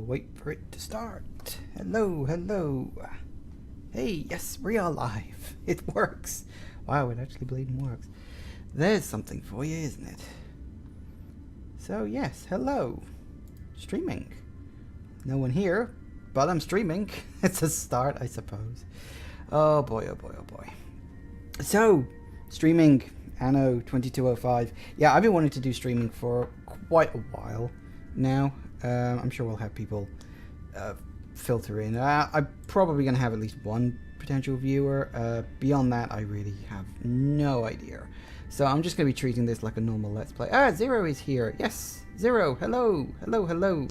wait for it to start. Hello, hello. Hey, yes, we are live. It works. Wow, it actually bleeding works. There's something for you, isn't it? So, yes, hello. Streaming. No one here, but I'm streaming. It's a start, I suppose. Oh boy, oh boy, oh boy. So, streaming Anno 2205. Yeah, I've been wanting to do streaming for quite a while now. I'm sure we'll have people filter in. I'm probably going to have at least one potential viewer. Beyond that, I really have no idea. So I'm just going to be treating this like a normal Let's Play. Ah, Zero is here. Yes, Zero. Hello. Hello, hello.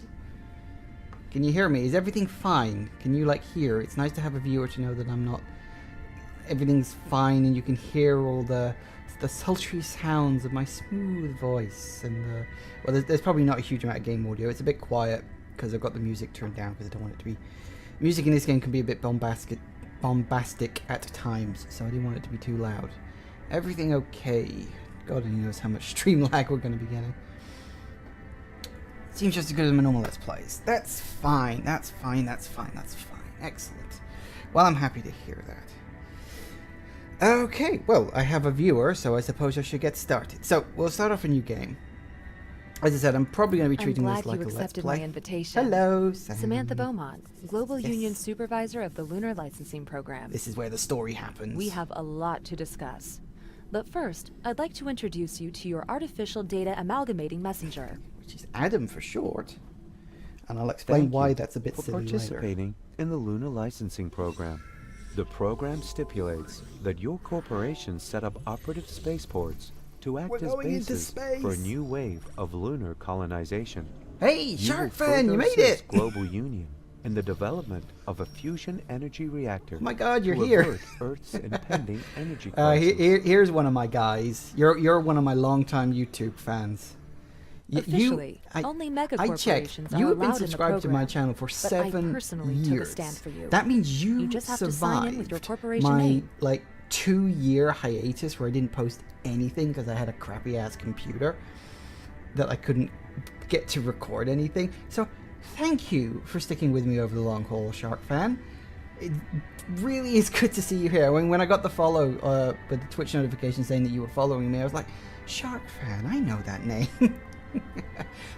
Can you hear me? Is everything fine? Can you, like, hear? It's nice to have a viewer to know that I'm not... Everything's fine and you can hear all the sultry sounds of my smooth voice. And, well, there's probably not a huge amount of game audio. It's a bit quiet because I've got the music turned down because I don't want it to be... Music in this game can be a bit bombastic at times, so I didn't want it to be too loud. Everything okay? God only knows how much stream lag we're going to be getting. Seems just as good as my normal Let's Plays. That's fine, that's fine, that's fine, that's fine. Excellent. Well, I'm happy to hear that. Okay, well, I have a viewer, so I suppose I should get started. So, we'll start off a new game. As I said, I'm probably going to be treating this like a Let's Play. I'm glad you accepted my invitation. Hello, Samantha Beaumont, Global Union Supervisor of the Lunar Licensing Program. This is where the story happens. We have a lot to discuss. But first, I'd like to introduce you to your Artificial Data Amalgamating Messenger. Which is Adam for short. And I'll explain why that's a bit for silly participating in the Lunar Licensing Program. The program stipulates that your corporation set up operative spaceports to act as bases for a new wave of lunar colonization. Hey, Shark Fan, you made it! Global Union in the development of a fusion energy reactor. Oh my God, you're to here! avert Earth's impending energy crisis. Here's one of my guys. You're one of my longtime YouTube fans. Officially, only mega corporations are you have been allowed subscribed to my channel for 7 I personally took a years. stand for you. That means you just have to survived sign in with your corporation my name. like 2-year hiatus where I didn't post anything because I had a crappy ass computer that I couldn't get to record anything. So thank you for sticking with me over the long haul, Shark Fan. It really is good to see you here. When I got the follow with the Twitch notification saying that you were following me, I was like, Shark Fan, I know that name.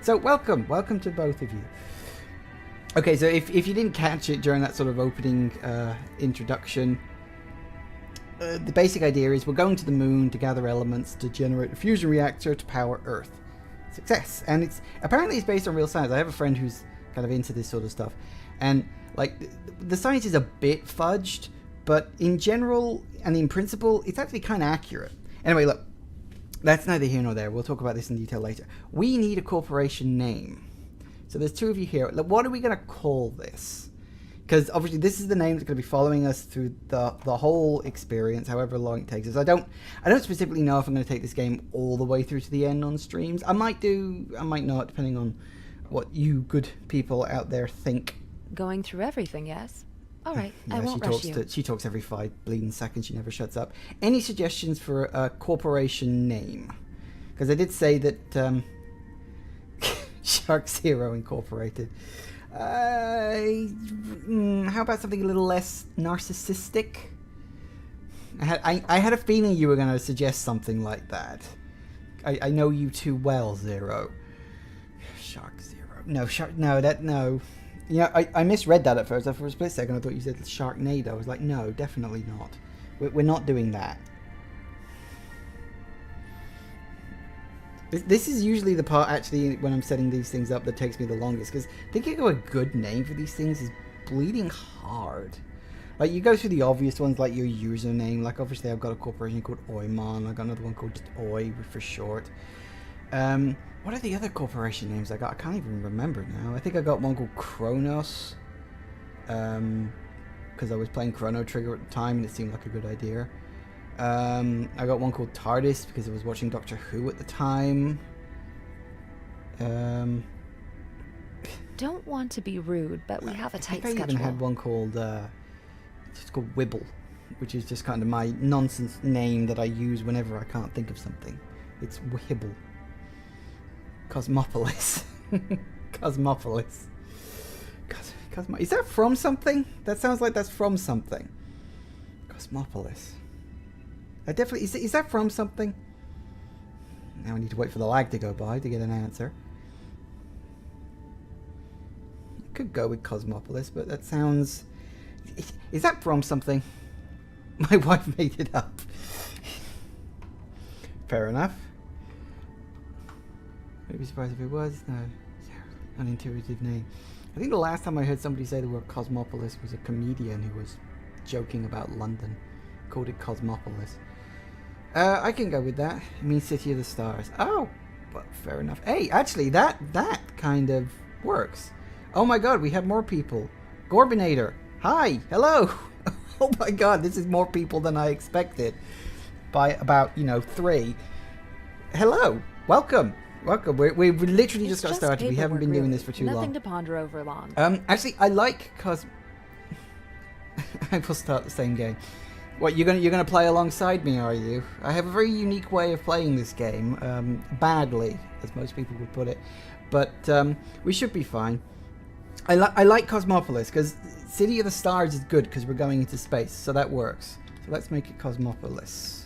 So welcome to both of you. Okay, so if you didn't catch it during that sort of opening introduction, the basic idea is we're going to the moon to gather elements to generate a fusion reactor to power Earth. Success. And it's based on real science. I have a friend who's kind of into this sort of stuff, and like the science is a bit fudged, but in general and in principle it's actually kind of accurate. Anyway, look, that's neither here nor there. We'll talk about this in detail later. We need a corporation name. So there's 2 of you here. Look, what are we going to call this? Because obviously this is the name that's going to be following us through the whole experience, however long it takes us. I don't specifically know if I'm going to take this game all the way through to the end on streams. I might do, I might not, depending on what you good people out there think. Going through everything, yes? All right, yeah, I won't rush you. She talks every 5 bleeding seconds. She never shuts up. Any suggestions for a corporation name? Because I did say that Shark Zero Incorporated. How about something a little less narcissistic? I had a feeling you were going to suggest something like that. I know you too well, Zero. Shark Zero. No. Yeah, I misread that at first. For a split second, I thought you said Sharknado. I was like, no, definitely not. We're not doing that. This is usually the part, actually, when I'm setting these things up that takes me the longest, because thinking of a good name for these things is bleeding hard. Like, you go through the obvious ones, like your username. Like, obviously, I've got a corporation called Oymon. I've got another one called just Oy for short. What are the other corporation names I got? I can't even remember now. I think I got one called Kronos. Because I was playing Chrono Trigger at the time and it seemed like a good idea. I got one called TARDIS because I was watching Doctor Who at the time. Don't want to be rude, but we have a tight schedule. I even had one called, it's called Wibble, which is just kind of my nonsense name that I use whenever I can't think of something. It's Wibble. Cosmopolis. Cosmopolis. Is that from something? That sounds like that's from something. Cosmopolis. I definitely... Is that from something? Now I need to wait for the lag to go by to get an answer. Could go with Cosmopolis, but that sounds... Is that from something? My wife made it up. Fair enough. I'd be surprised if it was. No. Unintuitive name. I think the last time I heard somebody say the word Cosmopolis was a comedian who was joking about London. Called it Cosmopolis. I can go with that. It means City of the Stars. Oh, but fair enough. Hey, actually, that kind of works. Oh my god, we have more people. Gorbinator. Hi. Hello. Oh my god, this is more people than I expected. By about, 3. Hello. Welcome. Welcome. We've literally just got started. We haven't been doing this for too long. Nothing to ponder over long. Actually, I like I will start the same game. What, you're gonna play alongside me, are you? I have a very unique way of playing this game. Badly, as most people would put it. But we should be fine. I like Cosmopolis, because City of the Stars is good, because we're going into space, so that works. So let's make it Cosmopolis.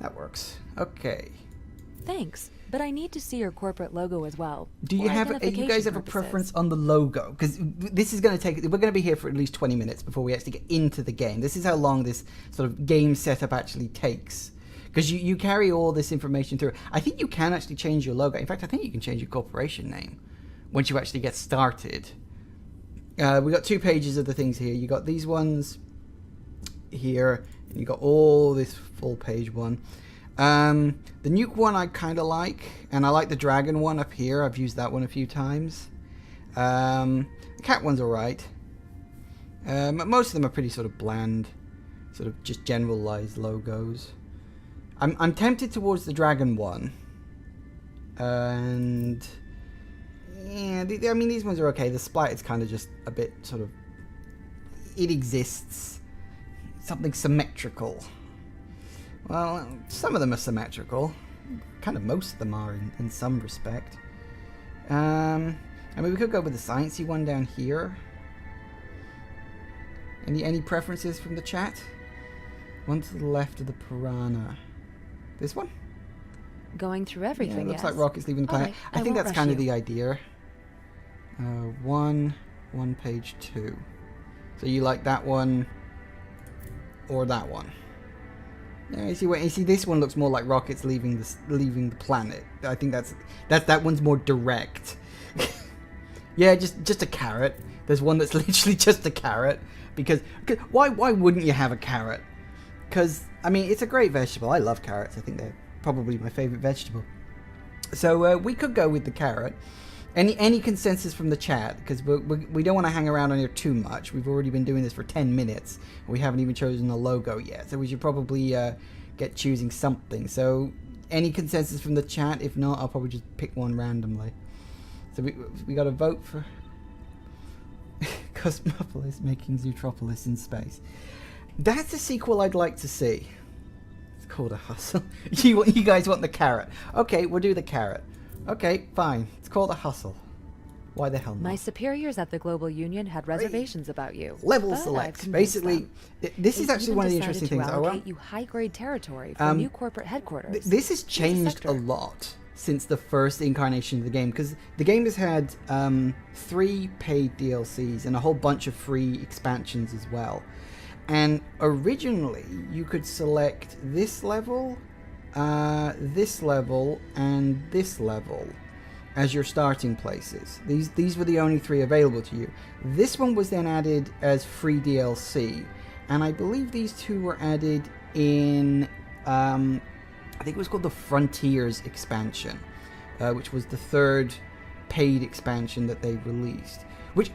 That works. Okay. Thanks, but I need to see your corporate logo as well. Do you guys have a preference on the logo? Because this is going to take... We're going to be here for at least 20 minutes before we actually get into the game. This is how long this sort of game setup actually takes. Because you carry all this information through. I think you can actually change your logo. In fact, I think you can change your corporation name once you actually get started. We got 2 pages of the things here. You got these ones here, and you got all this full page one. The nuke one I kind of like, and I like the dragon one up here. I've used that one a few times. The cat one's alright. Most of them are pretty sort of bland, sort of just generalized logos. I'm tempted towards the dragon one, and yeah, I mean, these ones are okay. The splat is kind of just a bit sort of... It exists. Something symmetrical. Well, some of them are symmetrical. Kind of most of them are in some respect. I mean, we could go with the sciencey one down here. Any preferences from the chat? One to the left of the piranha. This one? Going through everything, yeah, it looks yes. like rockets leaving the planet. Right, I think that's kind of you. the idea. One page 2. So you like that one or that one? Yeah, you see, this one looks more like rockets leaving the planet. I think that one's more direct. Yeah, just a carrot. There's one that's literally just a carrot. Because why wouldn't you have a carrot? Because I mean, it's a great vegetable. I love carrots. I think they're probably my favorite vegetable. So we could go with the carrot. Any consensus from the chat? Because we don't want to hang around on here too much. We've already been doing this for 10 minutes. We haven't even chosen a logo yet. So we should probably get choosing something. So any consensus from the chat? If not, I'll probably just pick one randomly. So we got to vote for Cosmopolis making Zootropolis in space. That's a sequel I'd like to see. It's called a hustle. You guys want the carrot? Okay, we'll do the carrot. Okay, fine. It's called a hustle. Why the hell not? My superiors at the Global Union had reservations about you. Level select. Basically, this is actually one of the interesting things. I want you high-grade territory for new corporate headquarters. This has changed a lot since the first incarnation of the game, because the game has had 3 paid DLCs and a whole bunch of free expansions as well. And originally, you could select this level, and this level as your starting places. These were the only 3 available to you. This one was then added as free DLC, and I believe these 2 were added in, I think it was called the Frontiers expansion, which was the 3rd paid expansion that they released. Which,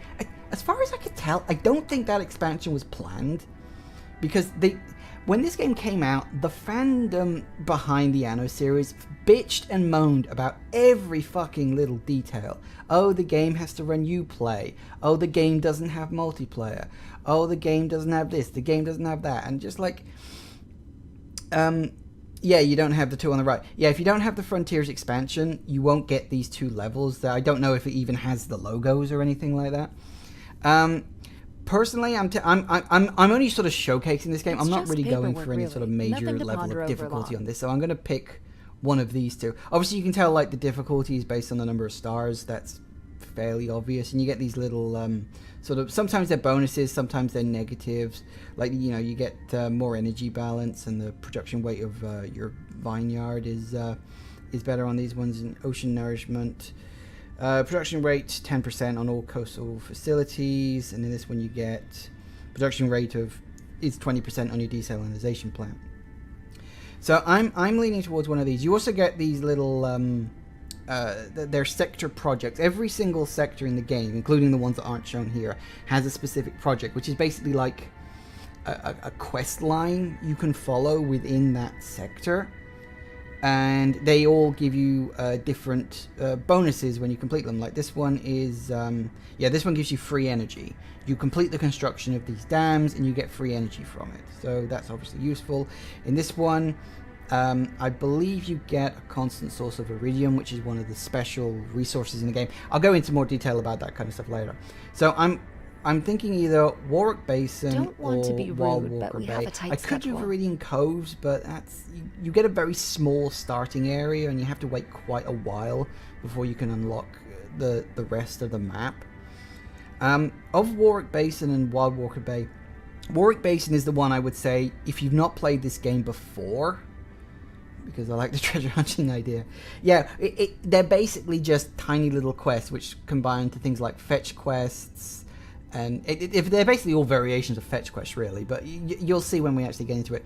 as far as I could tell, I don't think that expansion was planned, because when this game came out, the fandom behind the Anno series bitched and moaned about every fucking little detail. Oh, the game has to run Uplay. Oh, the game doesn't have multiplayer. Oh, the game doesn't have this. The game doesn't have that. And just like, yeah, you don't have the 2 on the right. Yeah, if you don't have the Frontiers expansion, you won't get these 2 levels. I don't know if it even has the logos or anything like that. Personally, I'm only sort of showcasing this game. It's I'm not just really going paperwork, for any sort of really. major Nothing to level ponder of over difficulty long. on this, so I'm going to pick one of these two. Obviously, you can tell like the difficulty is based on the number of stars. That's fairly obvious, and you get these little sort of, sometimes they're bonuses, sometimes they're negatives. Like, you know, you get more energy balance, and the production weight of your vineyard is better on these ones. And ocean nourishment. Production rate 10% on all coastal facilities, and in this one you get production rate is 20% on your desalinization plant. So I'm leaning towards one of these. You also get these little they're sector projects. Every single sector in the game, including the ones that aren't shown here, has a specific project, which is basically like a quest line you can follow within that sector. And they all give you different bonuses when you complete them. Like this one is, this one gives you free energy. You complete the construction of these dams and you get free energy from it. So that's obviously useful. In this one, I believe you get a constant source of iridium, which is one of the special resources in the game. I'll go into more detail about that kind of stuff later. So I'm thinking either Warwick Basin or Wild Walker Bay. I could do Viridian Coves, but you get a very small starting area, and you have to wait quite a while before you can unlock the rest of the map. Of Warwick Basin and Wild Walker Bay, Warwick Basin is the one I would say, if you've not played this game before, because I like the treasure hunting idea. Yeah, they're basically just tiny little quests which combine to things like fetch quests. And if they're basically all variations of fetch quests, really, but you'll see when we actually get into it.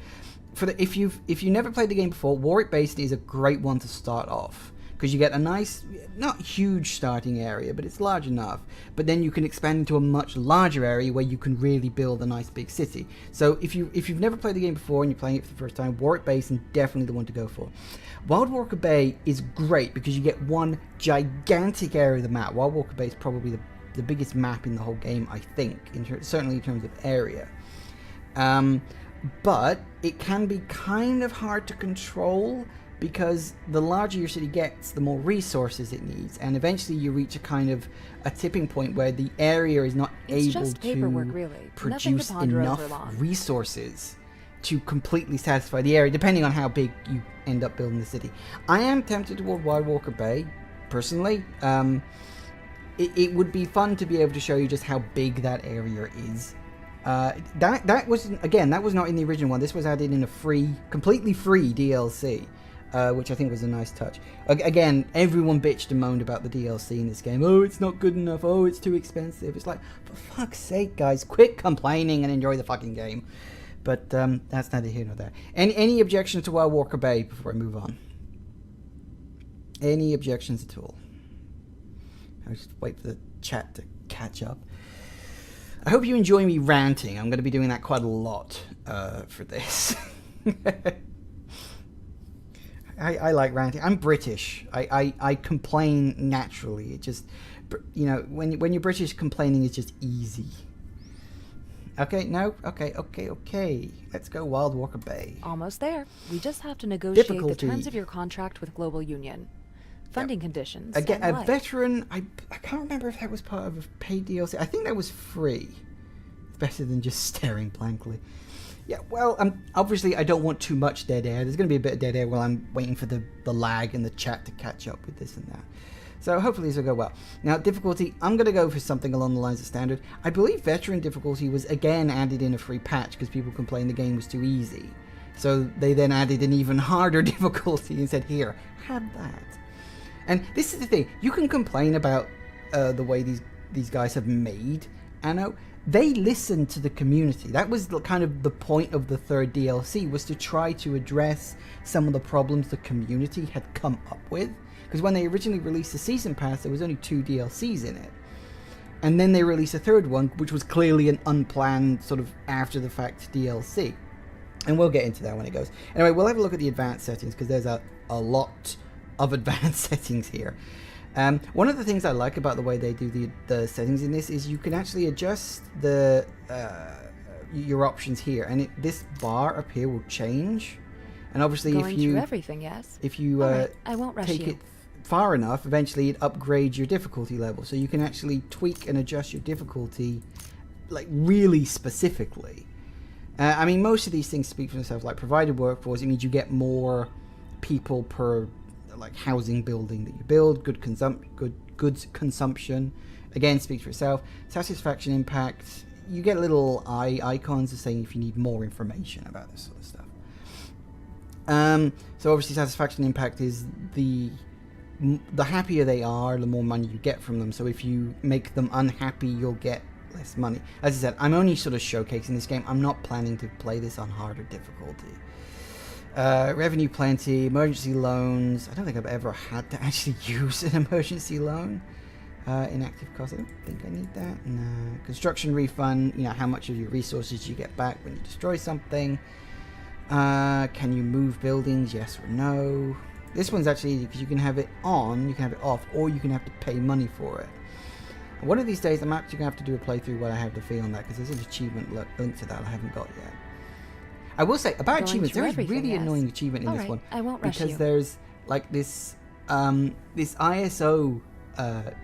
If you've never played the game before, Warwick Basin is a great one to start off, because you get a nice, not huge starting area, but it's large enough. But then you can expand into a much larger area where you can really build a nice big city. So if you've never played the game before and you're playing it for the first time, Warwick Basin, definitely the one to go for. Wild Walker Bay is great because you get one gigantic area of the map. Wild Walker Bay is probably the biggest map in the whole game, I think, certainly in terms of area. But it can be kind of hard to control, because the larger your city gets, the more resources it needs, and eventually you reach a tipping point where the area is not able to produce enough resources to completely satisfy the area, depending on how big you end up building the city. I am tempted toward Wild Walker Bay, personally. It would be fun to be able to show you just how big that area is. That was not in the original one. This was added in a completely free DLC, which I think was a nice touch. Again, everyone bitched and moaned about the DLC in this game. Oh, it's not good enough. Oh, it's too expensive. It's like, for fuck's sake, guys, quit complaining and enjoy the fucking game. But that's neither here nor there. Any objections to Wild Walker Bay before I move on? Any objections at all? I'll just wait for the chat to catch up. I hope you enjoy me ranting. I'm going to be doing that quite a lot for this. I like ranting. I'm British. I complain naturally. It just, you know, when you're British, complaining is just easy. Okay, no? Okay. Let's go Wild Walker Bay. Almost there. We just have to negotiate Difficulty. the terms of your contract with Global Union. Funding conditions. Again, a veteran, I can't remember if that was part of a paid DLC. I think that was free. It's better than just staring blankly. Yeah, well, obviously I don't want too much dead air. There's going to be a bit of dead air while I'm waiting for the lag in the chat to catch up with this and that. So hopefully this will go well. Now, difficulty, I'm going to go for something along the lines of standard. I believe veteran difficulty was again added in a free patch because people complained the game was too easy. So they then added an even harder difficulty and said, here, have that. And this is the thing, you can complain about the way these guys have made Anno. They listened to the community. That was kind of the point of the third DLC, was to try to address some of the problems the community had come up with. Because when they originally released the Season Pass, there was only 2 DLCs in it. And then they released a third one, which was clearly an unplanned, sort of after-the-fact DLC. And we'll get into that when it goes. Anyway, we'll have a look at the advanced settings, because there's a lot of advanced settings here. One of the things I like about the way they do the settings in this is you can actually adjust your options here, and this bar up here will change. And obviously, Going through everything, yes. if you right, I won't rush take you. it far enough, eventually it upgrades your difficulty level. So you can actually tweak and adjust your difficulty, like, really specifically. I mean, most of these things speak for themselves. Like, provided workforce, it means you get more people per, like, housing building that you build. Good goods consumption, again, speaks for itself. Satisfaction impact, you get little icons saying if you need more information about this sort of stuff. So obviously satisfaction impact is the happier they are, the more money you get from them. So if you make them unhappy, you'll get less money. As I said, I'm only sort of showcasing this game. I'm not planning to play this on harder difficulty. Revenue plenty, emergency loans. I don't think I've ever had to actually use an emergency loan. Inactive cost, I don't think I need that. No. Construction refund, you know, how much of your resources you get back when you destroy something. Can you move buildings, yes or no? This one's actually easy because you can have it on, you can have it off, or you can have to pay money for it. And one of these days I'm actually going to have to do a playthrough where I have the feel on that, because there's an achievement linked to that I haven't got yet. I will say, about achievements, there is a really annoying achievement in this one. I won't rush you. Because there's, like, this ISO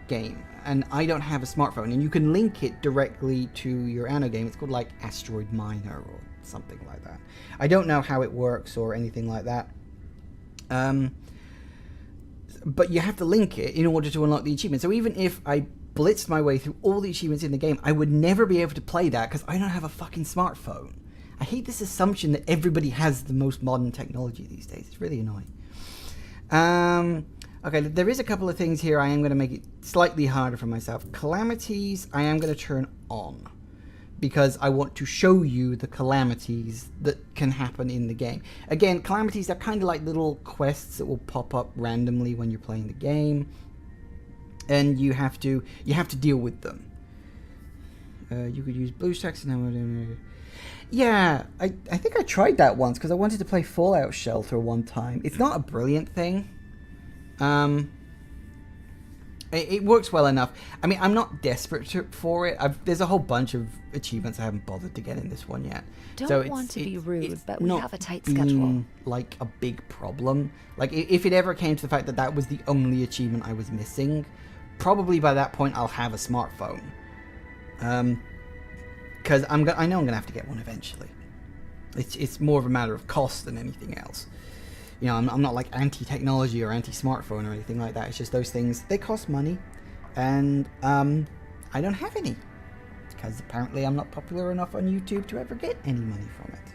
game, and I don't have a smartphone, and you can link it directly to your Anno game. It's called, like, Asteroid Miner or something like that. I don't know how it works or anything like that. But you have to link it in order to unlock the achievement. So even if I blitzed my way through all the achievements in the game, I would never be able to play that because I don't have a fucking smartphone. I hate this assumption that everybody has the most modern technology these days. It's really annoying. Okay, there is a couple of things here I am going to make it slightly harder for myself. Calamities, I am going to turn on, because I want to show you the calamities that can happen in the game. Again, calamities are kind of like little quests that will pop up randomly when you're playing the game, and you have to deal with them. You could use BlueStacks and yeah, I think I tried that once because I wanted to play Fallout Shelter one time. It's not a brilliant thing. It works well enough. I mean, I'm not desperate for it. There's a whole bunch of achievements I haven't bothered to get in this one yet. Don't want to be rude, but we have a tight schedule. Like a big problem. Like if it ever came to the fact that that was the only achievement I was missing, probably by that point I'll have a smartphone. Because I know I'm gonna have to get one eventually. It's more of a matter of cost than anything else. You know, I'm not like anti-technology or anti-smartphone or anything like that. It's just those things, they cost money. And I don't have any. Because apparently I'm not popular enough on YouTube to ever get any money from it.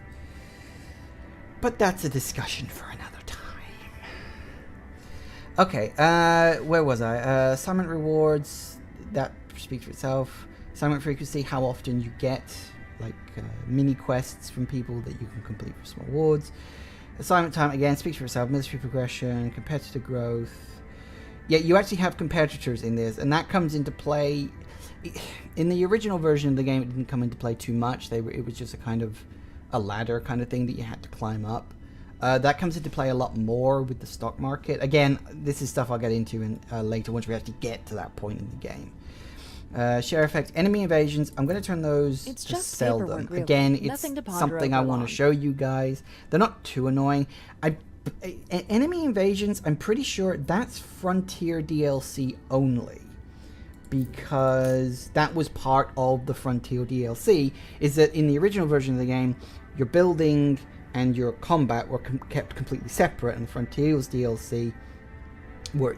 But that's a discussion for another time. Okay, where was I? Assignment rewards, that speaks for itself. Assignment frequency, how often you get like mini quests from people that you can complete for small rewards. Assignment time, again, speaks for itself. Military progression, competitor growth. Yeah, you actually have competitors in this, and that comes into play. In the original version of the game, it didn't come into play too much. It was just a kind of a ladder kind of thing that you had to climb up. That comes into play a lot more with the stock market. Again, this is stuff I'll get into later once we actually get to that point in the game. Share effect, enemy invasions. I'm going to turn those to seldom. Really. Again, it's something I want to show you guys. They're not too annoying. Enemy invasions, I'm pretty sure that's Frontier DLC only, because that was part of the Frontier DLC. Is that in the original version of the game, your building and your combat were kept completely separate, and the Frontiers DLC.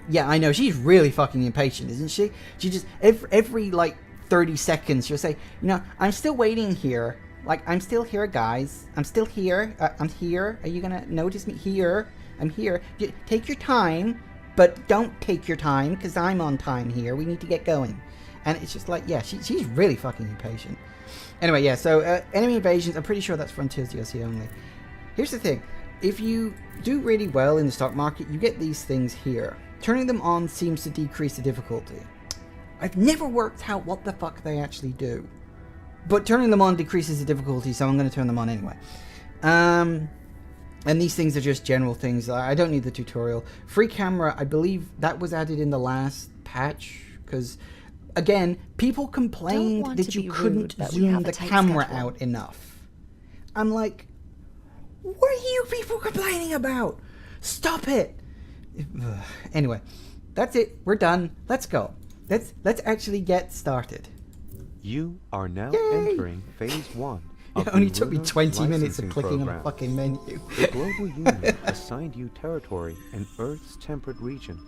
Yeah, I know, she's really fucking impatient, isn't she? She just, every like 30 seconds, she'll say, you know, I'm still waiting here. Like, I'm still here, guys. I'm still here. I'm here. Are you gonna notice me? Here. I'm here. Take your time, but don't take your time, because I'm on time here. We need to get going. And it's just like, yeah, she's really fucking impatient. Anyway, yeah, so enemy invasions, I'm pretty sure that's Frontiers DLC only. Here's the thing. If you do really well in the stock market, you get these things here. Turning them on seems to decrease the difficulty. I've never worked out what the fuck they actually do. But turning them on decreases the difficulty, so I'm going to turn them on anyway. And these things are just general things. I don't need the tutorial. Free camera, I believe that was added in the last patch. Because, again, people complained that you couldn't zoom the camera out enough. I'm like, what are you people complaining about? Stop it! Anyway, That's it. We're done. Let's go. Let's actually get started. You are now Yay! entering Phase 1 of It only the took me Lunar 20 minutes of Licensing clicking on a Program. fucking menu. The Global Union assigned you territory in Earth's temperate region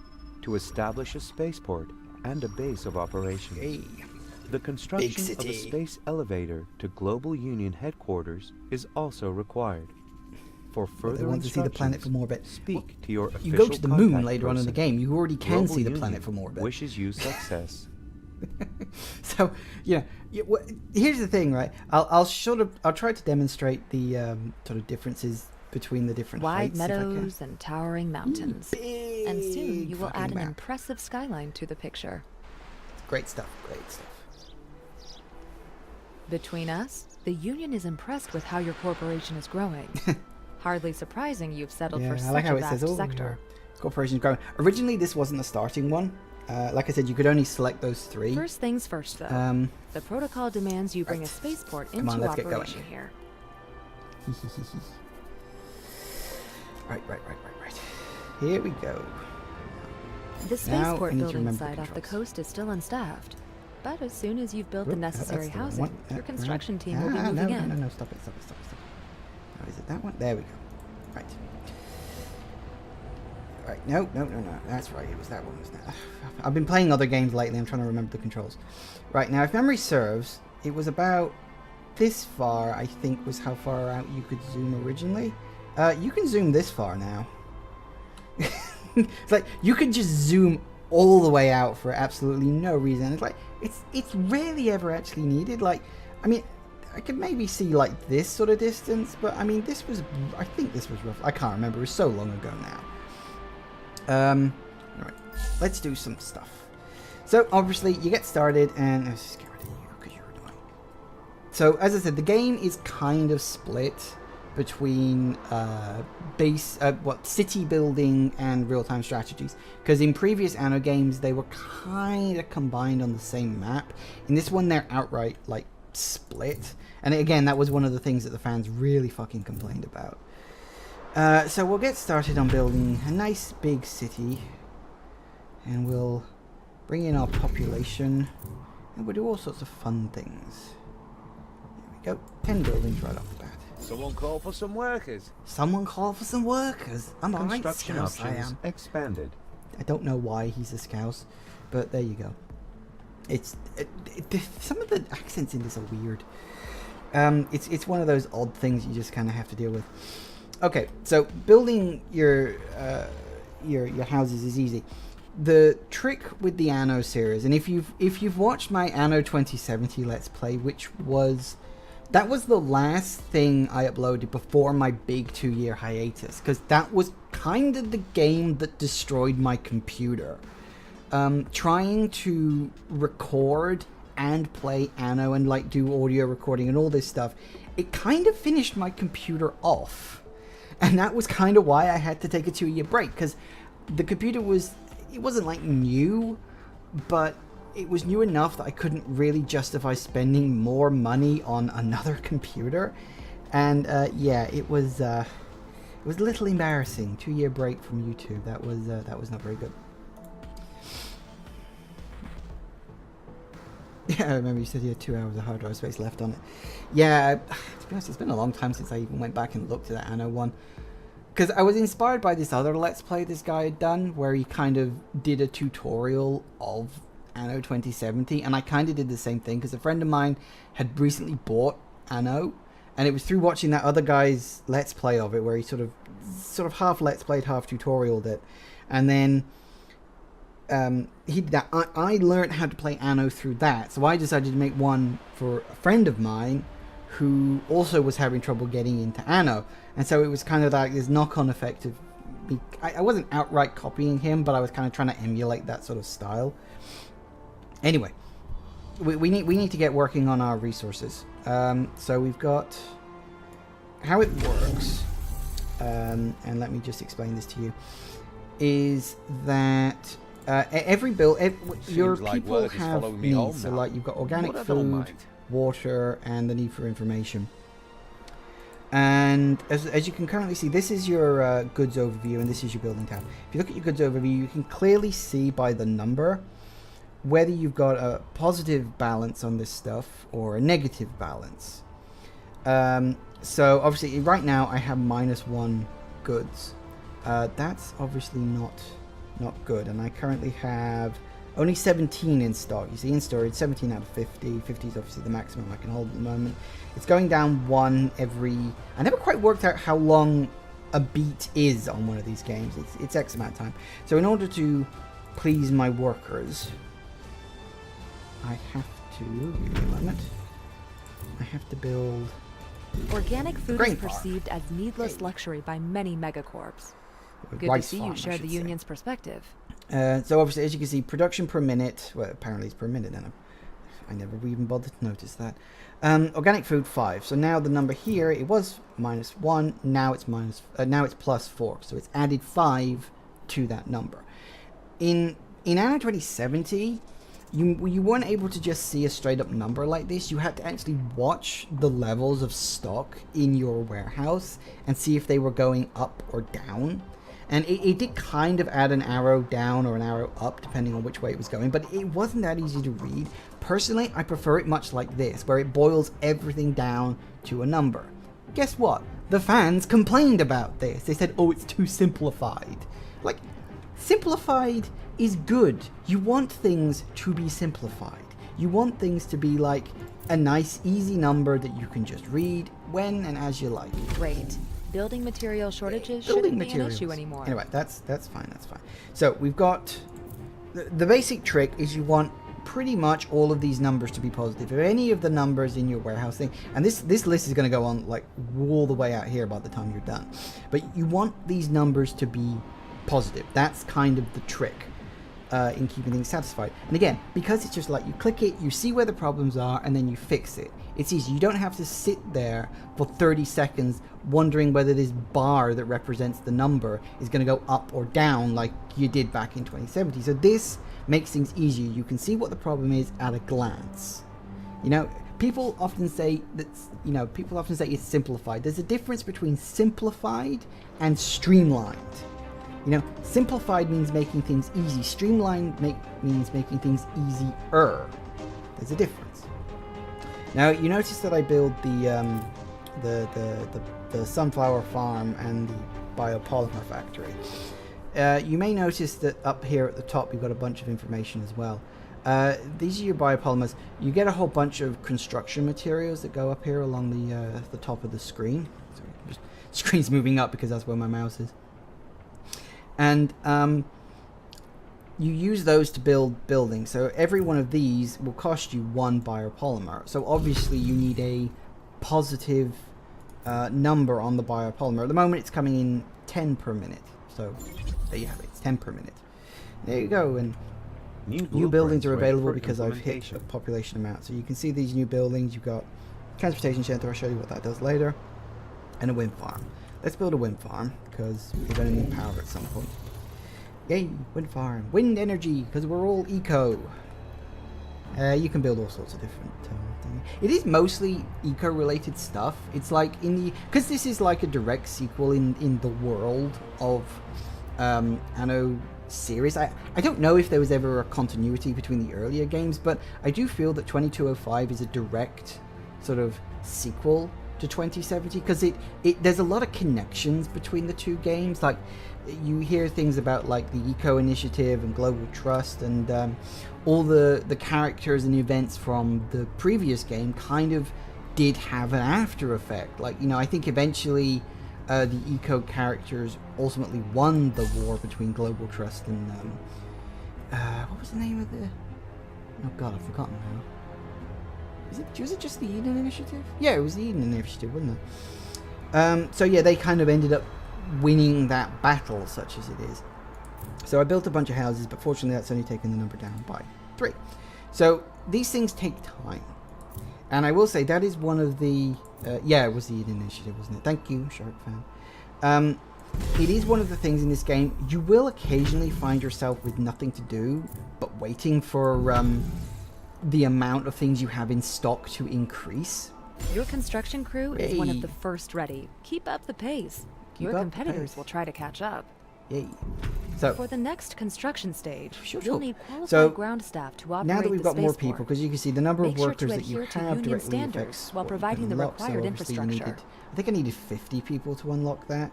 to establish a spaceport and a base of operations. Hey. The construction of city. a space elevator to Global Union headquarters is also required. For further want to see the planet instructions, from orbit. speak to your You official go to the moon contact later on in the person. game. You already can Global see the Union planet from orbit. wishes you success. So, here's the thing, right? I'll try to demonstrate the sort of differences between the different Wide heights, if I can. meadows and towering mountains. And soon you will fucking add an map. impressive skyline to the picture. Great stuff. Great stuff. Between us, the Union is impressed with how your corporation is growing. Hardly surprising you've settled Yeah, for I such like how a it vast says, sector. your corporation's growing. Originally, this wasn't a starting one. Like I said, you could only select those 3. First things first, though. The protocol demands you bring a right. spaceport Come into on, let's get going. operation here. Right. Here we go. The Now, I spaceport need to building remember the site off the controls. coast is still unstaffed. But as soon as you've built the Whoop, necessary that's the wrong housing, one. your Right. construction team will be moving no, in. No, stop it. Oh, is it that one? There we go. Right. Right, no, that's right, it was that one, wasn't it? I've been playing other games lately, I'm trying to remember the controls. Right, now if memory serves, it was about this far, I think, was how far out you could zoom originally. You can zoom this far now. It's like, you could just zoom all the way out for absolutely no reason. It's like, it's rarely ever actually needed. Like, I mean, I could maybe see like this sort of distance, but I mean, I think this was rough. I can't remember, it was so long ago now. Alright, let's do some stuff. So, obviously, you get started, and let's just get rid of you, because you're annoying. So, as I said, the game is kind of split between city building and real-time strategies. Because in previous Anno games, they were kind of combined on the same map. In this one, they're outright, like, split. And again, that was one of the things that the fans really fucking complained about. So we'll get started on building a nice big city, and we'll bring in our population, and we'll do all sorts of fun things. There we go, 10 buildings right off the bat. Someone call for some workers. Someone call for some workers. I'm alright, Construction Scouse, I options am. expanded. I don't know why he's a Scouse, but there you go. Some of the accents in this are weird. It's one of those odd things you just kind of have to deal with. Okay, so building your houses is easy. The trick with the Anno series, and if you've watched my Anno 2070 Let's Play, that was the last thing I uploaded before my big 2-year hiatus, because that was kind of the game that destroyed my computer. Trying to record and play Anno and like do audio recording and all this stuff, it kind of finished my computer off. And that was kind of why I had to take a 2-year break, because the computer wasn't like new, but it was new enough that I couldn't really justify spending more money on another computer. And yeah, it was a little embarrassing. 2-year break from YouTube. That was not very good. Yeah, I remember you said you had 2 hours of hard drive space left on it. Yeah, to be honest, it's been a long time since I even went back and looked at that Anno one. Because I was inspired by this other Let's Play this guy had done, where he kind of did a tutorial of Anno 2070, and I kind of did the same thing, because a friend of mine had recently bought Anno, and it was through watching that other guy's Let's Play of it, where he sort of half Let's Played, half tutorialed it, and then he did that. I learned how to play Anno through that, so I decided to make one for a friend of mine who also was having trouble getting into Anno, and so it was kind of like this knock-on effect of me. I wasn't outright copying him, but I was kind of trying to emulate that sort of style. Anyway, we need to get working on our resources. So we've got how it works, and let me just explain this to you, is that every build, your like people work is have following me home needs. So now. like you've got organic What I don't food, mind. water, and the need for information. And as you can currently see, this is your goods overview, and this is your building tab. If you look at your goods overview, you can clearly see by the number whether you've got a positive balance on this stuff or a negative balance. So obviously right now I have -1 goods. That's obviously not good, and I currently have only 17 in stock. You see, in storage, 17 out of 50. 50 is obviously the maximum I can hold at the moment. It's going down 1 every... I never quite worked out how long a beat is on one of these games. It's X amount of time. So in order to please my workers, I have to... Give me a moment. I have to build... Organic food grain is perceived as needless luxury by many megacorps. Good to see you share the union's perspective. So obviously, as you can see, production per minute. Well, apparently it's per minute, and I never even bothered to notice that. Organic food 5. So now the number here, it was -1. Now it's +4. So it's added 5 to that number. In Anno 2070, you weren't able to just see a straight up number like this. You had to actually watch the levels of stock in your warehouse and see if they were going up or down. And it did kind of add an arrow down or an arrow up, depending on which way it was going, but it wasn't that easy to read. Personally, I prefer it much like this, where it boils everything down to a number. Guess what? The fans complained about this. They said, oh, it's too simplified. Like, simplified is good. You want things to be simplified. You want things to be like a nice, easy number that you can just read when and as you like. Great. Building material shortages shouldn't be an issue anymore. Anyway, that's fine, that's fine. So we've got the basic trick is you want pretty much all of these numbers to be positive. If any of the numbers in your warehouse thing, and this list is going to go on like all the way out here by the time you're done, but you want these numbers to be positive. That's kind of the trick in keeping things satisfied. And again, because it's just like you click it, you see where the problems are, and then you fix it. It's easy. You don't have to sit there for 30 seconds wondering whether this bar that represents the number is going to go up or down like you did back in 2070. So this makes things easier. You can see what the problem is at a glance. You know, people often say it's simplified. There's a difference between simplified and streamlined. You know, simplified means making things easy. Streamlined means making things easier. There's a difference. Now, you notice that I build the sunflower farm and the biopolymer factory. You may notice that up here at the top you've got a bunch of information as well. These are your biopolymers. You get a whole bunch of construction materials that go up here along the top of the screen. Sorry, screen's moving up because that's where my mouse is. And you use those to build buildings. So every one of these will cost you 1 biopolymer. So obviously you need a positive number on the biopolymer. At the moment it's coming in 10 per minute. So there you have it. It's 10 per minute. There you go. And new buildings are available because I've hit a population amount. So you can see these new buildings. You've got transportation center. I'll show you what that does later. And a wind farm. Let's build a wind farm because we're going to need power at some point. Yay, wind farm. Wind energy, because we're all eco. You can build all sorts of different things. It is mostly eco-related stuff. It's like because this is like a direct sequel in the world of Anno series. I don't know if there was ever a continuity between the earlier games, but I do feel that 2205 is a direct sort of sequel to 2070 because there's a lot of connections between the two games. Like you hear things about like the Eco Initiative and Global Trust, and all the characters and events from the previous game kind of did have an after effect. Like, you know, I think eventually the Eco characters ultimately won the war between Global Trust and what was the name of the... Oh god, I've forgotten now. Was it just the Eden Initiative? Yeah, it was the Eden Initiative, wasn't it? So yeah, they kind of ended up winning that battle, such as it is. So I built a bunch of houses, but fortunately that's only taken the number down by 3. So these things take time. And I will say that is one of the... yeah, it was the Eden Initiative, wasn't it? Thank you, Shark Fan. It is one of the things in this game. You will occasionally find yourself with nothing to do, but waiting for... the amount of things you have in stock to increase. Your construction crew is one of Yay. the first ready. Keep up the pace. Keep Your up the competitors pace. will try to catch up. Yay. So, For the next construction stage, Sure. you'll need qualified So, ground staff to operate now that we've the got more spaceport. people, because you can see the number of Make sure workers to that you adhere to have union directly standards affects while what you can providing the unlock. So required obviously you infrastructure. I think I needed 50 people to unlock that.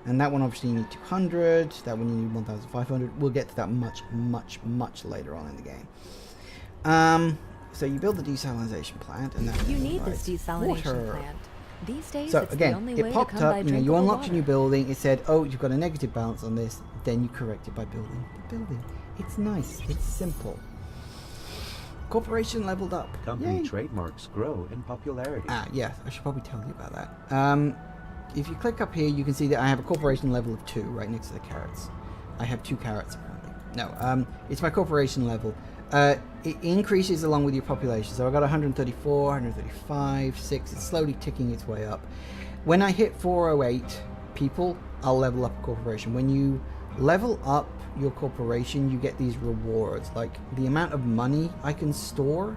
And that one obviously you need 200. That one you need 1,500. We'll get to that much later on in the game. So you build the desalination plant, and that You need this provides desalination water. plant. These days, So it's again, the only it way to popped come up. by You know, you drinkable unlocked a water. new building. It said, "Oh, you've got a negative balance on this." Then you correct it by building the building. It's nice. It's simple. Corporation leveled up. Company Yay. trademarks grow in popularity. Yes, I should probably tell you about that. If you click up here, you can see that I have a corporation level of 2 right next to the carrots. I have 2 carrots apparently. No, it's my corporation level. It increases along with your population. So I got 134, 135, 6. It's slowly ticking its way up. When I hit 408 people, I'll level up a corporation. When you level up your corporation, you get these rewards. Like the amount of money I can store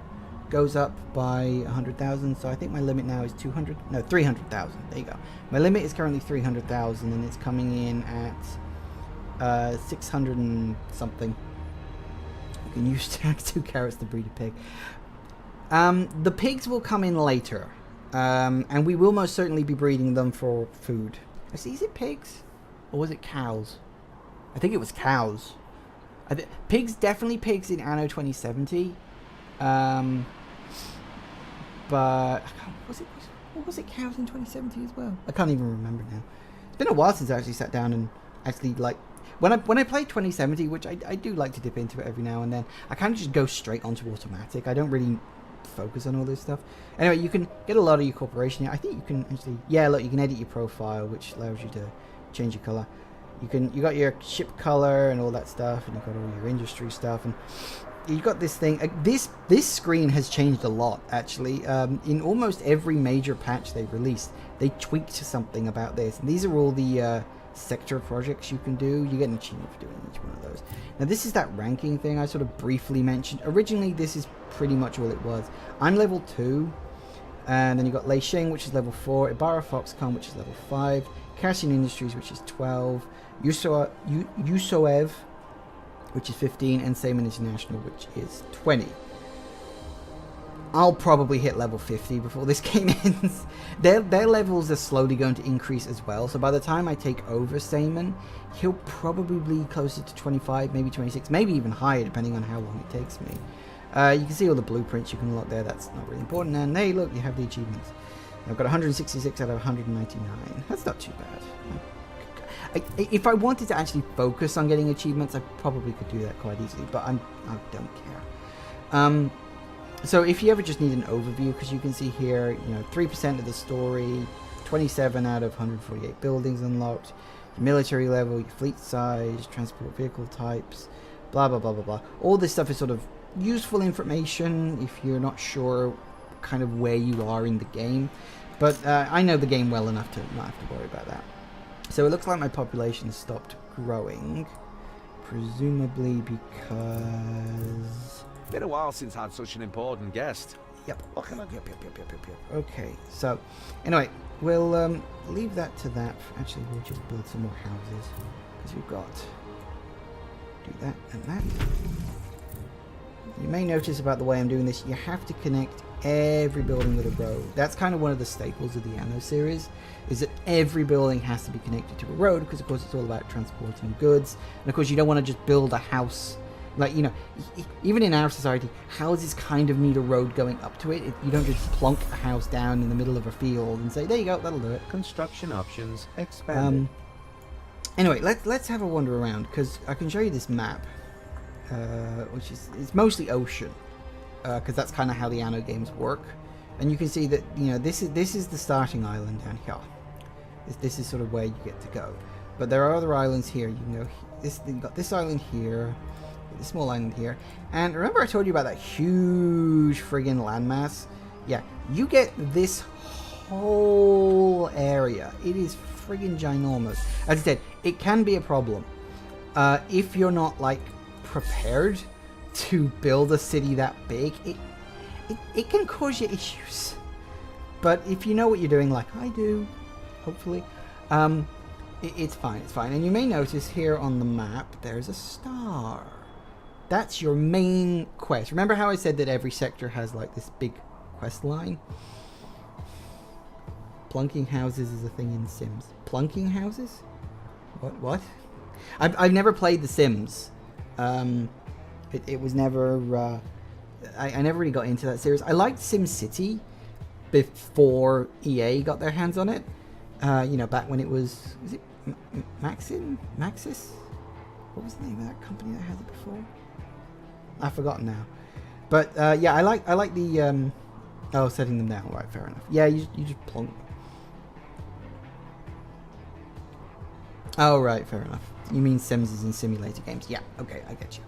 goes up by 100,000. So I think my limit now is 300,000. There you go. My limit is currently 300,000, and it's coming in at 600 and something. You can use 2 carrots to breed a pig. The pigs will come in later, and we will most certainly be breeding them for food. Is it pigs or was it cows? I think it was cows. Pigs, definitely pigs in Anno 2070. But was it cows in 2070 as well? I can't even remember now. It's been a while since I actually sat down and actually like when I play 2070, which I do like to dip into it every now and then. I kind of just go straight onto automatic. I don't really focus on all this stuff. Anyway, you can get a lot of your corporation here. I think you can actually, yeah, look, you can edit your profile, which allows you to change your color. You got your ship color and all that stuff, and you've got all your industry stuff, and you've got this thing. This screen has changed a lot, actually. In almost every major patch they've released, they tweaked something about this. And these are all the sector projects you can do. You get an achievement for doing each one of those. Now, this is that ranking thing I sort of briefly mentioned. Originally, this is pretty much all it was. I'm level 2. And then you've got Lei Shing, which is level 4. Ibarra Foxconn, which is level 5. Cassian Industries, which is 12. Yusoev, which is 15, and Seymour International, which is 20. I'll probably hit level 50 before this game ends. Their levels are slowly going to increase as well, so by the time I take over Seymour, he'll probably be closer to 25, maybe 26, maybe even higher, depending on how long it takes me. You can see all the blueprints you can unlock there. That's not really important. And hey, look, you have the achievements. I've got 166 out of 199. That's not too bad. If I wanted to actually focus on getting achievements, I probably could do that quite easily, but I don't care. So if you ever just need an overview, because you can see here, 3% of the story, 27 out of 148 buildings unlocked, your military level, your fleet size, transport vehicle types, blah, blah, blah, blah, blah. All this stuff is sort of useful information if you're not sure kind of where you are in the game. But I know the game well enough to not have to worry about that. So it looks like my population stopped growing, presumably because... Been a while since I had such an important guest. Yep. Yep. Okay, so anyway, we'll leave that to that. Actually, we'll just build some more houses because we've got do that and that. You may notice about the way I'm doing this, you have to connect every building with a road. That's kind of one of the staples of the Anno series, is that every building has to be connected to a road, because of course it's all about transporting goods. And of course you don't want to just build a house, like, even in our society, houses kind of need a road going up to it. You don't just plonk a house down in the middle of a field and say, there you go, that'll do it. Construction options expanded. Anyway, let's have a wander around, because I can show you this map, which is it's mostly ocean. Because that's kind of how the Anno games work, and you can see that this is the starting island down here. This is sort of where you get to go, but there are other islands here. You can go you've got this island here, this small island here, and remember I told you about that huge friggin' landmass? Yeah, you get this whole area. It is friggin' ginormous. As I said, it can be a problem if you're not like prepared to build a city that big. It can cause you issues, but if you know what you're doing, like I do, hopefully, it's fine, it's fine. And you may notice here on the map, there's a star. That's your main quest. Remember how I said that every sector has like this big quest line? Plunking houses is a thing in Sims. Plunking houses? What? I've never played The Sims. It was never... I never really got into that series. I liked SimCity before EA got their hands on it. You know, back when it was it Maxis? What was the name of that company that had it before? I've forgotten now. But yeah, I like the oh, setting them down. Right, fair enough. Yeah, you just plonk. Oh, right, fair enough. You mean Sims is in simulator games? Yeah, okay, I get you.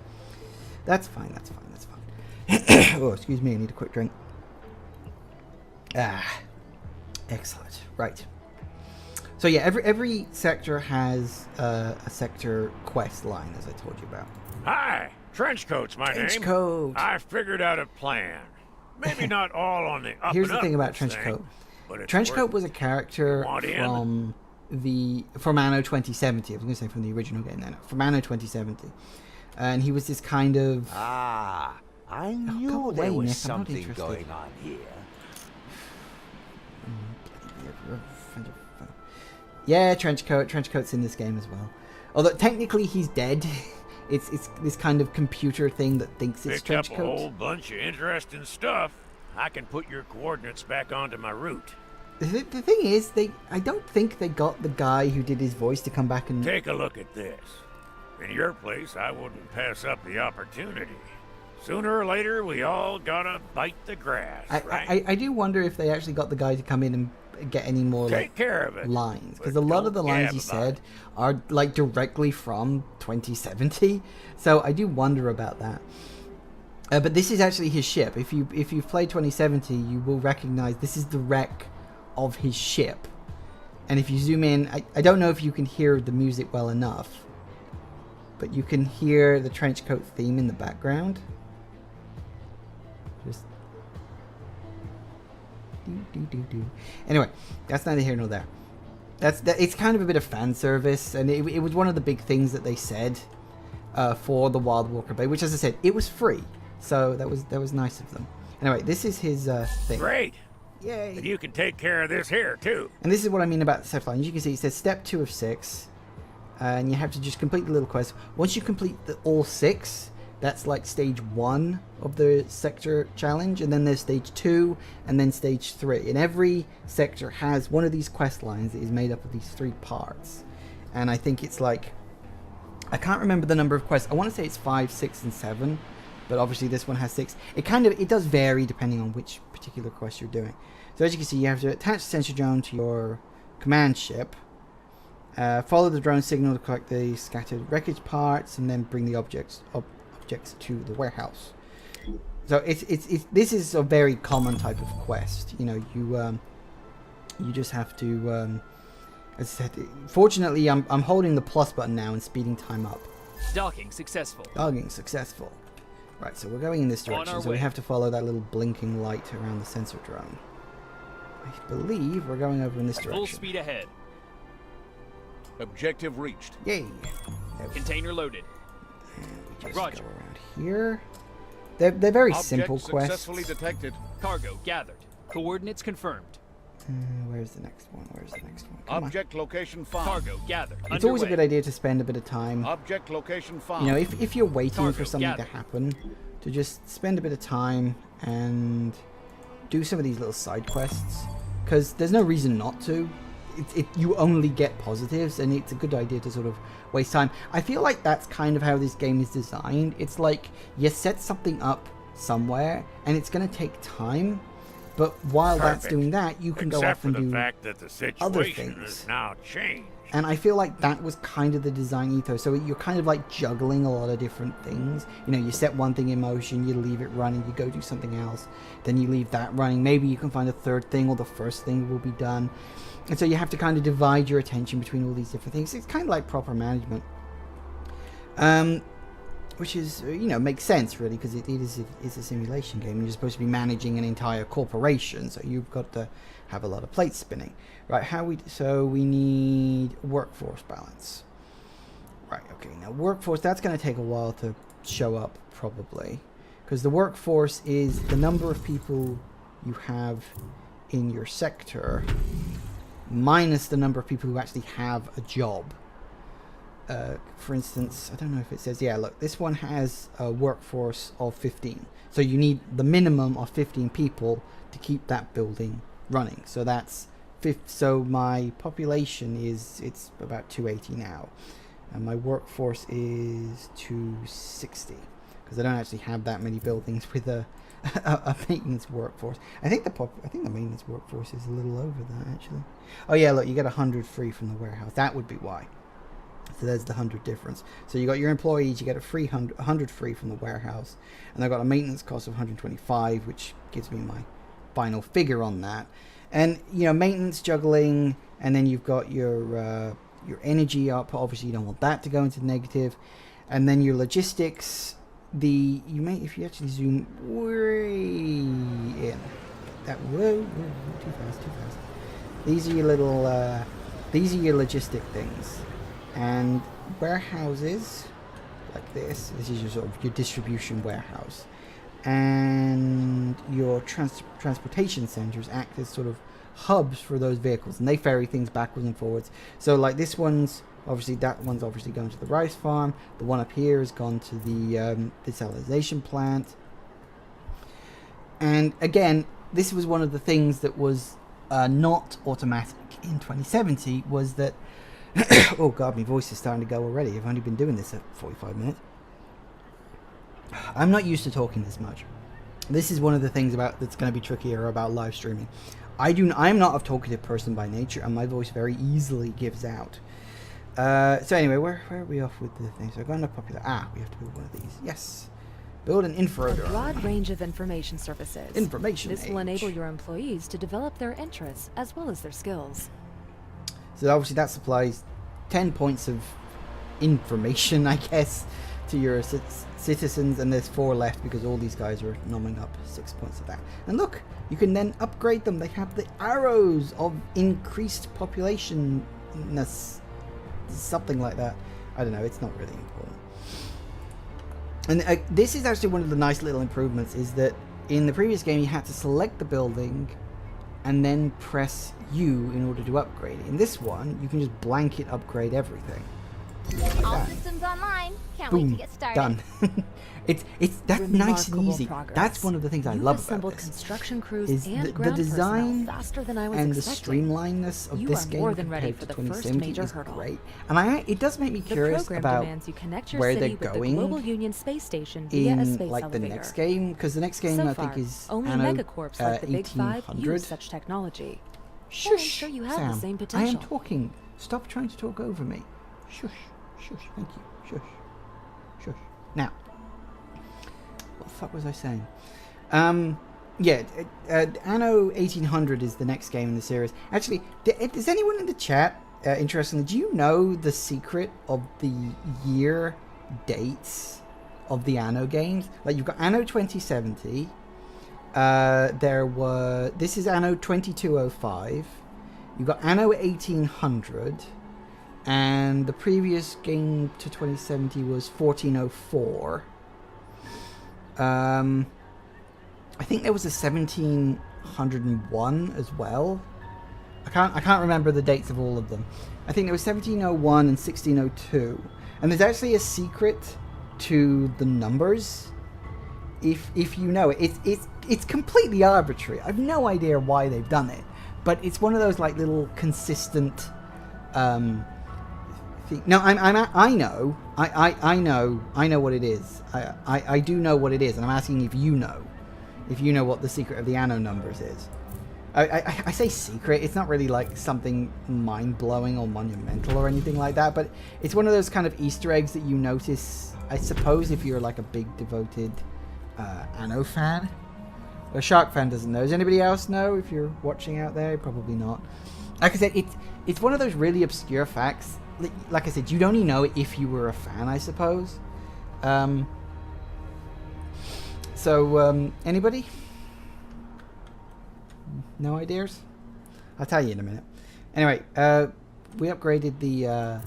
That's fine. That's fine. That's fine. Oh, excuse me. I need a quick drink. Ah, excellent. Right. So yeah, every sector has a sector quest line, as I told you about. Hi, Trenchcoat's my name. Trenchcoat. I figured out a plan. Maybe not all on the up Here's and the thing up about this Trenchcoat. thing, but it's Trenchcoat worth was a it. character Want in? from Anno 2070. I was going to say from the original game, then from Anno 2070, and he was this kind of. Ah, I go knew there away, was Nick, I'm not something interested. going on here. Yeah, Trenchcoat. Trenchcoat's in this game as well. Although technically he's dead. It's this kind of computer thing that thinks it's Picked up a whole Trenchcoat. bunch of interesting stuff. I can put your coordinates back onto my route. The thing is, I don't think they got the guy who did his voice to come back and... Take a look at this. In your place, I wouldn't pass up the opportunity. Sooner or later, we all gotta bite the grass, right? I do wonder if they actually got the guy to come in and get any more Take care of it. lines, because but a lot of don't the lines gab he about said it. are like directly from 2070, so I do wonder about that. But this is actually his ship. If you've played 2070, you will recognize this is the wreck of his ship. And if you zoom in, I don't know if you can hear the music well enough, but you can hear the Trenchcoat theme in the background. Just do. Anyway, that's neither here nor there. It's kind of a bit of fan service, and it was one of the big things that they said for the Wild Walker Bay, which, as I said, it was free, so that was nice of them. Anyway, this is his thing. Great. Yay! And you can take care of this here, too. And this is what I mean about the step line. As you can see, it says step 2 of 6, and you have to just complete the little quest. Once you complete all 6. That's like stage 1 of the sector challenge, and then there's stage 2, and then stage 3. And every sector has one of these quest lines that is made up of these 3 parts. And I think it's like, I can't remember the number of quests. I want to say it's 5, 6, and 7, but obviously this one has 6. It does vary depending on which particular quest you're doing. So as you can see, you have to attach the sensor drone to your command ship, follow the drone signal to collect the scattered wreckage parts, and then bring the objects to the warehouse. So this is a very common type of quest. You know, you just have to as I said, fortunately I'm holding the plus button now and speeding time up. Docking successful. Docking successful. Right, so we're going in this direction, so we have to follow that little blinking light around the sensor drone. I believe we're going over in this direction. Full speed ahead. Objective reached. Yay! There we Container loaded. just Roger. go around here. They're very Object simple quests. successfully detected. Cargo gathered. Coordinates confirmed. Where's the next one? Come Object location found. Cargo gathered. on. It's always a good idea to spend a bit of time. Object location found. You know, if you're waiting Cargo for something to gathered. happen, to just spend a bit of time and do some of these little side quests, because there's no reason not to. You only get positives, and it's a good idea to sort of waste time. I feel like that's kind of how this game is designed. It's like you set something up somewhere, and it's going to take time, but while that's Perfect. doing that, you can go Except off for and the do fact that the other situation things. has now changed. And I feel like that was kind of the design ethos. So you're kind of like juggling a lot of different things. You know, you set one thing in motion, you leave it running, you go do something else, then you leave that running. Maybe you can find a third thing, or the first thing will be done. And so you have to kind of divide your attention between all these different things. It's kind of like proper management. which is, makes sense really, because it's a simulation game. You're supposed to be managing an entire corporation, so you've got to have a lot of plates spinning. Right, so we need workforce balance. Right, okay, now workforce, that's going to take a while to show up, probably. Because the workforce is the number of people you have in your sector minus the number of people who actually have a job. For instance, I don't know if it says, yeah, look, this one has a workforce of 15. So you need the minimum of 15 people to keep that building running. So that's so my population it's about 280 now. And my workforce is 260. Because I don't actually have that many buildings with a maintenance workforce. I think the maintenance workforce is a little over that, actually. Oh yeah, look, you get 100 free from the warehouse. That would be why. So there's the 100 difference. So you got your employees, you get 100 free from the warehouse, and I've got a maintenance cost of 125, which gives me my final figure on that. And maintenance, juggling, and then you've got your energy output. Obviously, you don't want that to go into negative, and then your logistics. If you actually zoom way in, whoa, too fast. These are your little these are your logistic things, and warehouses like this is your sort of your distribution warehouse, and your transportation centers act as sort of hubs for those vehicles, and they ferry things backwards and forwards. So like this one's obviously going to the rice farm. The one up here has gone to the desalination plant. And again, this was one of the things that was not automatic in 2070, was that oh god, my voice is starting to go already. I've only been doing this at 45 minutes. I'm not used to talking this much. This is one of the things that's going to be trickier about live streaming. I'm not a talkative person by nature, and my voice very easily gives out. So anyway, where are we off with the thing? So going to popular. We have to build one of these. Yes. Build an infra. A broad range of information services. This will enable your employees to develop their interests as well as their skills. So obviously that supplies 10 points of information, I guess, to your citizens, and there's 4 left because all these guys are numbing up 6 points of that. And look, you can then upgrade them. They have the arrows of increased populationness. Something like that. I don't know, it's not really important. And this is actually one of the nice little improvements, is that in the previous game you had to select the building and then press U in order to upgrade it. In this one, you can just blanket upgrade everything. Like All that. systems online. Can't Boom, wait to get started. done. That's nice and easy. Progress. That's one of the things I love about this. Construction crews is and the ground design faster than I was and expecting. the streamlineness of You this are game more than ready compared for to the first 2070 major is hurdle. great. And it does make me curious the program about demands you connect your where city they're with the going Global Union Space Station via a in space like elevator. the next game, because the next game So I far, think is only Anno megacorps like the Big Five 1800. use such technology. Shush, I'm sure you have Sam. the same I potential. am talking. Stop trying to talk over me. Shush, shush, thank you. Shush, shush. Now, what the fuck was I saying? Yeah, Anno 1800 is the next game in the series. Actually, is anyone in the chat interestingly, do you know the secret of the year dates of the Anno games? Like, you've got Anno 2070. This is Anno 2205. You've got Anno 1800. And the previous game to 2070 was 1404. I think there was a 1701 as well. I can't remember the dates of all of them. I think there was 1701 and 1602. And there's actually a secret to the numbers. If you know it, it's completely arbitrary. I've no idea why they've done it, but it's one of those like little consistent. No, I know what it is. I do know what it is, and I'm asking if you know what the secret of the Anno numbers is. I say secret. It's not really like something mind-blowing or monumental or anything like that, but it's one of those kind of Easter eggs that you notice, I suppose, if you're like a big devoted Anno fan. A Shark fan doesn't know. Does anybody else know? If you're watching out there, probably not. Like I said, it's one of those really obscure facts. Like I said, you'd only know if you were a fan, I suppose. Anybody? No ideas? I'll tell you in a minute. Anyway, we upgraded the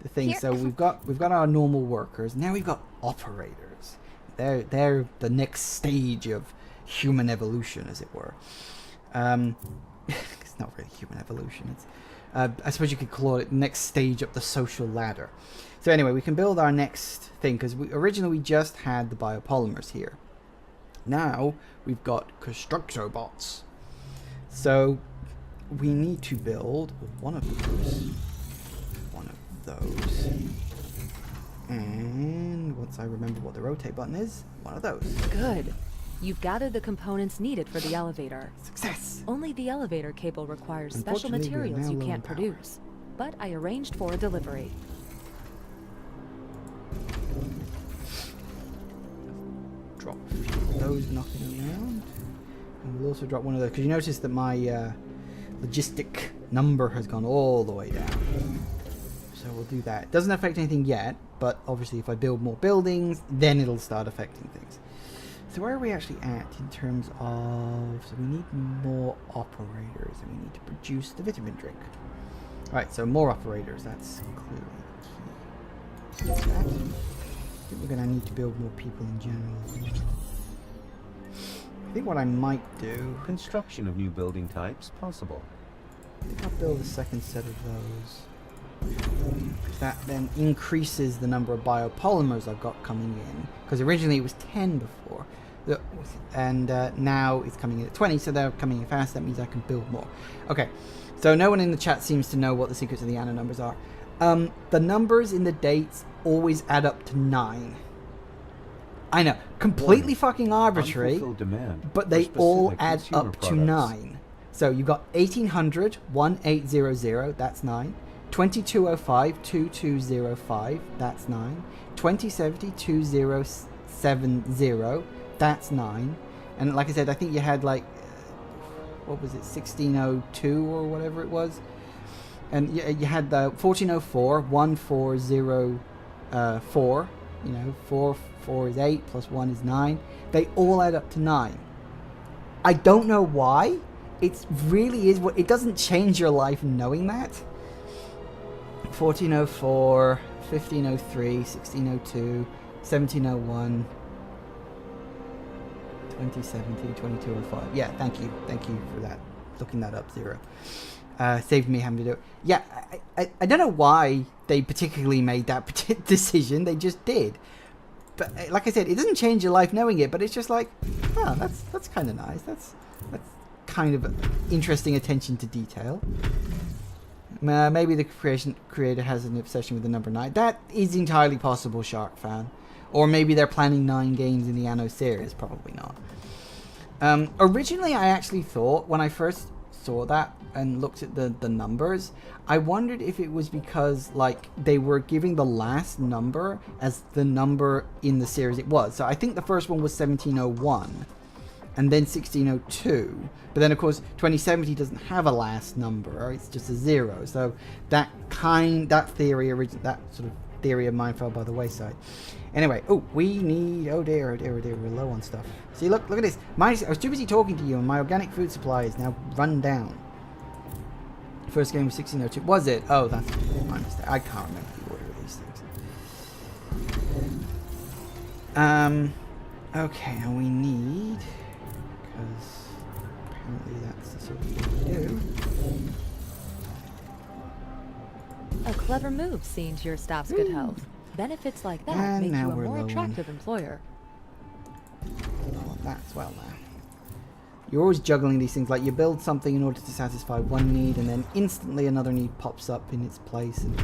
thing, Here. so we've got our normal workers. Now we've got operators. They're the next stage of human evolution, as it were. It's not really human evolution. It's I suppose you could call it next stage up the social ladder. So anyway, we can build our next thing because originally we just had the biopolymers here. Now we've got constructobots. So we need to build one of those, and once I remember what the rotate button is, one of those. Good. You've gathered the components needed for the elevator. Success! Only the elevator cable requires special Unfortunately, we are materials now you low can't on power. produce. But I arranged for a delivery. Drop a few of those knocking around. And we'll also drop one of those, because you notice that my logistic number has gone all the way down. So we'll do that. Doesn't affect anything yet, but obviously if I build more buildings, then it'll start affecting things. So where are we actually at in terms of... So we need more operators, and we need to produce the vitamin drink. Alright, so more operators, that's clearly the key. So that, I think we're going to need to build more people in general. I think what I might do... Construction of new building types possible. I think I'll build a second set of those. That then increases the number of biopolymers I've got coming in. Because originally it was 10 before. And now it's coming in at 20, so they're coming in fast. That means I can build more. Okay, so no one in the chat seems to know what the secrets of the Anno numbers are. The numbers in the dates always add up to 9. I know, completely fucking arbitrary, Unfulfilled demand but for they all specific add consumer up to products. 9. So you've got 1800, 1800, that's 9. 2205, 2205, that's 9. 2070, 2070, that's 9. And like I said, I think you had like, what was it, 1602 or whatever it was. And you had the 1404, 1404, you know, 4 is 8, plus 1 is 9. They all add up to 9. I don't know why. It really is what, it doesn't change your life knowing that. 1404, 1503, 1602, 1701, 2070, 2205. Yeah, thank you for that. Looking that up, Zero. Saved me having to do it. Yeah, I don't know why they particularly made that decision. They just did. But like I said, it doesn't change your life knowing it. But it's just like, oh, that's kind of nice. That's kind of interesting attention to detail. Maybe the creator has an obsession with the number 9. That is entirely possible, Shark fan. Or maybe they're planning 9 games in the Anno series. Probably not. Originally, I actually thought, when I first saw that and looked at the numbers, I wondered if it was because, like, they were giving the last number as the number in the series it was. So I think the first one was 1701. And then 1602, but then of course 2070 doesn't have a last number; it's just a 0. So that theory of mine fell by the wayside. Anyway, we need. Oh dear, we're low on stuff. See, look at this. I was too busy talking to you, and my organic food supply is now run down. First game was 1602. Was it? Oh, that's my mistake. I can't remember the order of these things. Okay, now we need. Because apparently that's the sort of thing we do. A clever move, seeing to your staff's good health. Benefits like that And make now you a we're more low on- attractive employer. Oh, that as well now. You're always juggling these things, like you build something in order to satisfy one need, and then instantly another need pops up in its place, and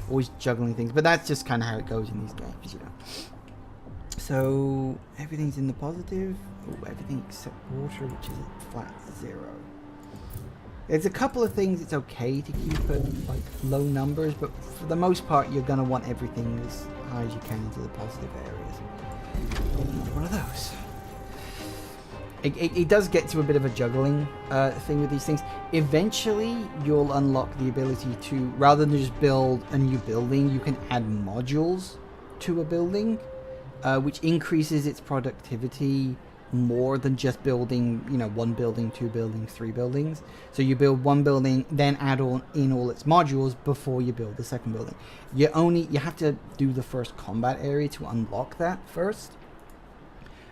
always juggling things. But that's just kind of how it goes in these games, you know. So everything's in the positive. Everything except water, which is at flat 0. There's a couple of things it's okay to keep at like low numbers, but for the most part you're going to want everything as high as you can into the positive areas. One of those. It does get to a bit of a juggling thing with these things. Eventually you'll unlock the ability to, rather than just build a new building, you can add modules to a building. which increases its productivity more than just building, you know, 1 building, 2 buildings, 3 buildings. So you build 1 building, then add in all its modules before you build the second building. You have to do the first combat area to unlock that first.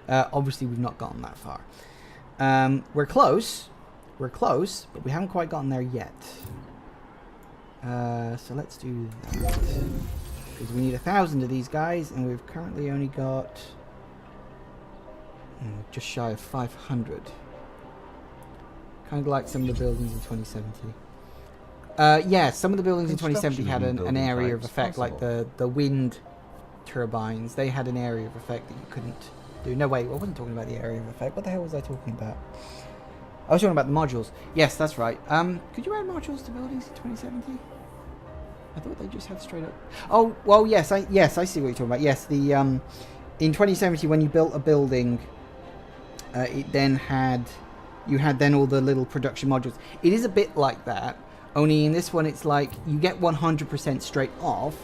Obviously, we've not gotten that far. We're close, but we haven't quite gotten there yet. So let's do that, because we need 1,000 of these guys, and we've currently only got just shy of 500. Kind of like some of the buildings in 2070. Yeah, some of the buildings in 2070 had an area of effect, like the wind turbines. They had an area of effect that you couldn't do. No, wait, I wasn't talking about the area of effect. What the hell was I talking about? I was talking about the modules. Yes, that's right. Could you add modules to buildings in 2070? I thought they just had straight up. Oh, well, yes, I see what you're talking about. Yes, the in 2070 when you built a building, it then had all the little production modules. It is a bit like that, only in this one it's like you get 100% straight off,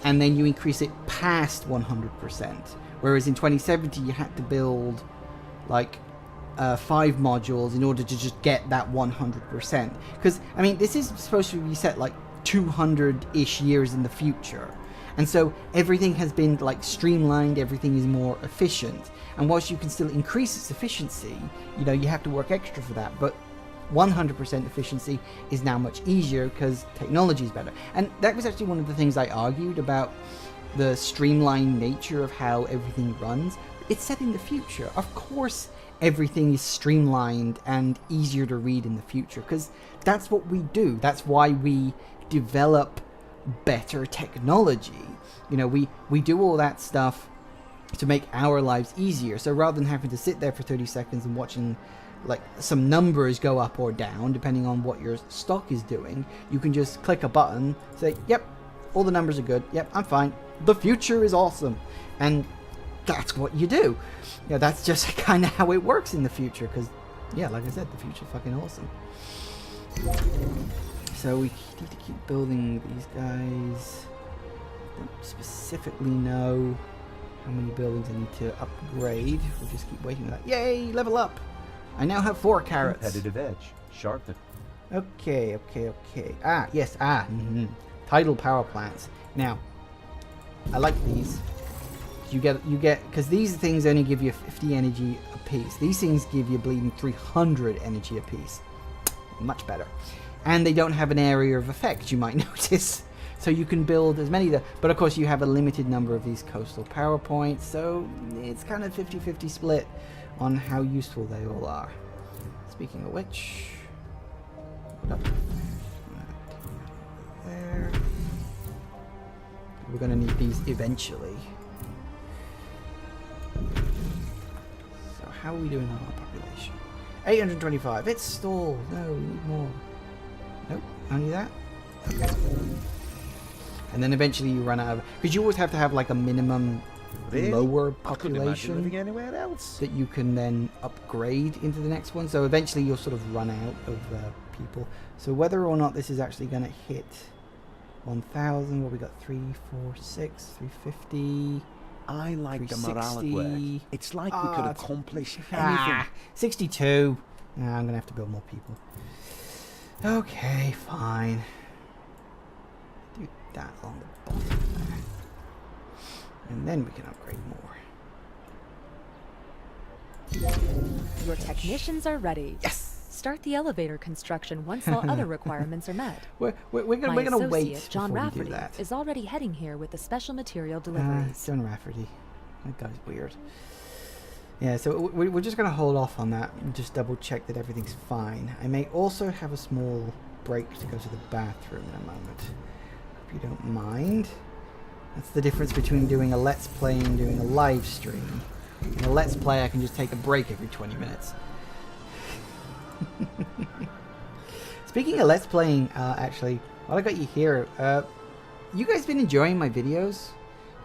and then you increase it past 100%. Whereas in 2070 you had to build like 5 modules in order to just get that 100%. Because I mean, this is supposed to be set like 200-ish years in the future, and so everything has been like streamlined. Everything is more efficient, and whilst you can still increase its efficiency, you know, you have to work extra for that, but 100% efficiency is now much easier because technology is better. And that was actually one of the things I argued about the streamlined nature of how everything runs. It's set in the future. Of course everything is streamlined and easier to read in the future, because that's what we do. That's why we develop better technology. You know, we do all that stuff to make our lives easier. So rather than having to sit there for 30 seconds and watching like some numbers go up or down depending on what your stock is doing, you can just click a button, say, yep, all the numbers are good, yep, I'm fine, the future is awesome. And that's what you do. You know, that's just kind of how it works in the future, because yeah, like I said, the future's fucking awesome. So we need to keep building these guys. Don't specifically know how many buildings I need to upgrade. We'll just keep waiting for that. Yay, level up! I now have 4 carrots. Competitive edge. Sharpen. Okay. Ah, yes, tidal power plants. Now, I like these. You get, because these things only give you 50 energy apiece. These things give you bleeding 300 energy apiece. Much better. And they don't have an area of effect, you might notice. So you can build as many, but of course you have a limited number of these coastal power points, so it's kind of 50-50 split on how useful they all are. Speaking of which, there. We're going to need these eventually. So how are we doing on our population? 825. It's stalled. No, we need more. Nope, only that. Okay. And then eventually you run out of, because you always have to have like a minimum lower population living anywhere else that you can then upgrade into the next one. So eventually you'll sort of run out of people. So whether or not this is actually going to hit 1,000, what we got, 3, 4, 6, 350. I like the morale at work. It's like we could accomplish anything. 62. Nah, I'm going to have to build more people. Okay, fine. Do that along the bottom there. And then we can upgrade more. Your technicians are ready. Yes! Start the elevator construction once all other requirements are met. We're gonna wait John before we do Rafferty that. is already heading here with the special material deliveries. John Rafferty. That guy's weird. Yeah, so we're just going to hold off on that and just double check that everything's fine. I may also have a small break to go to the bathroom in a moment, if you don't mind. That's the difference between doing a Let's Play and doing a live stream. In a Let's Play, I can just take a break every 20 minutes. Speaking of Let's Playing, actually, while I got you here, you guys been enjoying my videos?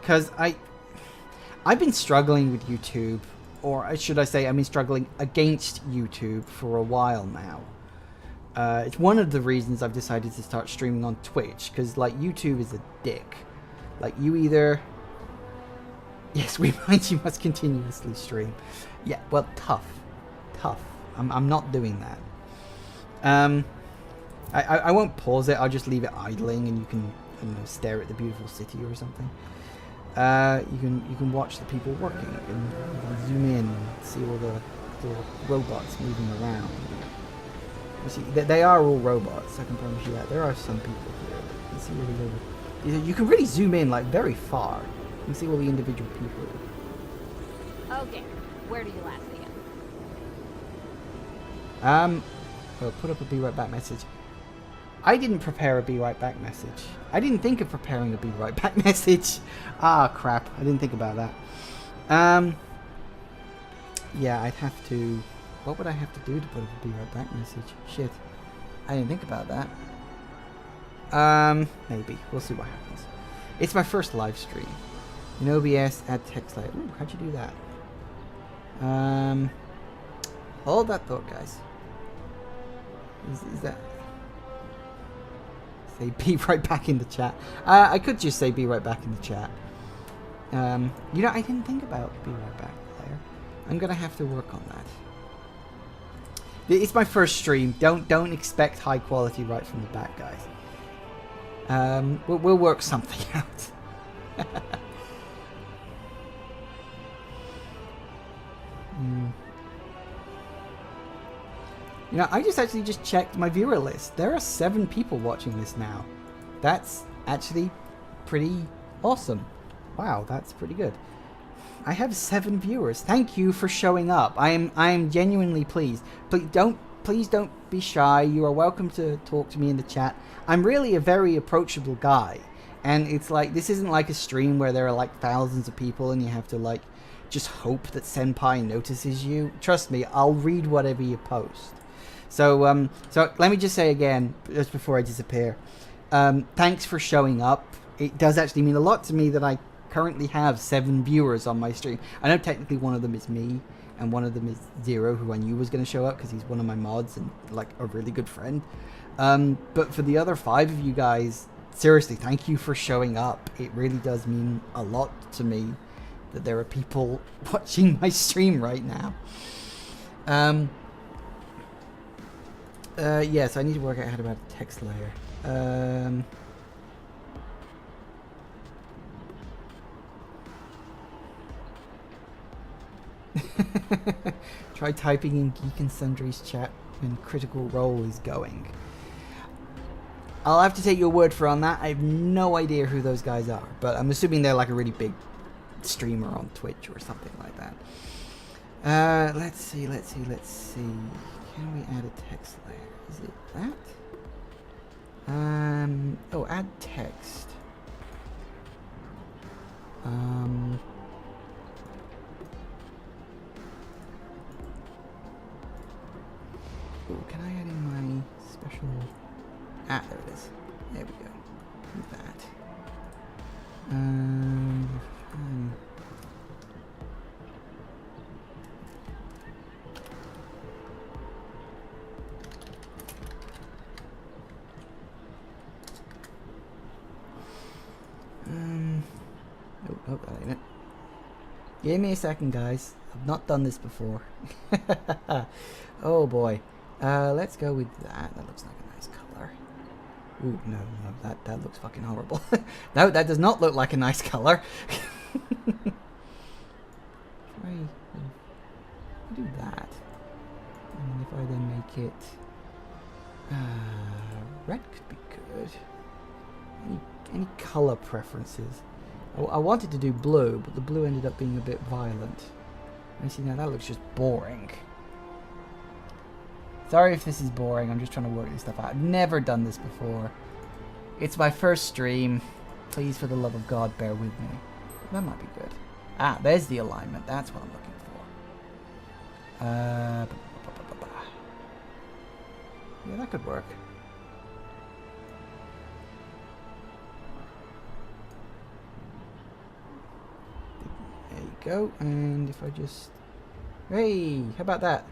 Because I've been struggling with YouTube, or should I say I've been struggling against YouTube for a while now. It's one of the reasons I've decided to start streaming on Twitch, because like YouTube is a dick. Like you either Yes, remind you must continuously stream. Yeah, well, tough. I'm not doing that. I won't pause it. I'll just leave it idling, and you can, I don't know, stare at the beautiful city or something. You can watch the people working. You can zoom in and see all the robots moving around. You see, they are all robots. I can promise you that. There are some people here. You can see all the robots. You can really zoom in like very far. You can see all the individual people. Okay, where do you last see him? Well, put up a be right back message. I didn't prepare a be right back message. I didn't think of preparing a be right back message. Ah, crap. I didn't think about that. Yeah, I'd have to... What would I have to do to put up a be right back message? Shit. I didn't think about that. Maybe. We'll see what happens. It's my first live stream. In OBS, add text layer. Ooh, how'd you do that? Hold that thought, guys. Is that... Say be right back in the chat. I could just say be right back in the chat. You know, I didn't think about be right back there. I'm gonna have to work on that. It's my first stream. Don't expect high quality right from the back, guys. We'll work something out. You know, I actually just checked my viewer list. There are 7 people watching this now. That's actually pretty awesome. Wow, that's pretty good. I have 7 viewers. Thank you for showing up. I am genuinely pleased. Please don't be shy. You are welcome to talk to me in the chat. I'm really a very approachable guy. And it's like, this isn't like a stream where there are like thousands of people and you have to like just hope that Senpai notices you. Trust me, I'll read whatever you post. So so let me just say again, just before I disappear, thanks for showing up. It does actually mean a lot to me that I currently have 7 viewers on my stream. I know technically one of them is me, and one of them is Zero, who I knew was going to show up because he's one of my mods and like a really good friend. But for the other 5 of you guys, seriously, thank you for showing up. It really does mean a lot to me that there are people watching my stream right now. Yes, I need to work out how to add a text layer. Try typing in Geek and Sundry's chat when Critical Role is going. I'll have to take your word for on that. I have no idea who those guys are, but I'm assuming they're like a really big streamer on Twitch or something like that. Let's see. Can we add a text layer? Is it that? Oh, add text. Oh, can I add in my special... Ah, there it is. There we go. Do that. Oh, that ain't it. Give me a second, guys. I've not done this before. Oh boy. Let's go with that. That looks like a nice color. Ooh, no, that looks fucking horrible. No, that does not look like a nice color. If I do that, and if I then make it red could be good. Any color preferences? I wanted to do blue, but the blue ended up being a bit violent. I see, now that looks just boring. Sorry if this is boring, I'm just trying to work this stuff out. I've never done this before. It's my first stream. Please, for the love of God, bear with me. That might be good. Ah, there's the alignment. That's what I'm looking for. Yeah, that could work. There you go. And if I just... Hey, how about that?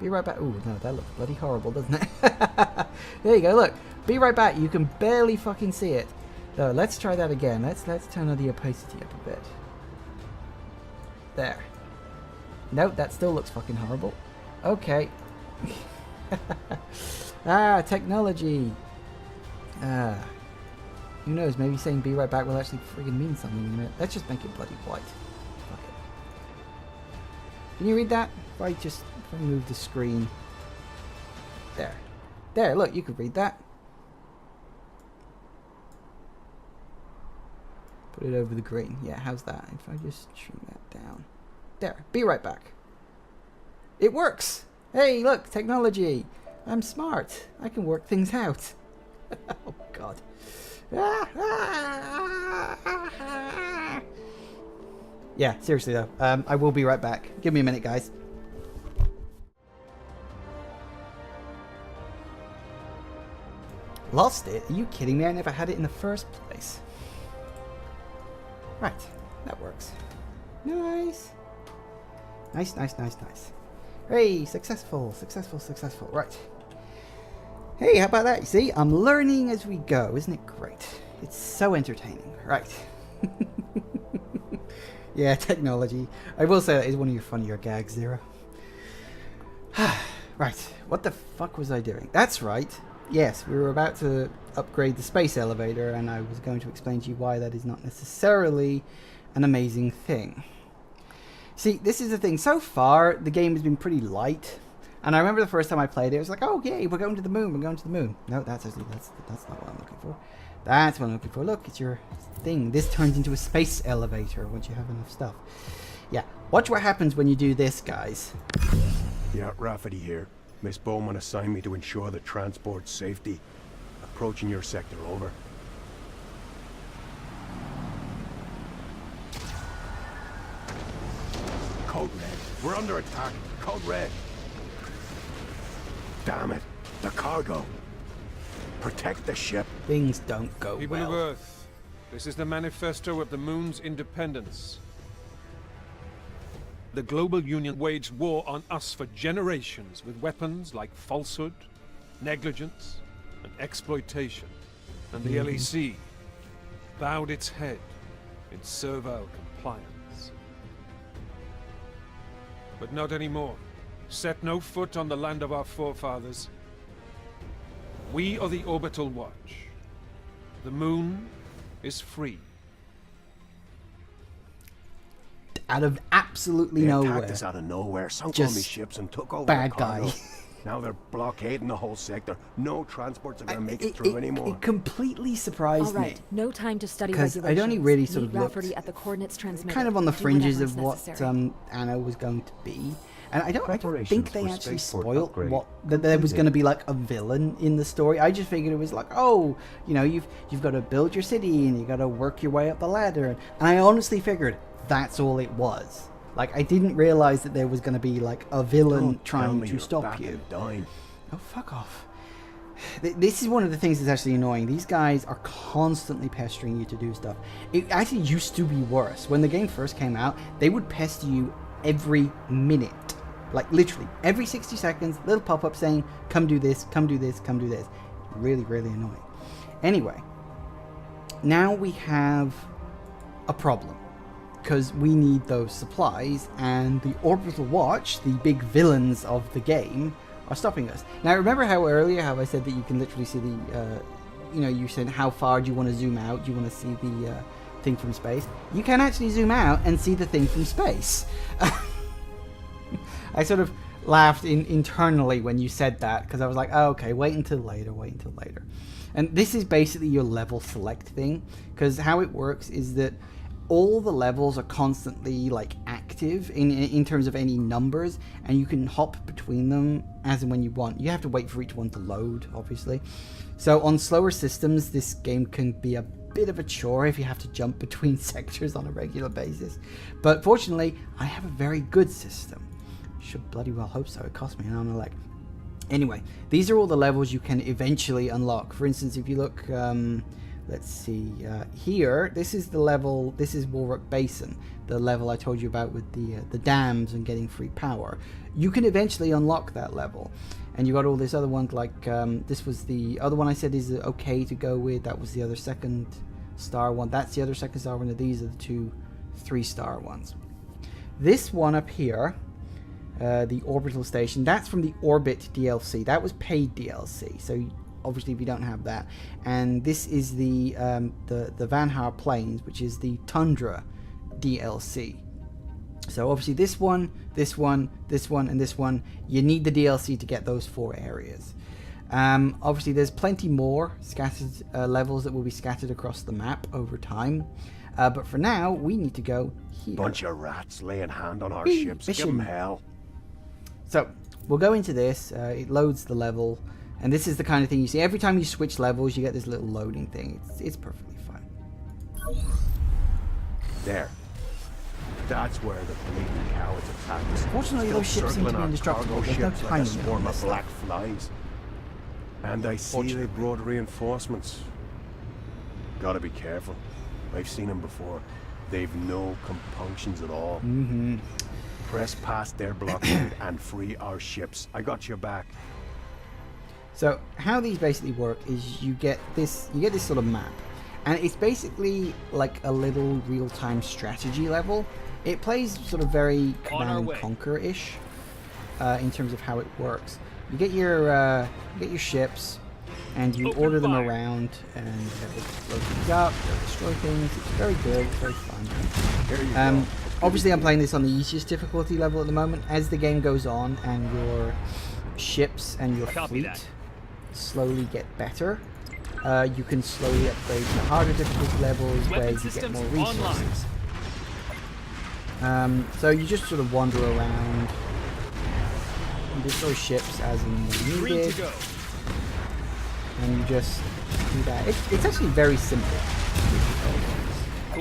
Be right back. Ooh, no, that looks bloody horrible, doesn't it? There you go, look. Be right back. You can barely fucking see it. So let's try that again. Let's turn the opacity up a bit. There. Nope, that still looks fucking horrible. Okay. Technology. Who knows, maybe saying be right back will actually friggin' mean something in a minute. Let's just make it bloody white. Fuck it. Can you read that? If I move the screen. There. There, look, you could read that. Put it over the green. Yeah, how's that? If I just shrink that down. There, be right back. It works! Hey, look, technology! I'm smart. I can work things out. Oh, God. Yeah, seriously though. I will be right back. Give me a minute, guys. Lost it? Are you kidding me? I never had it in the first place. Right, that works. Nice. Nice, nice, nice, nice. Hey, successful, successful, successful. Right. Hey, how about that? You see, I'm learning as we go. Isn't it great? It's so entertaining. Right. Yeah, technology. I will say that is one of your funnier gags, Zero. Right. What the fuck was I doing? That's right. Yes, we were about to upgrade the space elevator, and I was going to explain to you why that is not necessarily an amazing thing. See, this is the thing. So far, the game has been pretty light. And I remember the first time I played it, it was like, oh, yay, we're going to the moon, we're going to the moon. No, that's not what I'm looking for. That's what I'm looking for. Look, it's your thing. This turns into a space elevator once you have enough stuff. Yeah, watch what happens when you do this, guys. Yeah, Rafferty here. Miss Bowman assigned me to ensure the transport's safety. Approaching your sector, over. Code red. We're under attack. Code red. Damn it. The cargo. Protect the ship. Things don't go People well. of Earth, this is the manifesto of the moon's independence. The global union waged war on us for generations with weapons like falsehood, negligence, and exploitation. And the LEC bowed its head in servile compliance. But not anymore. Set no foot on the land of our forefathers. We are the Orbital Watch. The moon is free. Out of absolutely They nowhere. attacked us out of nowhere, sunk Just all these ships and took over bad the cargo. guy. Now they're blockading the whole sector. No transports are going to make it through anymore. It completely surprised All right, me. no time to study Because regulations. I'd only really sort of Meet looked Rafferty at the coordinates transmitter. kind of on the Do fringes whatever of is what necessary. Anno was going to be. And I don't think Preparations they for actually spaceport spoiled upgrade what that there was going to be like a villain in the story. I just figured it was like, oh, you know, you've got to build your city and you got to work your way up the ladder. And I honestly figured that's all it was. Like, I didn't realize that there was going to be like a villain Don't tell trying me to you're stop back you. and dying. Oh, fuck off. This is one of the things that's actually annoying. These guys are constantly pestering you to do stuff. It actually used to be worse. When the game first came out, they would pester you every minute. Like, literally, every 60 seconds, little pop-up saying, come do this, come do this, come do this. Really, really annoying. Anyway, now we have a problem. Because we need those supplies, and the Orbital Watch, the big villains of the game, are stopping us. Now, remember how earlier how I said that you can literally see the, you know, you said how far do you want to zoom out? Do you want to see the thing from space? You can actually zoom out and see the thing from space. I sort of laughed internally when you said that, because I was like, oh, okay, wait until later, wait until later. And this is basically your level select thing, because how it works is that all the levels are constantly like active in terms of any numbers, and you can hop between them as and when you want. You have to wait for each one to load, obviously. So on slower systems, this game can be a bit of a chore if you have to jump between sectors on a regular basis. But fortunately, I have a very good system. Should bloody well hope so. It cost me an arm and a leg. Anyway, these are all the levels you can eventually unlock. For instance, if you look, let's see, here, this is the level, this is Warwick Basin, the level I told you about with the dams and getting free power. You can eventually unlock that level. And you got all this other ones, like, this was the other one I said is okay to go with. That was the other second star one. That's the other second star one. These are the 2 3-star ones. This one up here, the orbital station, that's from the Orbit DLC. That was paid DLC, so obviously we don't have that. And this is the Vanhar Plains, which is the Tundra DLC. So obviously this one, this one, this one, and this one, you need the DLC to get those 4 areas. Obviously there's plenty more scattered levels that will be scattered across the map over time. But for now, we need to go here. Bunch of rats laying hand on our ships. Give them hell. So we'll go into this. It loads the level. And this is the kind of thing you see. Every time you switch levels, you get this little loading thing. It's perfectly fine. There. That's where the bleeding cowards attacked us. Fortunately, those ships seem to be indestructible. There's no timing. Like a swarm of black flies. And I see they brought reinforcements. Gotta be careful. I've seen them before. They've no compunctions at all. Press past their blockade and free our ships. I got your back. So how these basically work is you get this sort of map, and it's basically like a little real-time strategy level. It plays sort of very Command and Conquer-ish in terms of how it works. You get your ships, and you order them around, and they blow things up, they'll destroy things. It's very good, it's very fun. Obviously I'm playing this on the easiest difficulty level at the moment. As the game goes on and your ships and your fleet slowly get better, you can slowly upgrade to harder difficulty levels where you get more resources. So you just sort of wander around and destroy ships as and when needed. And you just do that. It's actually very simple.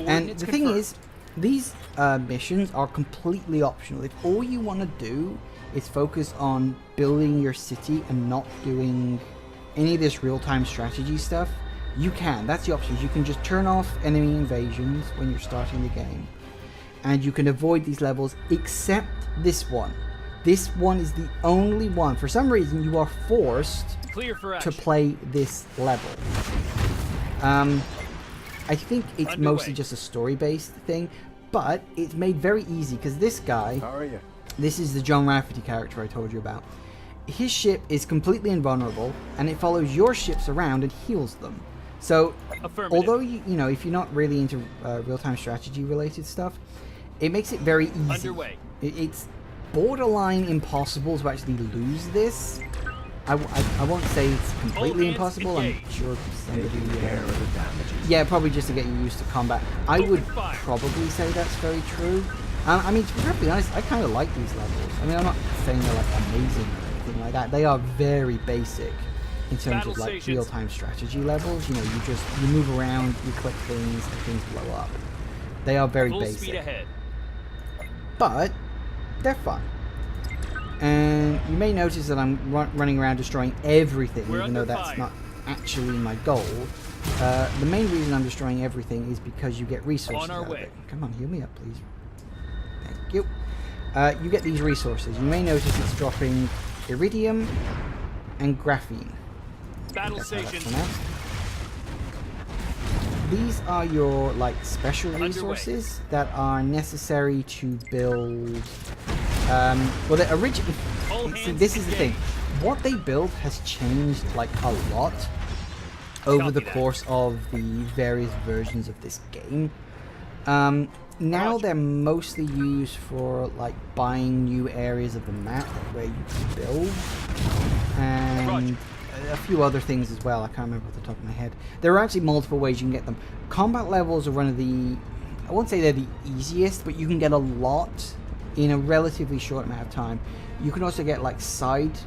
And the thing is, these missions are completely optional. If all you want to do is focus on building your city and not doing any of this real-time strategy stuff, you can. That's the option. You can just turn off enemy invasions when you're starting the game. And you can avoid these levels, except this one. This one is the only one. For some reason, you are forced to play this level. I think it's mostly just a story-based thing, but it's made very easy because this guy, this is the John Rafferty character I told you about. His ship is completely invulnerable, and it follows your ships around and heals them. So, although you know, if you're not really into real-time strategy-related stuff, it makes it very easy. It's borderline impossible to actually lose this. I won't say it's completely impossible. I'm sure somebody... yeah, probably just to get you used to combat. I would probably say that's very true. I mean, to be perfectly honest, I kind of like these levels. I mean, I'm not saying they're like amazing or anything like that. They are very basic in terms of like real-time strategy levels. You know, you move around, you click things, and things blow up. They are very basic. But they're fun. And you may notice that I'm running around destroying everything, even though that's not actually my goal. The main reason I'm destroying everything is because you get resources out of it. Come on, heal me up, please. Thank you. You get these resources. You may notice it's dropping iridium and graphene. Battle stations. These are your like special resources that are necessary to build. Well, the original. See, this is the thing. What they build has changed like a lot over the course of the various versions of this game. Now they're mostly used for like buying new areas of the map where you can build, and a few other things as well. I can't remember off the top of my head. There are actually multiple ways you can get them. Combat levels are one of the, I won't say they're the easiest, but you can get a lot in a relatively short amount of time. You can also get like side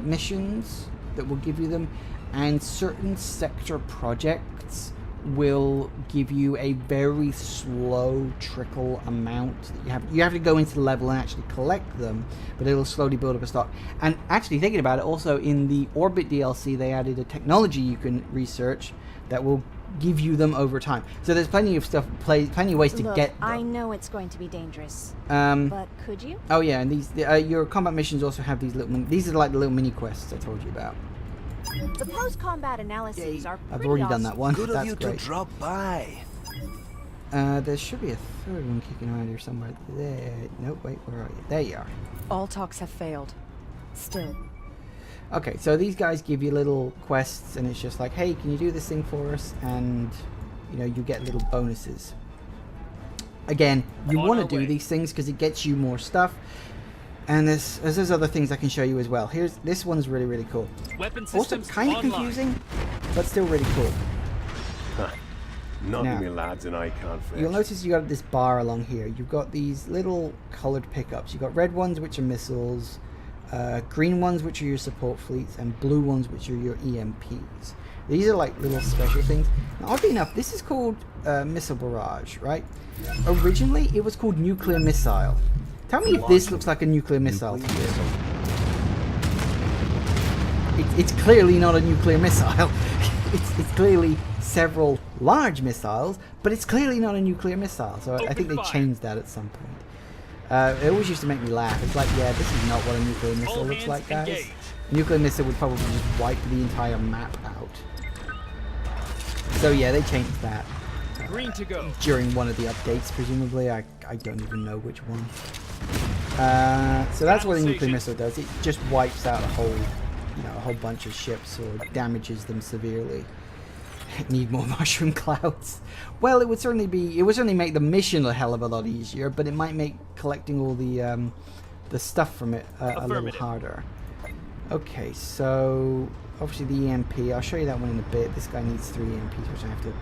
missions that will give you them, and certain sector projects will give you a very slow trickle amount that you have to go into the level and actually collect them, but it'll slowly build up a stock. And actually thinking about it, also in the Orbit DLC they added a technology you can research that will give you them over time. So there's plenty of stuff, plenty of ways to get them. I know it's going to be dangerous, but could you? Oh yeah, and these your combat missions also have these little these are like the little mini quests I told you about. The post-combat analyses are pretty I've already done that one. Good of That's you great. to drop by. There should be a third one kicking around here somewhere. There. Nope, wait, where are you? There you are. All talks have failed. Still. Okay, so these guys give you little quests, and it's just like, hey, can you do this thing for us? And, you know, you get little bonuses. Again, you want to do these things because it gets you more stuff. And there's other things I can show you as well. This one's really, really cool. Weapon Also systems kind of online. confusing, but still really cool. Nothing Now, me lads and I can't fix. You'll notice you got this bar along here. You've got these little colored pickups. You've got red ones, which are missiles, green ones, which are your support fleets, and blue ones, which are your EMPs. These are like little special things. Now, oddly enough, this is called missile barrage, right? Originally, it was called nuclear missile. Tell me if this looks like a nuclear missile to you. It's clearly not a nuclear missile. It's clearly several large missiles, but it's clearly not a nuclear missile. So I think they changed that at some point. It always used to make me laugh. It's like, yeah, this is not what a nuclear missile looks like, guys. A nuclear missile would probably just wipe the entire map out. So yeah, they changed that. Green to go. During one of the updates, presumably. I don't even know which one. So that's what a nuclear missile does. It just wipes out a whole bunch of ships or damages them severely. Need more mushroom clouds. Well, it would certainly make the mission a hell of a lot easier, but it might make collecting all the stuff from it a little harder. Okay, so obviously the EMP. I'll show you that one in a bit. This guy needs 3 EMPs, which I have to.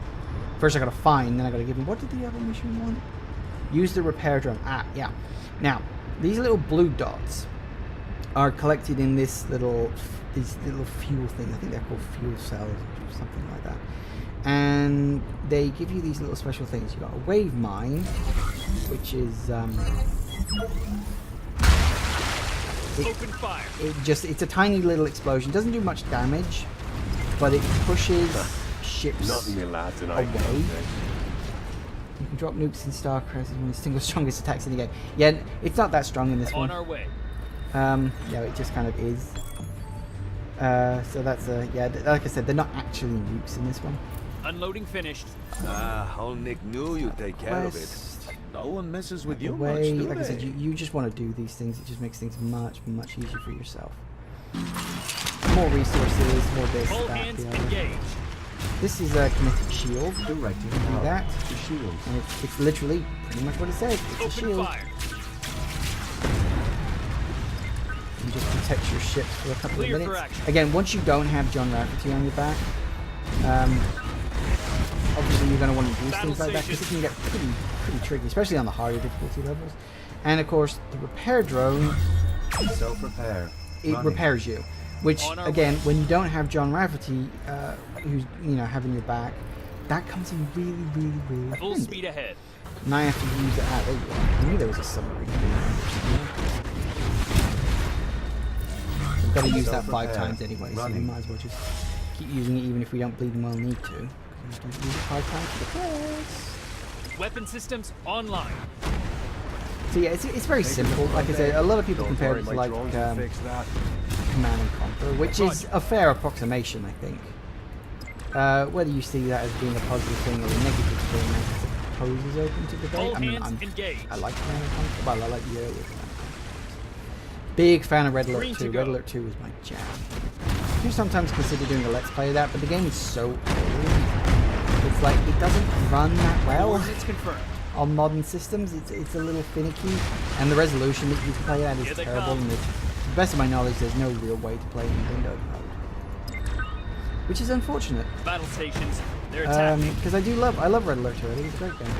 First, I gotta find, then I gotta give him. What did the other mission want? Use the repair drone. Ah, yeah. Now, these little blue dots are collected in these little fuel things. I think they're called fuel cells or something like that. And they give you these little special things. You've got a wave mine, which is Open fire. It's a tiny little explosion. Doesn't do much damage, but it pushes ships Nothing me lads and I away. can't fix. You can drop nukes in Star Crest as one of the single strongest attacks in the game. Yeah, it's not that strong in this one. On our way. Yeah, it just kind of is. So that's like I said, they're not actually nukes in this one. Unloading finished. Old Nick knew you'd take care of it. No one messes with you much, Way, do like I they? said, you just want to do these things. It just makes things much, much easier for yourself. More resources, more this, All that, hands the other. engaged. This is a kinetic shield. Directing Do power that. to shield. And it's literally pretty much what it says. It's a Open shield. fire. You just protect your ships for a couple Clear of for minutes. action. Again, once you don't have John Rafferty on your back, obviously you're going to want to use Battle things like that because it station. can get pretty tricky, especially on the harder difficulty levels. And of course, the repair drone, Self-repair. it Running. repairs you. Which, On our again, when you don't have John Rafferty, who's having your back, that comes in really, really, really Full handy. speed ahead. And I have to use it. Ah, there you go. I knew there was a submarine. We've got to use that 5 Self-repair. times anyway, so we Running. might as well just keep using it even if we don't bleeding well need to. We have to use it 5 times for the quest. Weapon systems online. So yeah, it's very simple. Like I said, a lot of people Don't compare worry, it to my like drones will fix that. Command and Conquer, which is a fair approximation, I think. Whether you see that as being a positive thing or a negative thing, I suppose is open to debate. All I mean, hands engaged. I like Command and Conquer. Well, I like the earlier Command and Conquer. Big fan of Red Alert Green to 2. go. Red Alert 2 is my jam. I do sometimes consider doing a Let's Play of that, but the game is so old. It's like, it doesn't run that well. Coordinates confirmed. On modern systems, it's a little finicky, and the resolution that you can play at Here is they terrible. come. And to the best of my knowledge, there's no real way to play in window mode, which is unfortunate. Battle stations. They're attacking. Because I love Red Alert 2. I think it's a great game.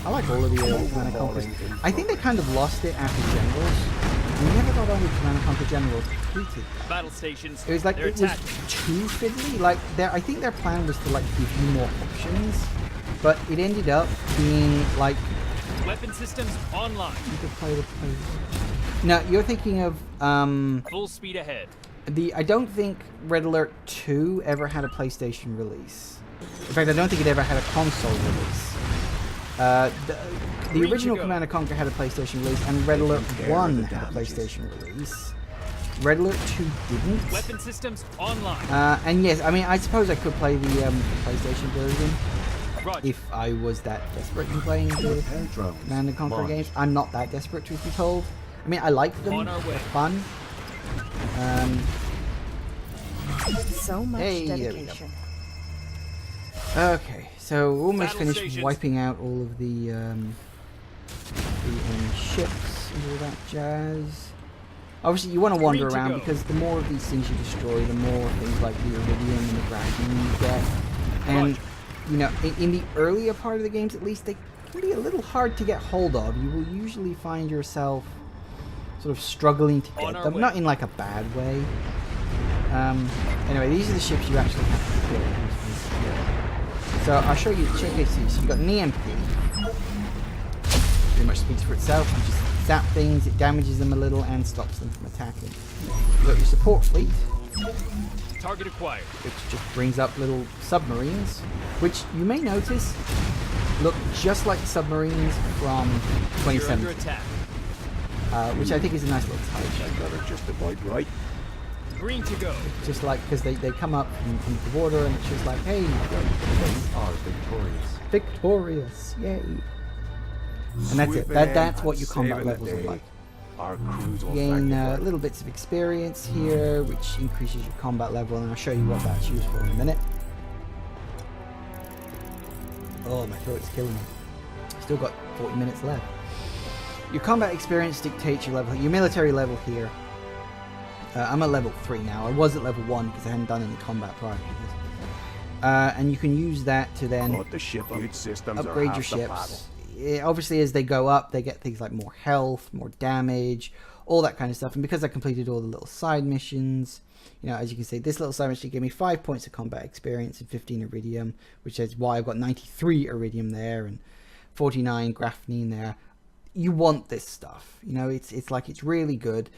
I like all of the Command and Conquer. I think they kind of lost it after Generals. We never got on with Command and Conquer Generals completed. Battle stations. It was like They're it was attacking. too fiddly. Like I think their plan was to like give you more options, but it ended up being like Weapon systems online. you could play the. No, you're thinking of Full speed ahead. I don't think Red Alert 2 ever had a PlayStation release. In fact, I don't think it ever had a console release. The original Command & Conquer had a PlayStation release, and Red Alert 1 had a PlayStation release. Red Alert 2 didn't. Weapon systems online. And yes, I mean, I suppose I could play the PlayStation version Roger. if I was that desperate in playing the Command & Conquer games. I'm not that desperate, truth be told. I mean, I like them. On our way. They're fun. So much Hey, there we go. dedication. Okay, so we're almost Battle finished stations. wiping out all of the enemy ships and all that jazz. Obviously, you want to wander Green to around go. because the more of these things you destroy, the more things like the iridium and the graphene you get. And, Roger. you know, in the earlier part of the games at least, they can be a little hard to get hold of. You will usually find yourself sort of struggling to On get our them. way. Not in like a bad way. Anyway, these are the ships you actually have to kill. So I'll show you, check this out. So you've got an EMP. Pretty much speaks for itself. You just zap things, it damages them a little and stops them from attacking. You've got your support fleet, Target acquired. which just brings up little submarines, which you may notice look just like submarines from You're under 2017. attack. Which I think is a nice little touch. I got it just about right. Green to go. Just like, because they come up from the water and it's just like, hey, They are victorious. victorious, yay. And that's it. That's what your combat levels are like. Our crews will Gain thank you for it. little bits of experience here, which increases your combat level, and I'll show you what that's used for in a minute. Oh, my throat's killing me. Still got 40 minutes left. Your combat experience dictates your level, your military level here. I'm at level 3 now. I was at level 1 because I hadn't done any combat prior to this. And you can use that to then But the shipbuilding systems are upgrade half your the battle. ships. Obviously, as they go up, they get things like more health, more damage, all that kind of stuff. And because I completed all the little side missions, you know, as you can see, this little side mission gave me 5 points of combat experience and 15 iridium, which is why I've got 93 iridium there and 49 graphene there. You want this stuff, you know. It's like, it's really good.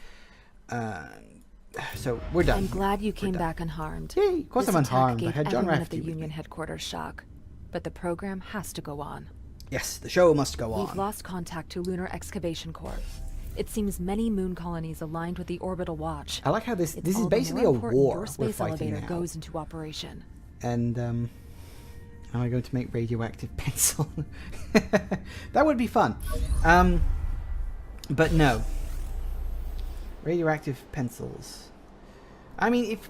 So we're done. I'm glad you We're came done. back unharmed. Yay, of course This I'm attack unharmed. I gave had John everyone at Rafferty the with Union me. headquarters shock, but the program has to go on. Yes, the show must go We've on. lost contact to Lunar Excavation Corps. It seems many moon colonies aligned with the Orbital Watch. I like how this It's is all the basically a more important war your we're space fighting elevator now. goes into operation. And am I going to make radioactive pencil? That would be fun. But no. Radioactive pencils. I mean, if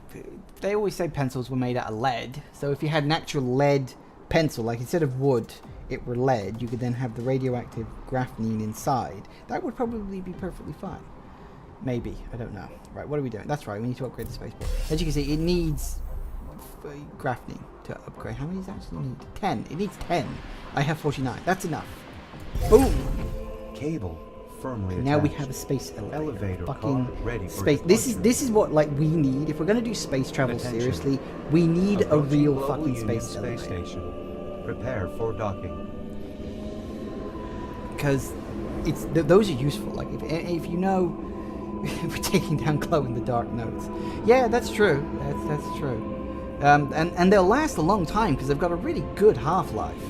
they always say pencils were made out of lead, so if you had an actual lead pencil, like instead of wood, it were lead, you could then have the radioactive graphene inside. That would probably be perfectly fine. Maybe, I don't know. Right, what are we doing? That's right, we need to upgrade the spaceport. As you can see, it needs graphene to upgrade. How many does it actually need? 10. It needs 10. I have 49. That's enough. Boom! Cable firmly Now we attached. have a space Elevator fucking pod ready for space. departure. This is what like we need if we're gonna do space travel Attention. seriously. We need a Approaching real Global fucking Union space elevator. station. Prepare for docking. Because it's those are useful. Like if you know we're taking down glow in the dark nodes. Yeah, that's true. That's true. And they'll last a long time because they've got a really good half-life.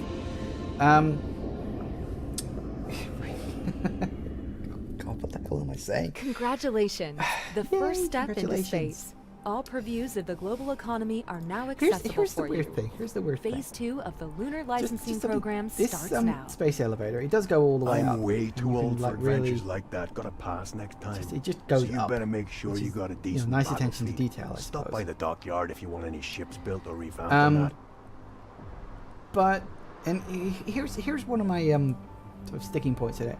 God, what the hell am I saying? Congratulations! The Yay, first step into congratulations. space. All purviews of the global economy are now accessible Here's the for weird you. thing. Here's the weird thing. Phase 2 of the Lunar Just Licensing something- Program this starts now. space elevator, it does go all the way up. I'm way and too you can, old for like, really- adventures like that. Gotta pass next time. it just goes so you up, better make sure which you is, got a you know, decent nice battle attention to fleet. detail, I Stop suppose. by the dockyard if you want any ships built or revamped on that. But here's one of my sort of sticking points in it.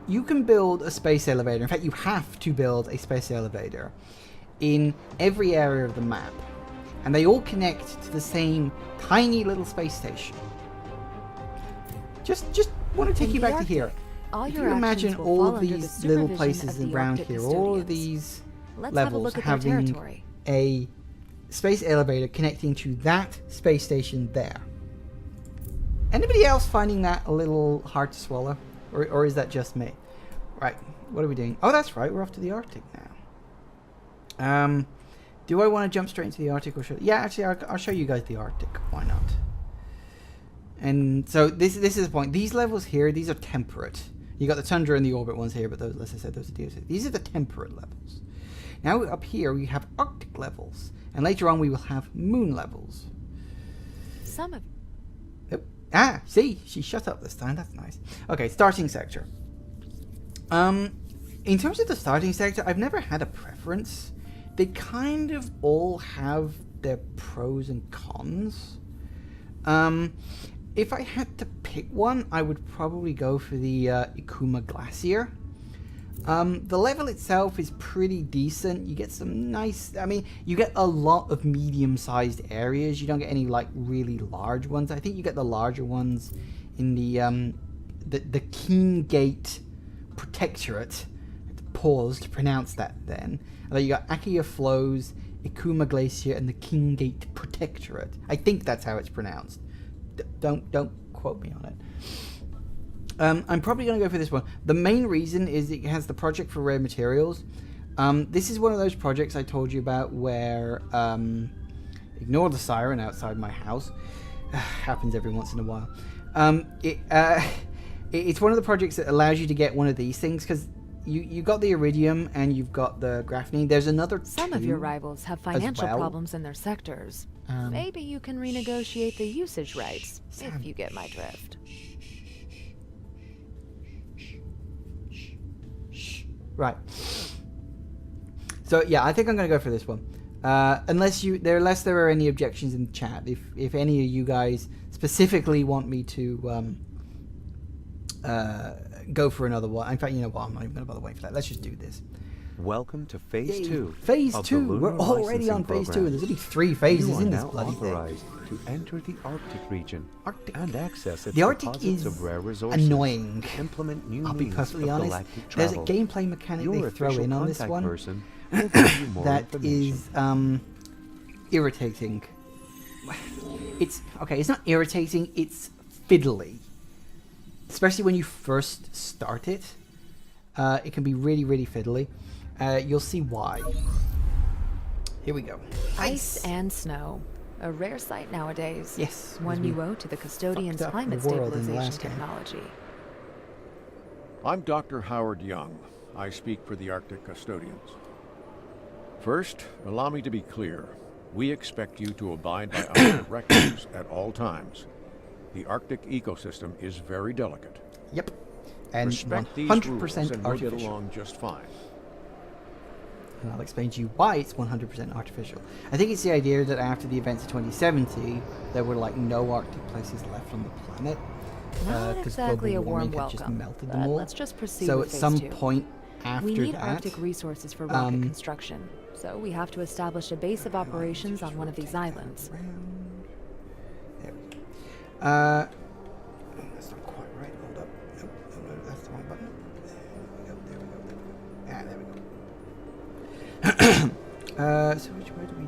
You can build a space elevator. In fact, you have to build a space elevator in every area of the map, and they all connect to the same tiny little space station. Just want to take In you the back to here. Arctic, all If your you imagine actions will all fall of under the these little supervision places of the around Arctic here, all of custodians. these Let's have a levels look at their having territory. a space elevator connecting to that space station there. Anybody else finding that a little hard to swallow? Or is that just me? Right, what are we doing? Oh, that's right, we're off to the Arctic now. Do I want to jump straight into the Arctic or should... Yeah, actually, I'll show you guys the Arctic. Why not? And so this is the point. These levels here, these are temperate. You got the tundra and the orbit ones here, but those, as I said, those are DOC. These are the temperate levels. Now up here we have Arctic levels, and later on we will have moon levels. Some of... Ah, see? She shut up this time. That's nice. Okay, starting sector. In terms of the starting sector, I've never had a preference. They kind of all have their pros and cons. If I had to pick one, I would probably go for the Ikuma Glacier. The level itself is pretty decent. You get some nice... I mean, you get a lot of medium-sized areas. You don't get any, like, really large ones. I think you get the larger ones in the King Gate Protectorate. I had to pause to pronounce that then. And then you got Akiya Flows, Ikuma Glacier, and the King Gate Protectorate. I think that's how it's pronounced. Don't quote me on it. I'm probably going to go for this one. The main reason is it has the project for rare materials. This is one of those projects I told you about where... ignore the siren outside my house. Happens every once in a while. It's one of the projects that allows you to get one of these things, because you got the iridium and you've got the graphene. There's another Some of your rivals have financial problems in their sectors. Maybe you can renegotiate the usage rights, if you get my drift. Right. So yeah, I think I'm going to go for this one. Unless there are any objections in the chat. If any of you guys specifically want me to go for another one. In fact, you know what? I'm not even going to bother waiting for that. Let's just do this. Welcome to Phase 2. Phase 2. We're already on Phase 2, and there's only 3 phases in this bloody thing. You are now authorized to enter the Arctic region and access its the Arctic deposits is of rare resources. Annoying. Implement new I'll be means perfectly of honest. galactic There's a travel. gameplay mechanic Your they throw official in on this contact one person will give you more that information. is irritating. It's okay. It's not irritating. It's fiddly, especially when you first start it. It can be really, really fiddly. You'll see why. Here we go. Ice and snow. A rare sight nowadays. Yes. One you owe to the custodian's fucked up climate the world in the stabilization last game. technology. I'm Dr. Howard Young. I speak for the Arctic Custodians. First, allow me to be clear. We expect you to abide by our directives at all times. The Arctic ecosystem is very delicate. Yep. And Respect these 100% rules and we'll get artificial. along just fine. And I'll explain to you why it's 100% artificial. I think it's the idea that after the events of 2070, there were like no Arctic places left on the planet. Not 'cause exactly global a warm warming had just welcome, melted but them all. let's just proceed So with at phase some 2. point after We need that, Arctic resources for rocket construction, so we have to establish a base of operations on one of these islands. There we go. That's not quite right. Hold up. Nope. No, that's the wrong button. There we go. Ah, there we go. So which way do we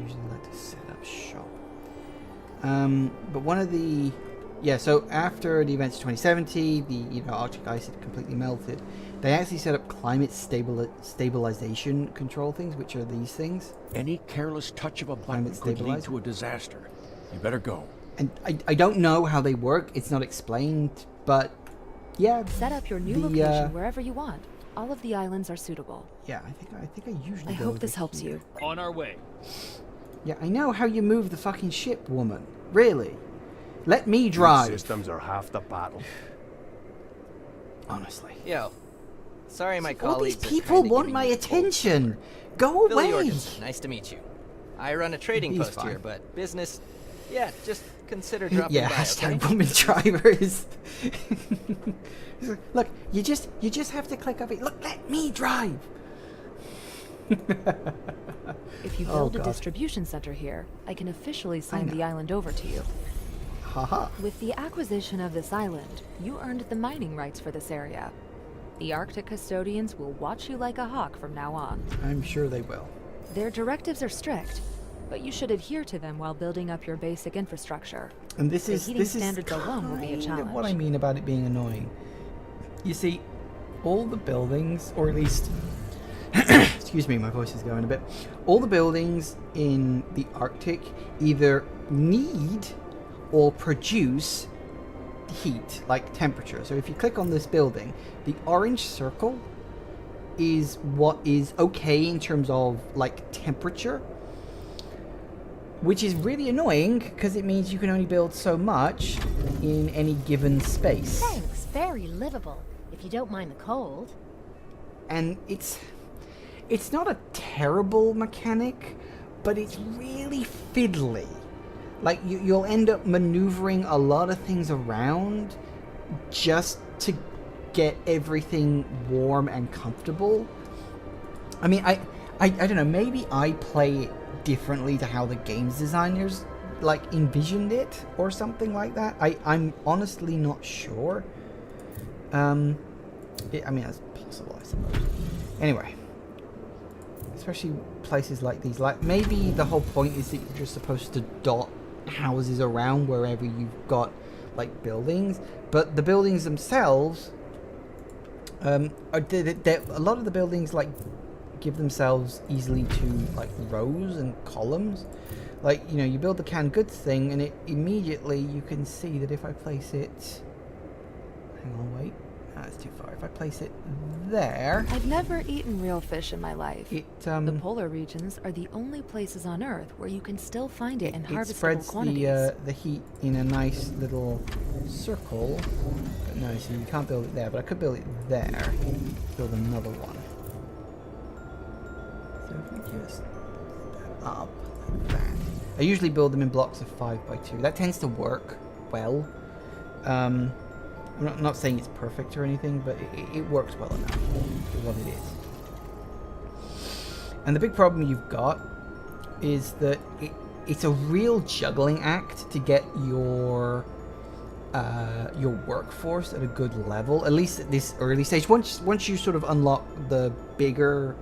usually like to set up shop? But one of the... Yeah, so after the events of 2070, the Arctic ice had completely melted. They actually set up climate stabilization control things, which are these things. Any careless touch of a button could lead to a disaster. You better go. And I don't know how they work. It's not explained, but yeah. Set up your new location wherever you want. All of the islands are suitable. Yeah, I think I usually. I hope this helps you. On our way. Yeah, I know how you move the fucking ship, woman. Really. Let me drive. These systems are half the battle. Honestly. Yo. Sorry my All these colleagues are people kinda want giving my me attention. Go Billy away. Jorgensen, nice to meet you. I run a trading He's post fine. here, but business, yeah, just consider dropping Yeah, by, hashtag okay? woman drivers. Look, you just have to click up it. Look, let me drive. If you build a distribution center here, I can officially sign the island over to you. Haha. With the acquisition of this island, you earned the mining rights for this area. The Arctic Custodians will watch you like a hawk from now on. I'm sure they will. Their directives are strict, but you should adhere to them while building up your basic infrastructure. And this The is heating standards alone will be a kind of challenge. what I mean about it being annoying. You see, all the buildings, or at least, excuse me, my voice is going a bit. All the buildings in the Arctic either need or produce heat, like temperature. So if you click on this building, the orange circle is what is okay in terms of like temperature, which is really annoying because it means you can only build so much in any given space. Thanks, very livable, if you don't mind the cold. And it's not a terrible mechanic, but it's really fiddly. Like, you'll end up maneuvering a lot of things around just to get everything warm and comfortable. I mean, I don't know, maybe I play it differently to how the games designers, like, envisioned it, or something like that. I'm honestly not sure. I mean, that's possible, I suppose. Anyway. Especially places like these. Like, maybe the whole point is that you're just supposed to dot houses around wherever you've got, like, buildings. But the buildings themselves, a lot of the buildings, like, give themselves easily to, like, rows and columns. Like, you know, you build the canned goods thing, and it immediately, you can see that if I place it... Hang on, wait. That's too far. If I place it there... I've never eaten real fish in my life. The The polar regions are the only places on Earth where you can still find it in it harvestable spreads quantities. the heat in a nice little circle. But no, so you can't build it there, but I could build it there. Build another one. So if we just up like that. I usually build them in blocks of 5x2. That tends to work well. I'm not saying it's perfect or anything, but it works well enough for what it is. And the big problem you've got is that it's a real juggling act to get your workforce at a good level, at least at this early stage. Once you sort of unlock the bigger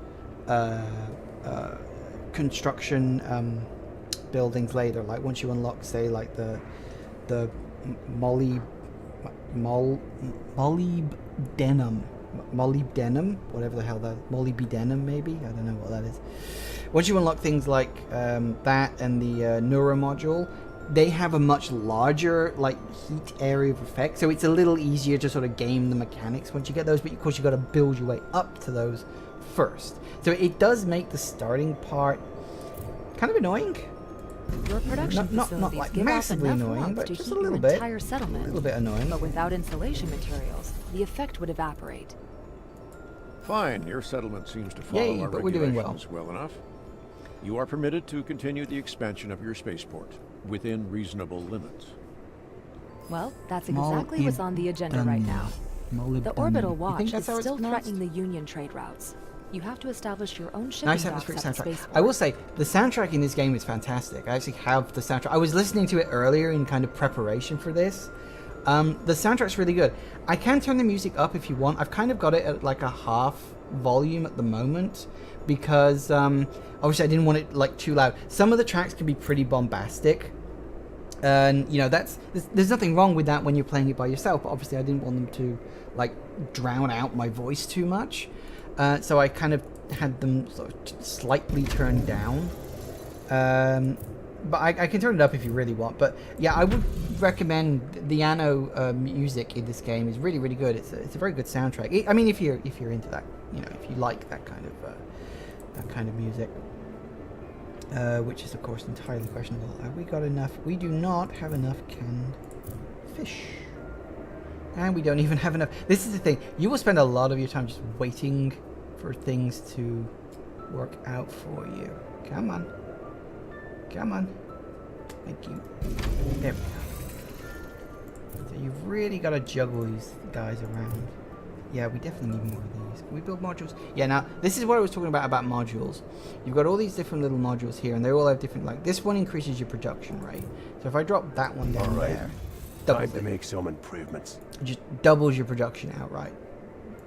construction buildings later, like once you unlock, say, like the molybdenum, whatever the hell that, molybdenum maybe, I don't know what that is. Once you unlock things like that and the neuromodule, they have a much larger, like, heat area of effect, so it's a little easier to sort of game the mechanics once you get those, but of course you've got to build your way up to those first. So it does make the starting part kind of annoying. Your production Not facilities like give massively off enough annoying, warmth but to just heat a little your bit. entire settlement. A little bit annoying. But without insulation materials, the effect would evaporate. Fine, your settlement seems to follow Yay, our but we're doing regulations well enough. You are permitted to continue the expansion of your spaceport within reasonable limits. Well, that's exactly what's on the agenda right now. The orbital watch is still threatening the Union trade routes. You have to establish your own shipping Nice docks atmospheric at the soundtrack. spaceport. I will say, the soundtrack in this game is fantastic. I actually have the soundtrack. I was listening to it earlier in kind of preparation for this. The soundtrack's really good. I can turn the music up if you want. I've kind of got it at like a half volume at the moment because obviously I didn't want it like too loud. Some of the tracks can be pretty bombastic. And, you know, there's nothing wrong with that when you're playing it by yourself, but obviously I didn't want them to, like, drown out my voice too much. So I kind of had them sort of slightly turned down. But I can turn it up if you really want. But, yeah, I would recommend the Anno music in this game is really, really good. It's a very good soundtrack. I mean, if you're into that, you know, if you like that kind of music. Which is, of course, entirely questionable. Have we got enough? We do not have enough canned fish. And we don't even have enough. This is the thing. You will spend a lot of your time just waiting for things to work out for you. Come on. Come on. Thank you. There we go. So you've really got to juggle these guys around. Yeah, we definitely need more of these. Can we build modules? Yeah, now, this is what I was talking about modules. You've got all these different little modules here, and they all have different, like, this one increases your production rate. So if I drop that one down there, time to make some improvements. It just doubles your production outright,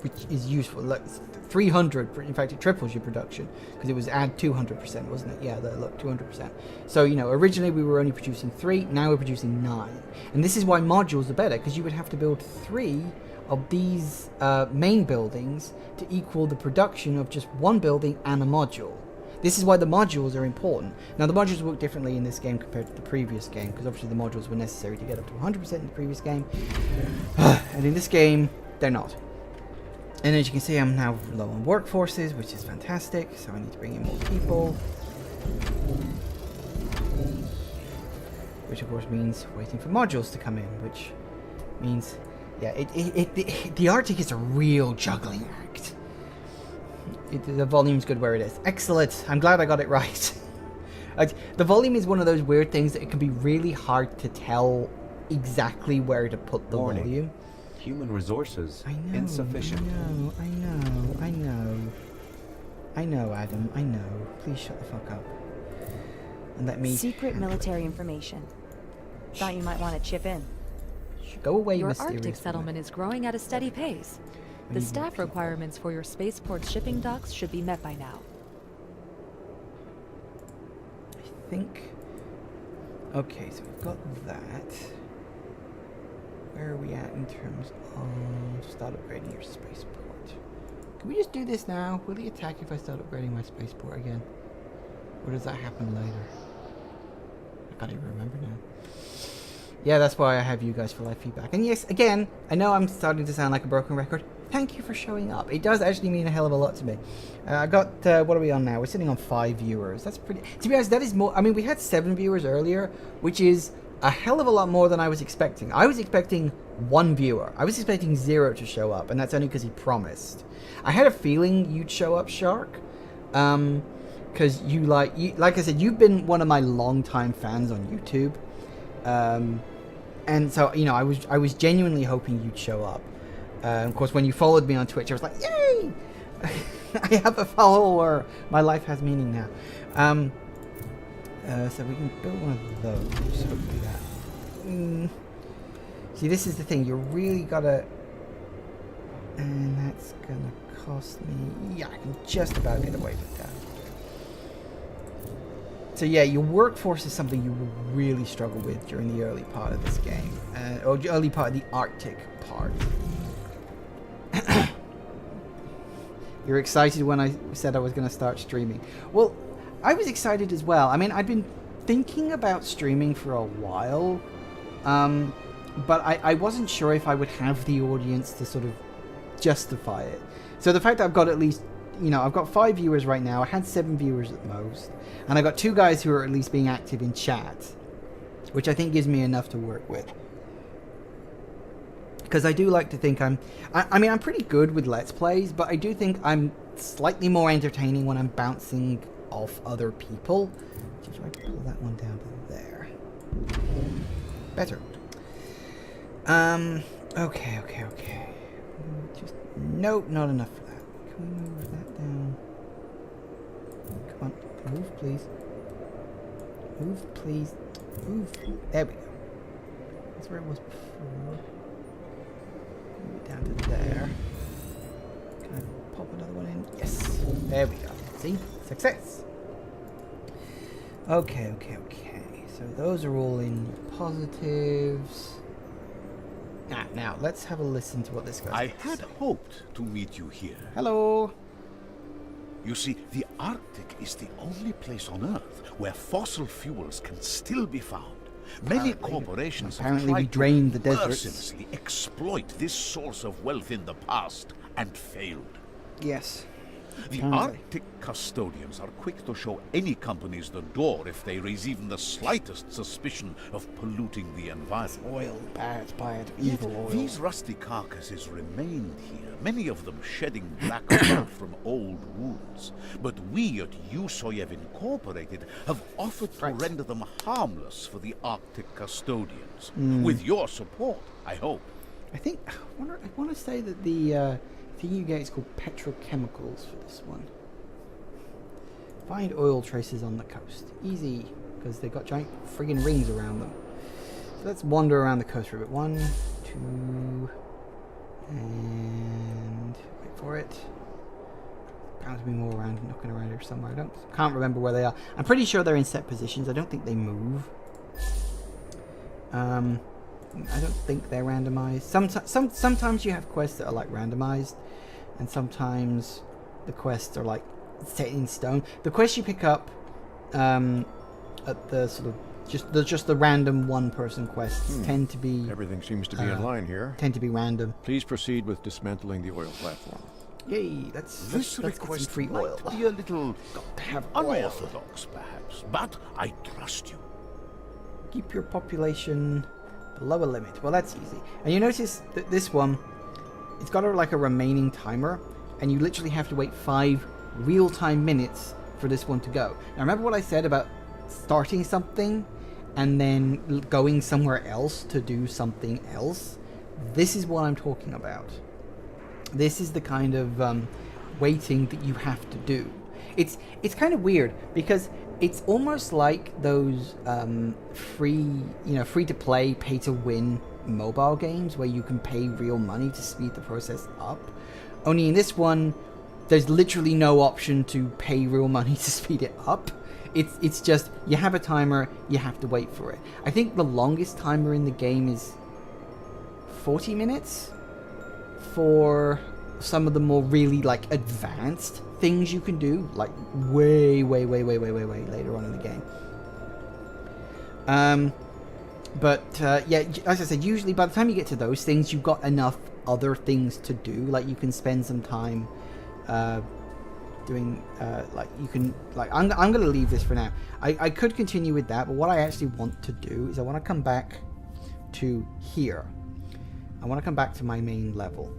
which is useful. Look, 300, in fact, it triples your production, because it was add 200%, wasn't it? Yeah, look, 200%. So, you know, originally we were only producing 3, now we're producing 9. And this is why modules are better, because you would have to build 3 of these main buildings to equal the production of just one building and a module. This is why the modules are important. Now, the modules work differently in this game compared to the previous game, because obviously the modules were necessary to get up to 100% in the previous game. And in this game, they're not. And as you can see, I'm now low on workforces, which is fantastic. So I need to bring in more people. Which of course means waiting for modules to come in, which means, yeah, the Arctic is a real juggling act. The volume's good where it is. Excellent. I'm glad I got it right. The volume is one of those weird things that it can be really hard to tell exactly where to put the volume. Human resources insufficient. I know, Adam. I know. Please shut the fuck up. And let me. Secret military information. Thought you might want to chip in. Go away, Your mysterious Arctic woman. settlement is growing at a steady pace. The staff requirements for your spaceport's shipping docks should be met by now. I think. Okay, so we've got that. Where are we at in terms of start upgrading your spaceport? Can we just do this now? Will he attack if I start upgrading my spaceport again? Or does that happen later? I can't even remember now. Yeah, that's why I have you guys for live feedback. And yes, again, I know I'm starting to sound like a broken record. Thank you for showing up. It does actually mean a hell of a lot to me. I got, what are we on now? We're sitting on 5 viewers. That's pretty... To be honest, that is more... I mean, we had 7 viewers earlier, which is a hell of a lot more than I was expecting. I was expecting 1 viewer. I was expecting 0 to show up, and that's only because he promised. I had a feeling you'd show up, Shark. Because like I said, you've been one of my longtime fans on YouTube. And so, you know, I was genuinely hoping you'd show up. Of course, when you followed me on Twitch, I was like, yay! I have a follower. My life has meaning now. So we can build one of those. Hopefully that. See, this is the thing. You really gotta... And that's gonna cost me... Yeah, I can just about get away with that. So yeah, your workforce is something you will really struggle with during the early part of this game. Or the early part of the Arctic part. You're excited when I said I was going to start streaming. Well, I was excited as well. I mean, I'd been thinking about streaming for a while. But I wasn't sure if I would have the audience to sort of justify it. So the fact that I've got at least... You know, I've got 5 viewers right now. I had 7 viewers at most. And I got 2 guys who are at least being active in chat. Which I think gives me enough to work with. Because I do like to think I mean, I'm pretty good with Let's Plays, but I do think I'm slightly more entertaining when I'm bouncing off other people. If I pull that one down to there. Better. Okay. Just, nope, not enough for that. Can we move that down? Come on, move please. Move please. Move. There we go. That's where it was before. Move it down to there. Can I pop another one in? Yes. There we go. See? Success. Okay. So those are all in positives. Now, let's have a listen to what this guy I had hoped to meet you here. Hello. You see, the Arctic is the only place on Earth where fossil fuels can still be found. Many corporations have tried to mercilessly exploit this source of wealth in the past and failed. Yes. The Arctic custodians are quick to show any companies the door if they raise even the slightest suspicion of polluting the environment. Oil, bad, evil oil. These rusty carcasses remained here, many of them shedding black blood from old wounds. But we at USOYEV Incorporated have offered to render them harmless for the Arctic custodians. With your support, I hope. I want to say that the thing you get is called petrochemicals for this one. Find oil traces on the coast. Easy, because they've got giant friggin' rings around them. So let's wander around the coast for a bit. 1, 2, and wait for it. Bound to be more around, knocking around here somewhere. I can't remember where they are. I'm pretty sure they're in set positions. I don't think they move. I don't think they're randomized. Sometimes you have quests that are like randomized, and sometimes the quests are like set in stone. The quest you pick up at the sort of Just the random one-person quests tend to be... Everything seems to be in line here. Tend to be random. Please proceed with dismantling the oil platform. Yay, This let's get some free request oil. might be a little unorthodox, perhaps, but I trust you. Keep your population below a limit. Well, that's easy. And you notice that this one, it's got like a remaining timer, and you literally have to wait 5 real-time minutes for this one to go. Now, remember what I said about starting something and then going somewhere else to do something else? This is what I'm talking about. This is the kind of waiting that you have to do. It's kind of weird because it's almost like those free to play, pay to win mobile games where you can pay real money to speed the process up. Only in this one, there's literally no option to pay real money to speed it up. It's just you have a timer, you have to wait for it. I think the longest timer in the game is 40 minutes for some of the more really like advanced things you can do, like way later on in the game. Yeah, as I said, usually by the time you get to those things, you've got enough other things to do. Like you can spend some time doing I'm gonna leave this for now. I could continue with that, but what I actually want to do is I want to come back to here. I want to come back to my main level.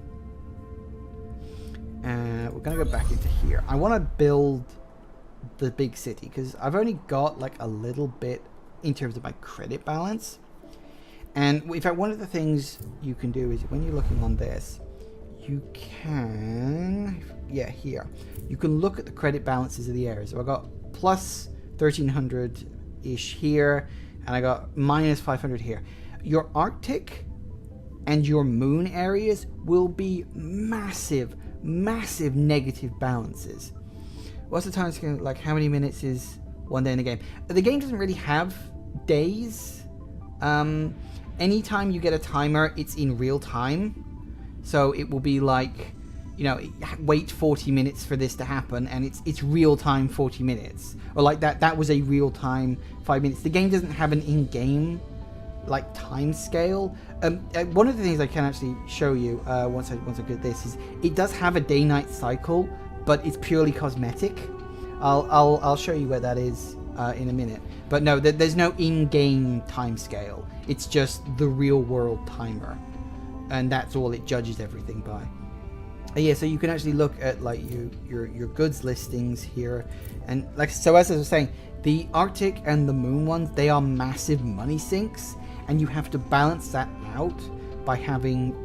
We're gonna go back into here. I want to build the big city because I've only got like a little bit in terms of my credit balance. And in fact, one of the things you can do is when you're looking on this, you can, yeah, here you can look at the credit balances of the areas. So I got plus 1300 ish here, and I got minus 500 here. Your Arctic and your moon areas will be massive negative balances. What's the time scale? Like how many minutes is one day in the game? The game doesn't really have days. Anytime you get a timer, it's in real time. So it will be like, you know, wait 40 minutes for this to happen, and it's real time 40 minutes. Or like that was a real time 5 minutes. The game doesn't have an in-game like time scale. One of the things I can actually show you once I get this is it does have a day-night cycle, but it's purely cosmetic. I'll show you where that is in a minute. But no, there's no in-game time scale. It's just the real-world timer, and that's all it judges everything by. Yeah, so you can actually look at like your goods listings here, and like so as I was saying, the Arctic and the Moon ones, they are massive money sinks, and you have to balance that out by having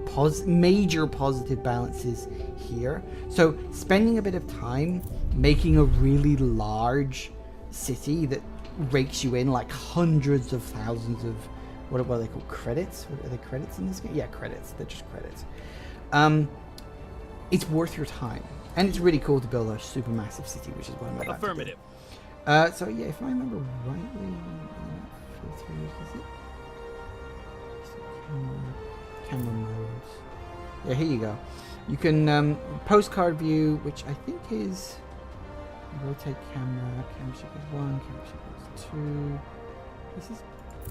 major positive balances here. So spending a bit of time making a really large city that rakes you in like hundreds of thousands of what are they called, credits? What are they, credits in this game? Yeah, credits. They're just credits. It's worth your time, and it's really cool to build a super massive city, which is what I'm about Affirmative. to do. So yeah, if I remember rightly, is it? Camera modes. Yeah, here you go. You can postcard view, which I think is rotate camera sequence 1, camera sequence 2.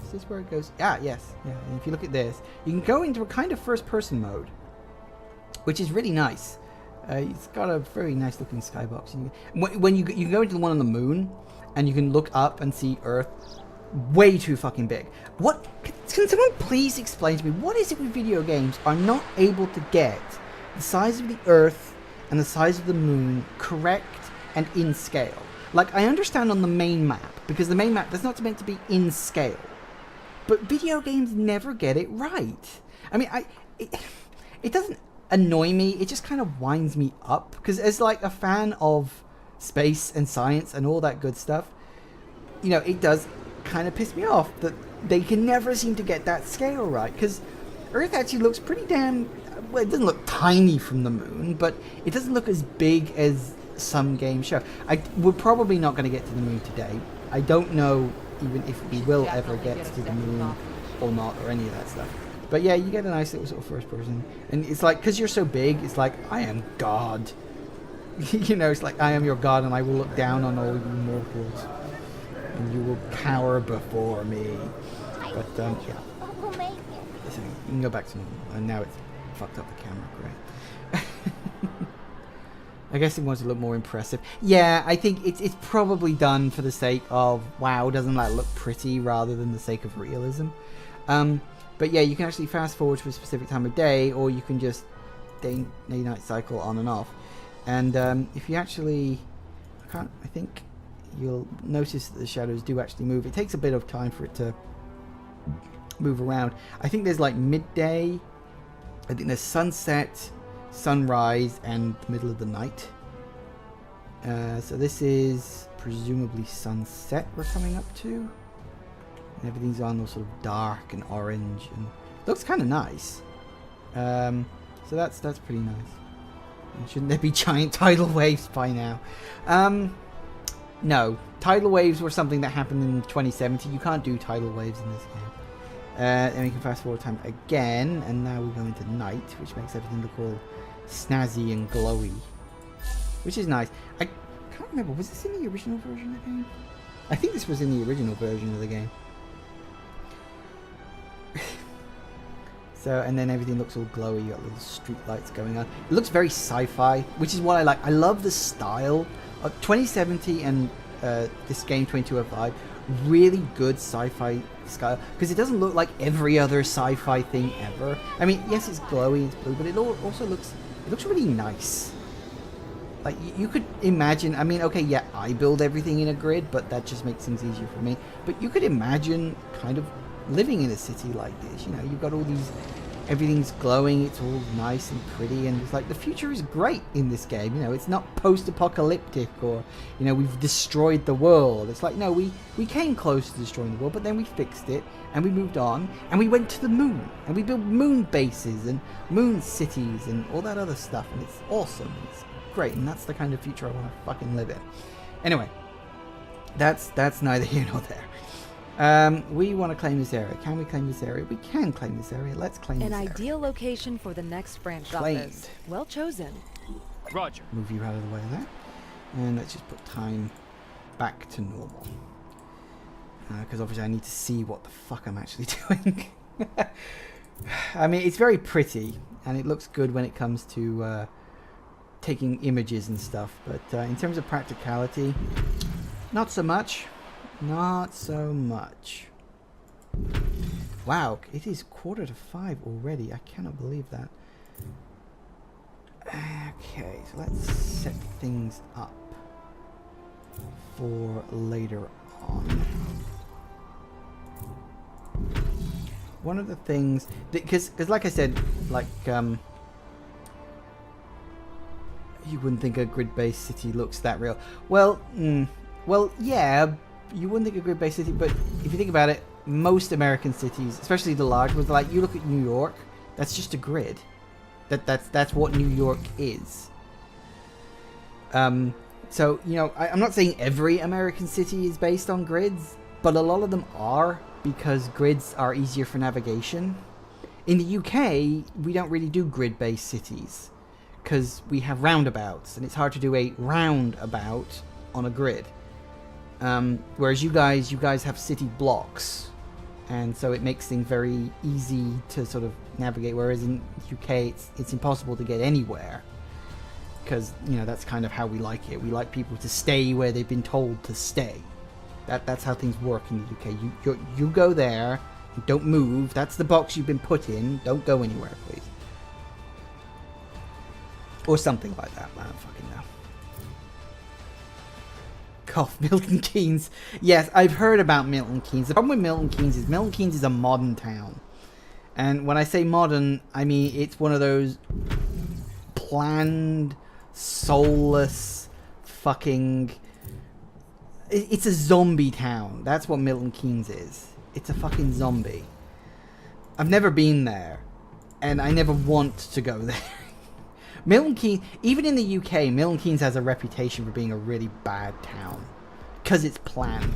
Is this where it goes? Ah, yes. Yeah. And if you look at this, you can go into a kind of first-person mode, which is really nice. It's got a very nice looking skybox. When you go into the one on the moon, and you can look up and see Earth, way too fucking big. What? Can someone please explain to me what is it with video games are not able to get the size of the Earth and the size of the moon correct and in scale? Like, I understand on the main map, because the main map that's not meant to be in scale, but video games never get it right. I mean, it doesn't annoy me, it just kind of winds me up, because as like a fan of space and science and all that good stuff, you know, it does kind of piss me off that they can never seem to get that scale right, because Earth actually looks pretty damn, well, it doesn't look tiny from the moon, but it doesn't look as big as some games show. We're probably not going to get to the moon today. I don't know even if we will ever get to the moon or not, or any of that stuff. But yeah, you get a nice little sort of first person, and it's like, because you're so big, it's like, I am God. You know, it's like, I am your God, and I will look down on all you mortals. and you will cower before me. But yeah. We'll make it. So you can go back to normal. And now it's fucked up the camera. Great. I guess it wants to look more impressive. Yeah, I think it's probably done for the sake of, wow, doesn't that look pretty, rather than the sake of realism. But yeah, you can actually fast forward to a specific time of day, or you can just day-night cycle on and off. And if you actually, I think you'll notice that the shadows do actually move. It takes a bit of time for it to move around. I think there's like midday, I think there's sunset, sunrise, and the middle of the night. So this is presumably sunset we're coming up to. And everything's on all sort of dark and orange, and looks kind of nice. So that's pretty nice. And shouldn't there be giant tidal waves by now? No, tidal waves were something that happened in 2017. You can't do tidal waves in this game. And we can fast forward time again, and now we go into night, which makes everything look all snazzy and glowy, which is nice. I can't remember, was this in the original version of the game? I think this was in the original version of the game. So, and then everything looks all glowy. You got little street lights going on. It looks very sci-fi, which is what I like. I love the style of 2070 and this game 2205. Really good sci-fi style, because it doesn't look like every other sci-fi thing ever. I mean, yes, it's glowy, it's blue, but it also looks really nice. Like, you could imagine, I mean, okay, yeah, I build everything in a grid, but that just makes things easier for me. But you could imagine kind of living in a city like this. You know, you've got all these, everything's glowing, it's all nice and pretty, and it's like, the future is great in this game. You know, it's not post-apocalyptic, or, you know, we've destroyed the world. It's like, no, we came close to destroying the world, but then we fixed it, and we moved on, and we went to the moon, and we built moon bases, and moon cities, and all that other stuff, and it's awesome. It's great, and that's the kind of future I want to fucking live in. Anyway, that's neither here nor there. We want to claim this area. Can we claim this area? We can claim this area. Let's claim this area. An ideal location for the next branch Claimed. office. Well chosen. Roger. Move you out of the way there. And let's just put time back to normal. Because obviously I need to see what the fuck I'm actually doing. I mean, it's very pretty, and it looks good when it comes to taking images and stuff. But in terms of practicality, not so much. Not so much. Wow, it is 4:45 already. I cannot believe that. Okay, so let's set things up for later on. One of the things, because like I said, like you wouldn't think a grid-based city looks that real. Well, yeah. You wouldn't think a grid-based city, but if you think about it, most American cities, especially the large ones, like you look at New York, that's just a grid. That's what New York is. So, you know, I'm not saying every American city is based on grids, but a lot of them are, because grids are easier for navigation. In the UK, we don't really do grid-based cities, because we have roundabouts, and it's hard to do a roundabout on a grid. Whereas you guys have city blocks, and so it makes things very easy to sort of navigate, whereas in UK it's impossible to get anywhere, because, you know, that's kind of how we like it. We like people to stay where they've been told to stay. That's how things work in the UK. You go there, don't move, that's the box you've been put in, don't go anywhere, please. Or something like that, I don't fucking know. Cough, Milton Keynes. Yes, I've heard about Milton Keynes. The problem with Milton Keynes is a modern town. And when I say modern, I mean it's one of those planned, soulless, fucking... It's a zombie town. That's what Milton Keynes is. It's a fucking zombie. I've never been there. And I never want to go there. Milton Keynes, even in the UK, Milton Keynes has a reputation for being a really bad town, because it's planned.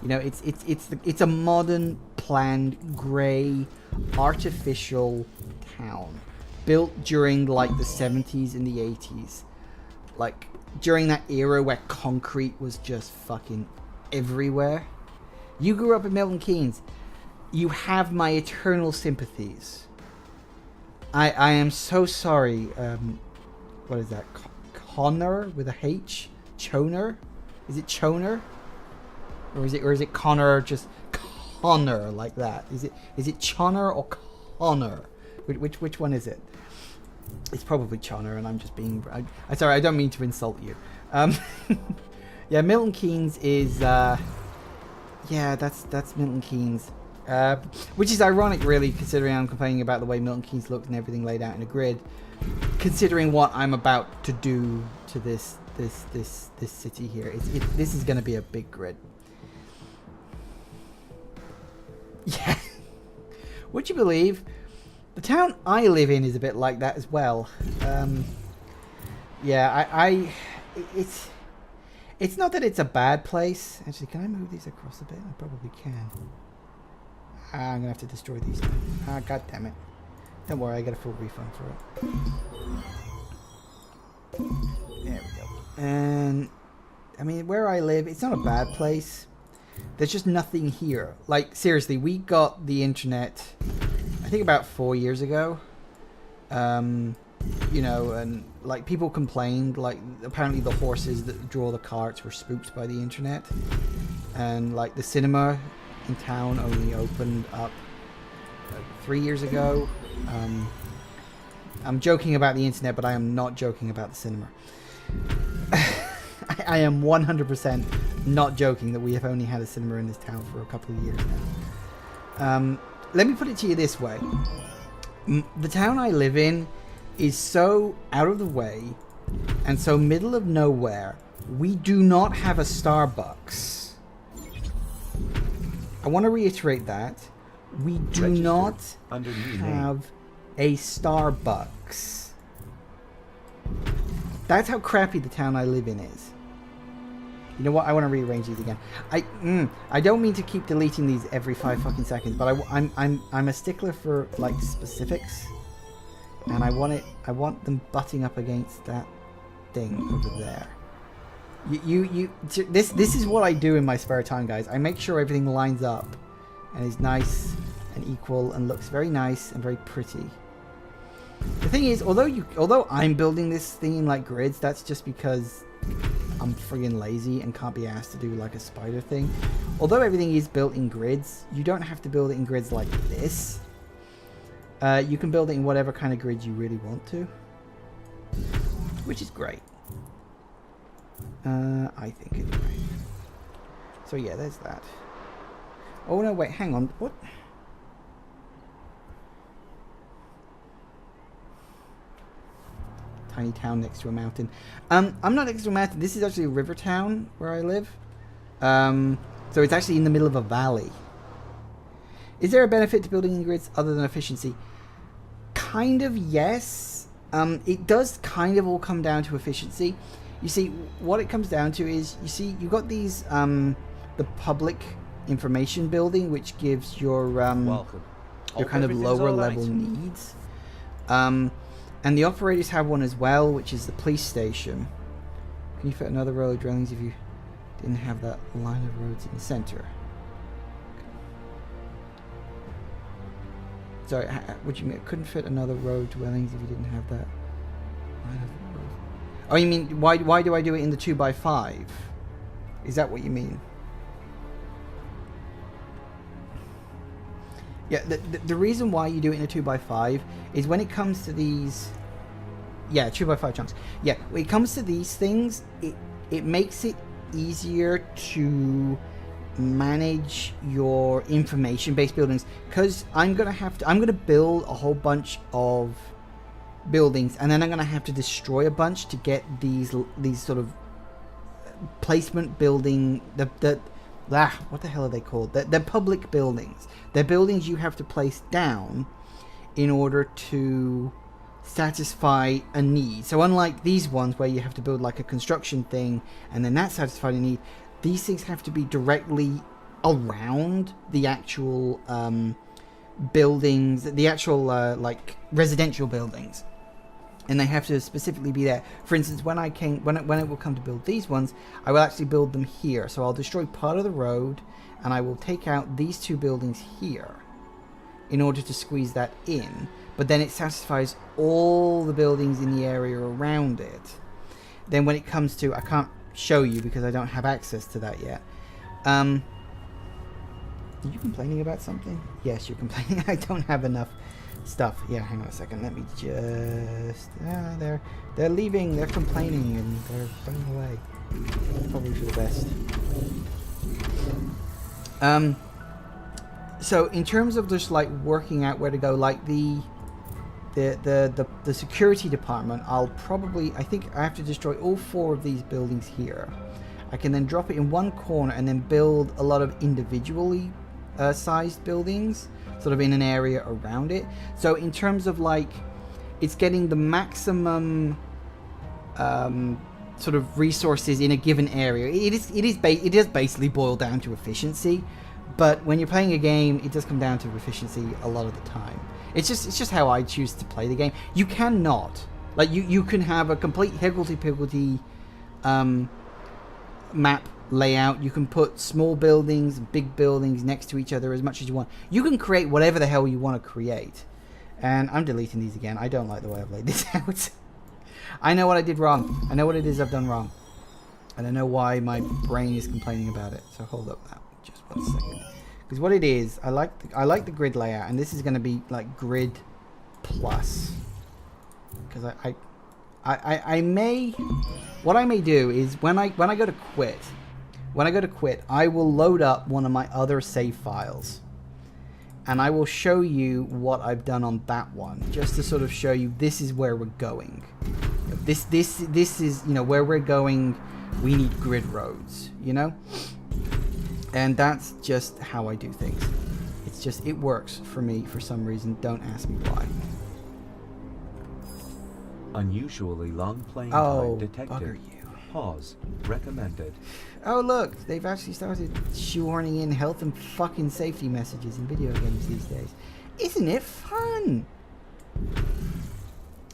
You know, it's a modern, planned, grey, artificial town built during like the 70s and the 80s, like during that era where concrete was just fucking everywhere. You grew up in Milton Keynes. You have my eternal sympathies. I am so sorry. What is that? Connor with a H? Choner? Is it Choner? Or is it Connor, just Connor like that? Is it Choner or Connor? Which one is it? It's probably Choner, and I'm just being... I'm sorry, I don't mean to insult you. Yeah, Milton Keynes is... yeah, that's Milton Keynes. Which is ironic, really, considering I'm complaining about the way Milton Keynes looked and everything laid out in a grid. Considering what I'm about to do to this city here. This is going to be a big grid. Yeah. Would you believe... The town I live in is a bit like that as well. Yeah, it's not that it's a bad place. Actually, can I move these across a bit? I probably can. I'm gonna have to destroy these. God damn it! Don't worry, I get a full refund for it. There we go. And I mean, where I live, it's not a bad place. There's just nothing here. Like, seriously, we got the internet, I think about 4 years ago. You know, and like people complained, like apparently the horses that draw the carts were spooked by the internet. And like the cinema in town only opened up like 3 years ago. I'm joking about the internet, but I am not joking about the cinema. I am 100% not joking that we have only had a cinema in this town for a couple of years now. Let me put it to you this way. The town I live in is so out of the way and so middle of nowhere. We do not have a Starbucks. I want to reiterate that. We do not have a Starbucks. That's how crappy the town I live in is. You know what? I want to rearrange these again. I don't mean to keep deleting these every 5 fucking seconds, but I'm a stickler for like specifics, and I want them butting up against that thing over there. This is what I do in my spare time, guys. I make sure everything lines up and is nice and equal and looks very nice and very pretty. The thing is, although I'm building this thing in like grids, that's just because I'm friggin' lazy and can't be asked to do like a spider thing. Although everything is built in grids, you don't have to build it in grids like this. You can build it in whatever kind of grid you really want to, which is great. I think anyway. So yeah, there's that. Oh no, wait, hang on. What? Tiny town next to a mountain. I'm not next to a mountain. This is actually a river town where I live. So it's actually in the middle of a valley. Is there a benefit to building in grids other than efficiency? Kind of, yes. It does kind of all come down to efficiency. You see, what it comes down to is, you see, you've got these, the public information building, which gives your kind of lower level needs. And the operators have one as well, which is the police station. Can you fit another row of dwellings if you didn't have that line of roads in the center? Sorry, what do you mean? Couldn't fit another row of dwellings if you didn't have that line of roads? Oh, you mean, why do I do it in the 2x5? Is that what you mean? Yeah, the reason why you do it in a 2x5 is when it comes to these... Yeah, 2x5 chunks. Yeah, when it comes to these things, it makes it easier to manage your information-based buildings, because I'm gonna build a whole bunch of buildings, and then I'm gonna have to destroy a bunch to get these sort of placement building, what the hell are they called? They're public buildings. They're buildings you have to place down in order to satisfy a need. So unlike these ones where you have to build like a construction thing and then that satisfies a need, these things have to be directly around the actual buildings, the actual like residential buildings. and they have to specifically be there. For instance, when it will come to build these ones, I will actually build them here. So I'll destroy part of the road, and I will take out these 2 buildings here in order to squeeze that in. But then it satisfies all the buildings in the area around it. Then when it comes to, I can't show you because I don't have access to that yet. Are you complaining about something? Yes, you're complaining. I don't have enough stuff. Yeah, hang on a second. Let me just... they're leaving. They're complaining and they're running away. Probably for the best. So in terms of just like working out where to go, like the security department, I think I have to destroy all 4 of these buildings here. I can then drop it in one corner and then build a lot of individually sized buildings sort of in an area around it. So in terms of like, it's getting the maximum sort of resources in a given area. It does basically boil down to efficiency, but when you're playing a game, it does come down to efficiency a lot of the time. It's just how I choose to play the game. You cannot, like, you can have a complete higgledy-piggledy map layout. You can put small buildings and big buildings next to each other as much as you want. You can create whatever the hell you want to create. And I'm deleting these again. I don't like the way I've laid this out. I know what I did wrong. I know what it is I've done wrong. And I know why my brain is complaining about it. So hold up now. Just 1 second. Because what it is, I like the grid layout, and this is going to be like grid plus. Because I may, what I may do is when I go to quit, I will load up one of my other save files, and I will show you what I've done on that one, just to sort of show you this is where we're going. This is, you know, where we're going. We need grid roads, you know. And that's just how I do things. It's just, it works for me for some reason. Don't ask me why. Unusually long playing time detected. Bugger you. Pause. Recommended. Oh look, they've actually started shoehorning in health and fucking safety messages in video games these days. Isn't it fun?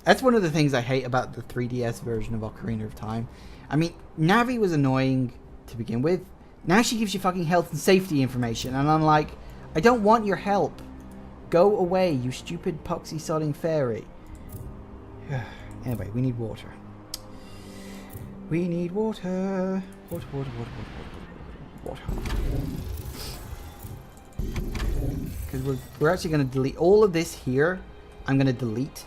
That's one of the things I hate about the 3DS version of Ocarina of Time. I mean, Navi was annoying to begin with. Now she gives you fucking health and safety information, and I'm like, I don't want your help. Go away, you stupid poxy-sodding fairy. Anyway, we need water. We need water. Water. Because we're actually going to delete all of this here. I'm going to delete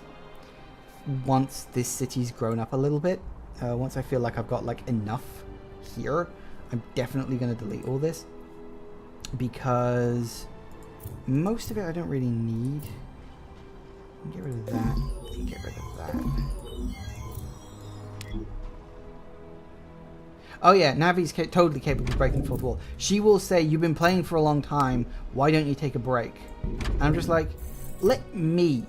once this city's grown up a little bit. Once I feel like I've got like enough here, I'm definitely going to delete all this, because most of it I don't really need. Get rid of that and get rid of that. Oh yeah, Navi's totally capable of breaking the fourth wall. She will say, you've been playing for a long time, why don't you take a break? And I'm just like, let me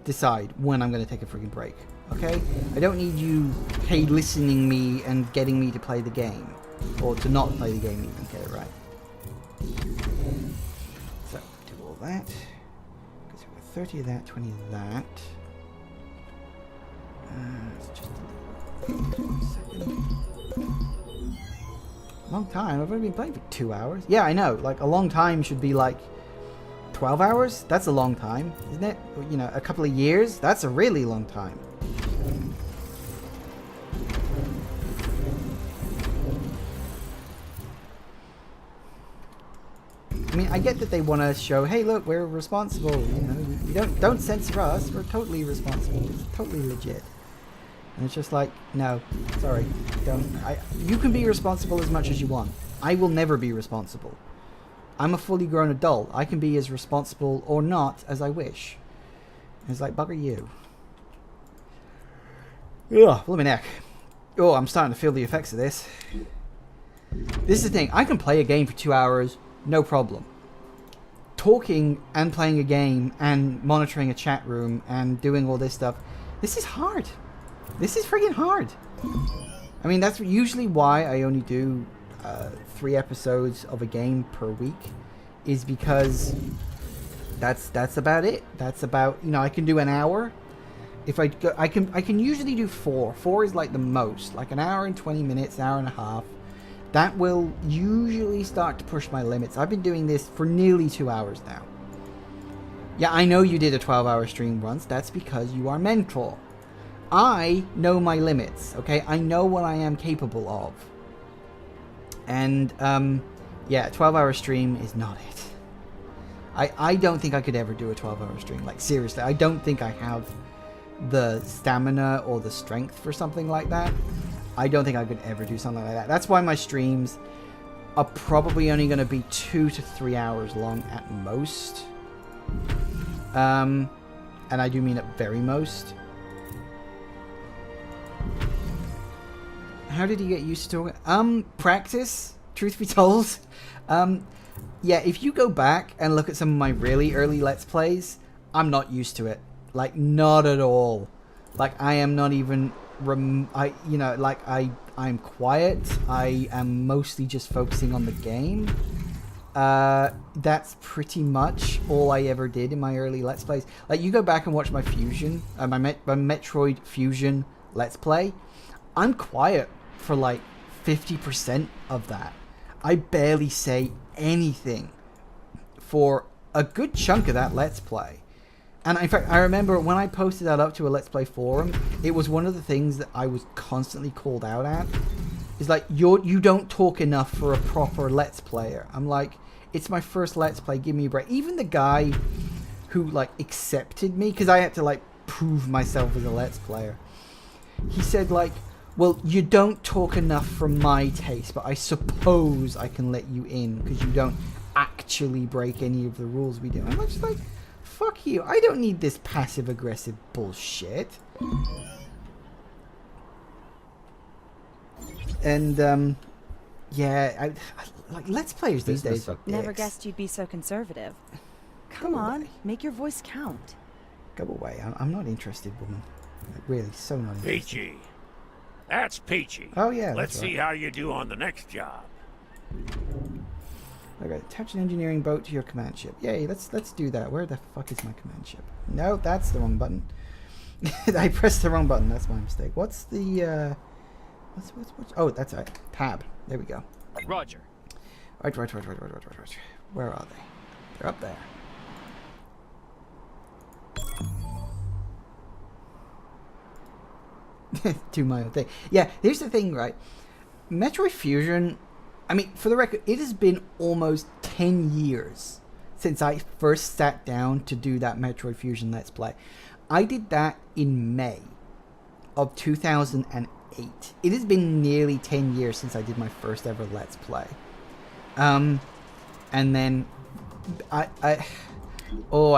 decide when I'm going to take a freaking break, okay? I don't need you listening me and getting me to play the game. Or to not play the game even, get it right. So, do all that. Because we've got 30 of that, 20 of that. Let's just delete 1 second. Long time. I've only been playing for 2 hours. Yeah, I know. Like, a long time should be like 12 hours. That's a long time, isn't it? You know, a couple of years. That's a really long time. I mean, I get that they want to show, hey, look, we're responsible. You know, you don't censor us. We're totally responsible. It's totally legit. And it's just like, no, sorry, don't. You can be responsible as much as you want. I will never be responsible. I'm a fully grown adult. I can be as responsible or not as I wish. And it's like, bugger you. Ugh, blow my neck. Oh, I'm starting to feel the effects of this. This is the thing. I can play a game for 2 hours, no problem. Talking and playing a game and monitoring a chat room and doing all this stuff, this is hard. This is friggin' hard. I mean, that's usually why I only do 3 episodes of a game per week, is because that's about it. That's about, you know, I can do an hour If I go, I can usually do 4. 4 is like the most, like an hour and 20 minutes, an hour and a half. That will usually start to push my limits. I've been doing this for nearly 2 hours now. Yeah, I know you did a 12-hour stream once. That's because you are mental. I know my limits, okay? I know what I am capable of. And, yeah, a 12-hour stream is not it. I don't think I could ever do a 12-hour stream. Like, seriously, I don't think I have the stamina or the strength for something like that. I don't think I could ever do something like that. That's why my streams are probably only going to be 2 to 3 hours long at most. And I do mean at very most. How did he get used to it? Practice, truth be told. Yeah, if you go back and look at some of my really early Let's Plays, I'm not used to it. Like, not at all. Like, I am not even... I'm quiet. I am mostly just focusing on the game. That's pretty much all I ever did in my early Let's Plays. Like, you go back and watch my Fusion, my Metroid Fusion Let's Play, I'm quiet for like 50% of that. I barely say anything for a good chunk of that Let's Play. And in fact, I remember when I posted that up to a Let's Play forum, it was one of the things that I was constantly called out at. It's like, you don't talk enough for a proper Let's Player. I'm like, it's my first Let's Play, give me a break. Even the guy who, like, accepted me, because I had to, like, prove myself as a Let's Player. He said, like, well, you don't talk enough for my taste, but I suppose I can let you in, because you don't actually break any of the rules we do. I'm just like, fuck you. I don't need this passive-aggressive bullshit. And, yeah, like, Let's Players these days are Never dicks. guessed you'd be so conservative. Come on, make your voice count. Go away. I'm not interested, woman. Like, really, so not interested. Peachy. That's Peachy. Oh, yeah, Let's that's right. see how you do on the next job. Okay, attach an engineering boat to your command ship. Yay, let's do that. Where the fuck is my command ship? No, that's the wrong button. I pressed the wrong button. That's my mistake. What's the, what's, oh, that's right. Tab. There we go. Roger. Right. Where are they? They're up there. Do my own thing. Yeah, here's the thing, right? Metroid Fusion, I mean, for the record, it has been almost 10 years since I first sat down to do that Metroid Fusion Let's Play. I did that in May of 2008. It has been nearly 10 years since I did my first ever Let's Play. And then I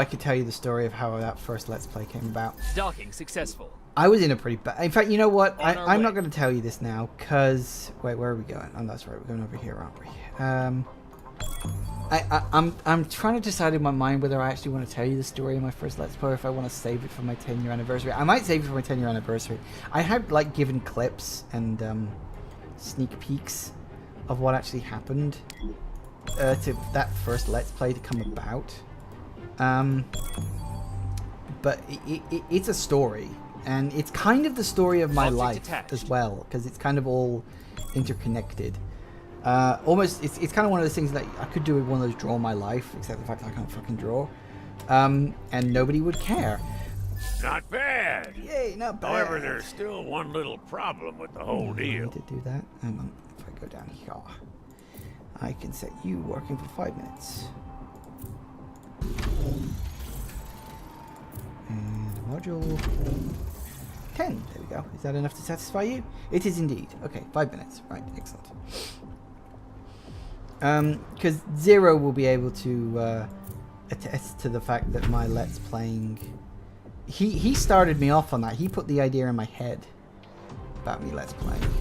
could tell you the story of how that first Let's Play came about. Docking successful. I was in a pretty bad... In fact, you know what? I'm not way. going to tell you this now, because... Wait, where are we going? Oh, that's right. We're going over here, aren't we? I'm trying to decide in my mind whether I actually want to tell you the story of my first Let's Play, or if I want to save it for my 10-year anniversary. I might save it for my 10-year anniversary. I had, like, given clips and sneak peeks of what actually happened to that first Let's Play to come about. But it's a story. And it's kind of the story of my life as well, because it's kind of all interconnected. Almost, it's kind of one of those things that I could do with one of those draw my life, except the fact that I can't fucking draw. And nobody would care. Not bad. Yay, not bad. However, there's still one little problem with the whole deal. I need to do that. Hang on, if I go down here, I can set you working for 5 minutes. And module 10. There we go. Is that enough to satisfy you? It is indeed. Okay, 5 minutes. Right, excellent. Because Zero will be able to attest to the fact that my Let's Playing... He started me off on that. He put the idea in my head about me Let's Playing.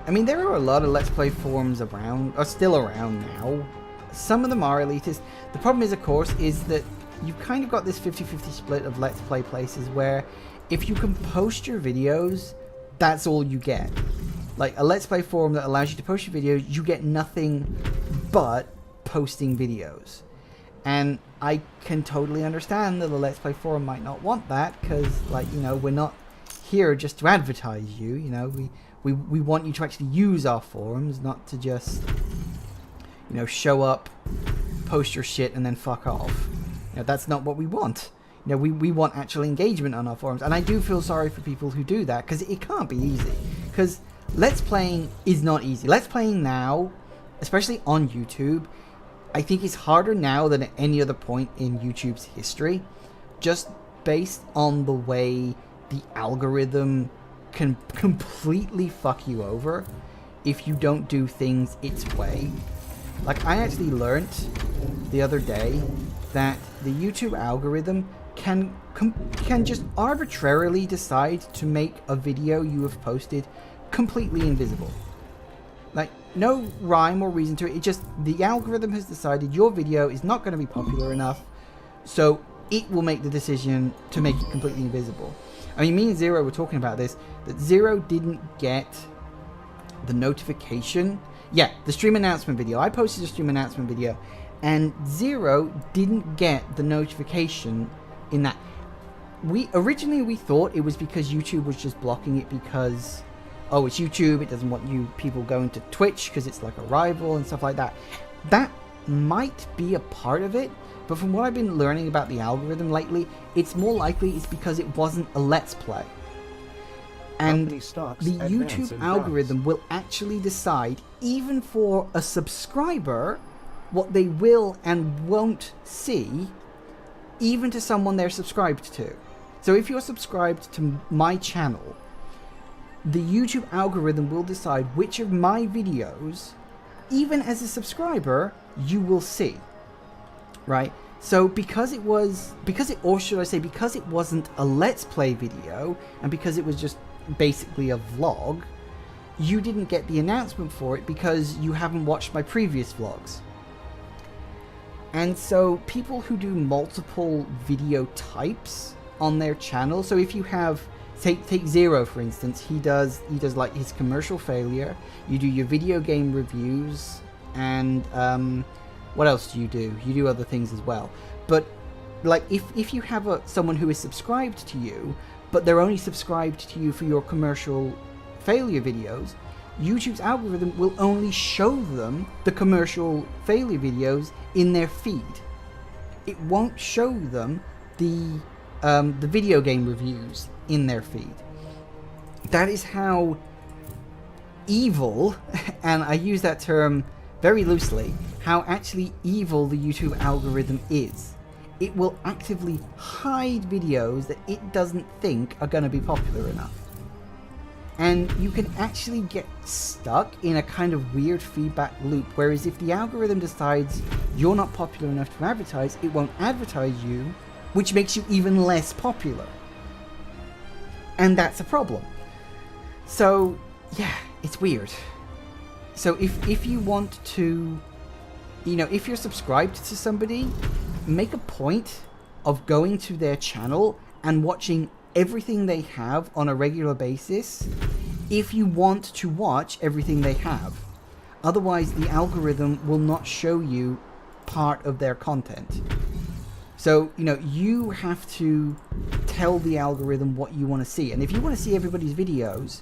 I mean, there are a lot of Let's Play forums around, or still around now. Some of them are elitist. The problem is, of course, is that you've kind of got this 50-50 split of Let's Play places where if you can post your videos, that's all you get. Like a Let's Play forum that allows you to post your videos, you get nothing but posting videos. And I can totally understand that the Let's Play forum might not want that, because, like, you know, we're not here just to advertise you. You know, we want you to actually use our forums, not to just, you know, show up, post your shit, and then fuck off. You know, that's not what we want. You know, we want actual engagement on our forums. And I do feel sorry for people who do that, because it can't be easy. Because Let's Playing is not easy. Let's Playing now, especially on YouTube, I think it's harder now than at any other point in YouTube's history, just based on the way the algorithm can completely fuck you over if you don't do things its way. Like, I actually learnt the other day that the YouTube algorithm can just arbitrarily decide to make a video you have posted completely invisible. Like, no rhyme or reason to it. It just, the algorithm has decided your video is not going to be popular enough, so it will make the decision to make it completely invisible. I mean, me and Zero were talking about this, that Zero didn't get the notification. Yeah, the stream announcement video. I posted a stream announcement video, and Zero didn't get the notification in that. Originally we thought it was because YouTube was just blocking it because, oh, it's YouTube, it doesn't want you people going to Twitch because it's like a rival and stuff like that. That might be a part of it, but from what I've been learning about the algorithm lately, it's more likely it's because it wasn't a Let's Play. And the YouTube algorithm will actually decide, even for a subscriber, what they will and won't see, even to someone they're subscribed to. So if you're subscribed to my channel, the YouTube algorithm will decide which of my videos, even as a subscriber, you will see. Right? So because it wasn't a Let's Play video, and because it was just basically a vlog, you didn't get the announcement for it because you haven't watched my previous vlogs. And so people who do multiple video types on their channel, so if you have, take Zero for instance, he does like his commercial failure, you do your video game reviews, and what else do? You do other things as well. But like if you have someone who is subscribed to you, but they're only subscribed to you for your commercial failure videos, YouTube's algorithm will only show them the commercial failure videos in their feed. It won't show them the video game reviews in their feed. That is how evil, and I use that term very loosely, how actually evil the YouTube algorithm is. It will actively hide videos that it doesn't think are going to be popular enough. And you can actually get stuck in a kind of weird feedback loop, whereas if the algorithm decides you're not popular enough to advertise, it won't advertise you, which makes you even less popular. And that's a problem. So, yeah, it's weird. So if you want to, you know, if you're subscribed to somebody, make a point of going to their channel and watching everything they have on a regular basis if you want to watch everything they have. Otherwise, the algorithm will not show you part of their content. So, you know, you have to tell the algorithm what you want to see. And if you want to see everybody's videos,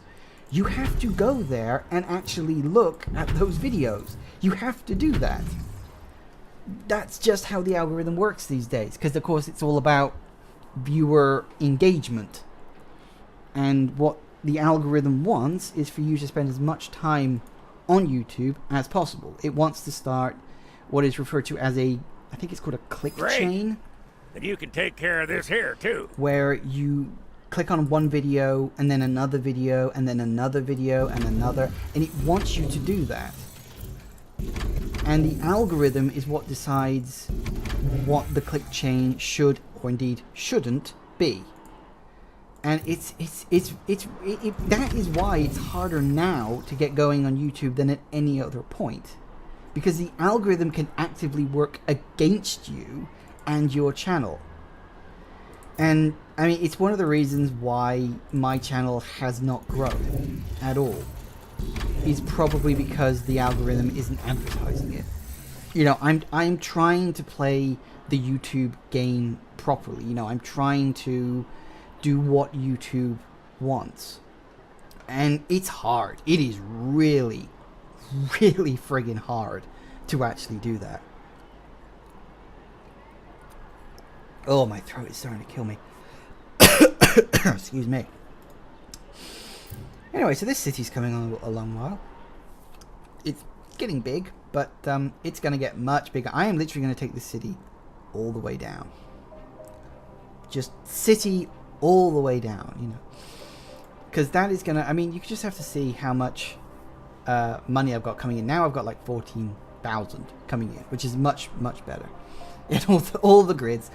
you have to go there and actually look at those videos. You have to do that. That's just how the algorithm works these days, because of course it's all about viewer engagement. And what the algorithm wants is for you to spend as much time on YouTube as possible. It wants to start what is referred to as a, I think it's called a click chain. Then you can take care of this here too. Where you click on one video and then another video and then another video and another, and it wants you to do that. And the algorithm is what decides what the click chain should or indeed shouldn't be. And that is why it's harder now to get going on YouTube than at any other point. Because the algorithm can actively work against you and your channel. And I mean, it's one of the reasons why my channel has not grown at all. Is probably because the algorithm isn't advertising it. you know, I'm trying to play the YouTube game properly. You know, I'm trying to do what YouTube wants. And it's hard. It is really, really friggin' hard to actually do that. Oh, my throat is starting to kill me. Excuse me. Anyway, so this city's coming on a long while. It's getting big, but it's going to get much bigger. I am literally going to take this city all the way down. Just city all the way down, you know. Because that is going to... I mean, you just have to see how much money I've got coming in. Now I've got like 14,000 coming in, which is much, much better. And all the grids.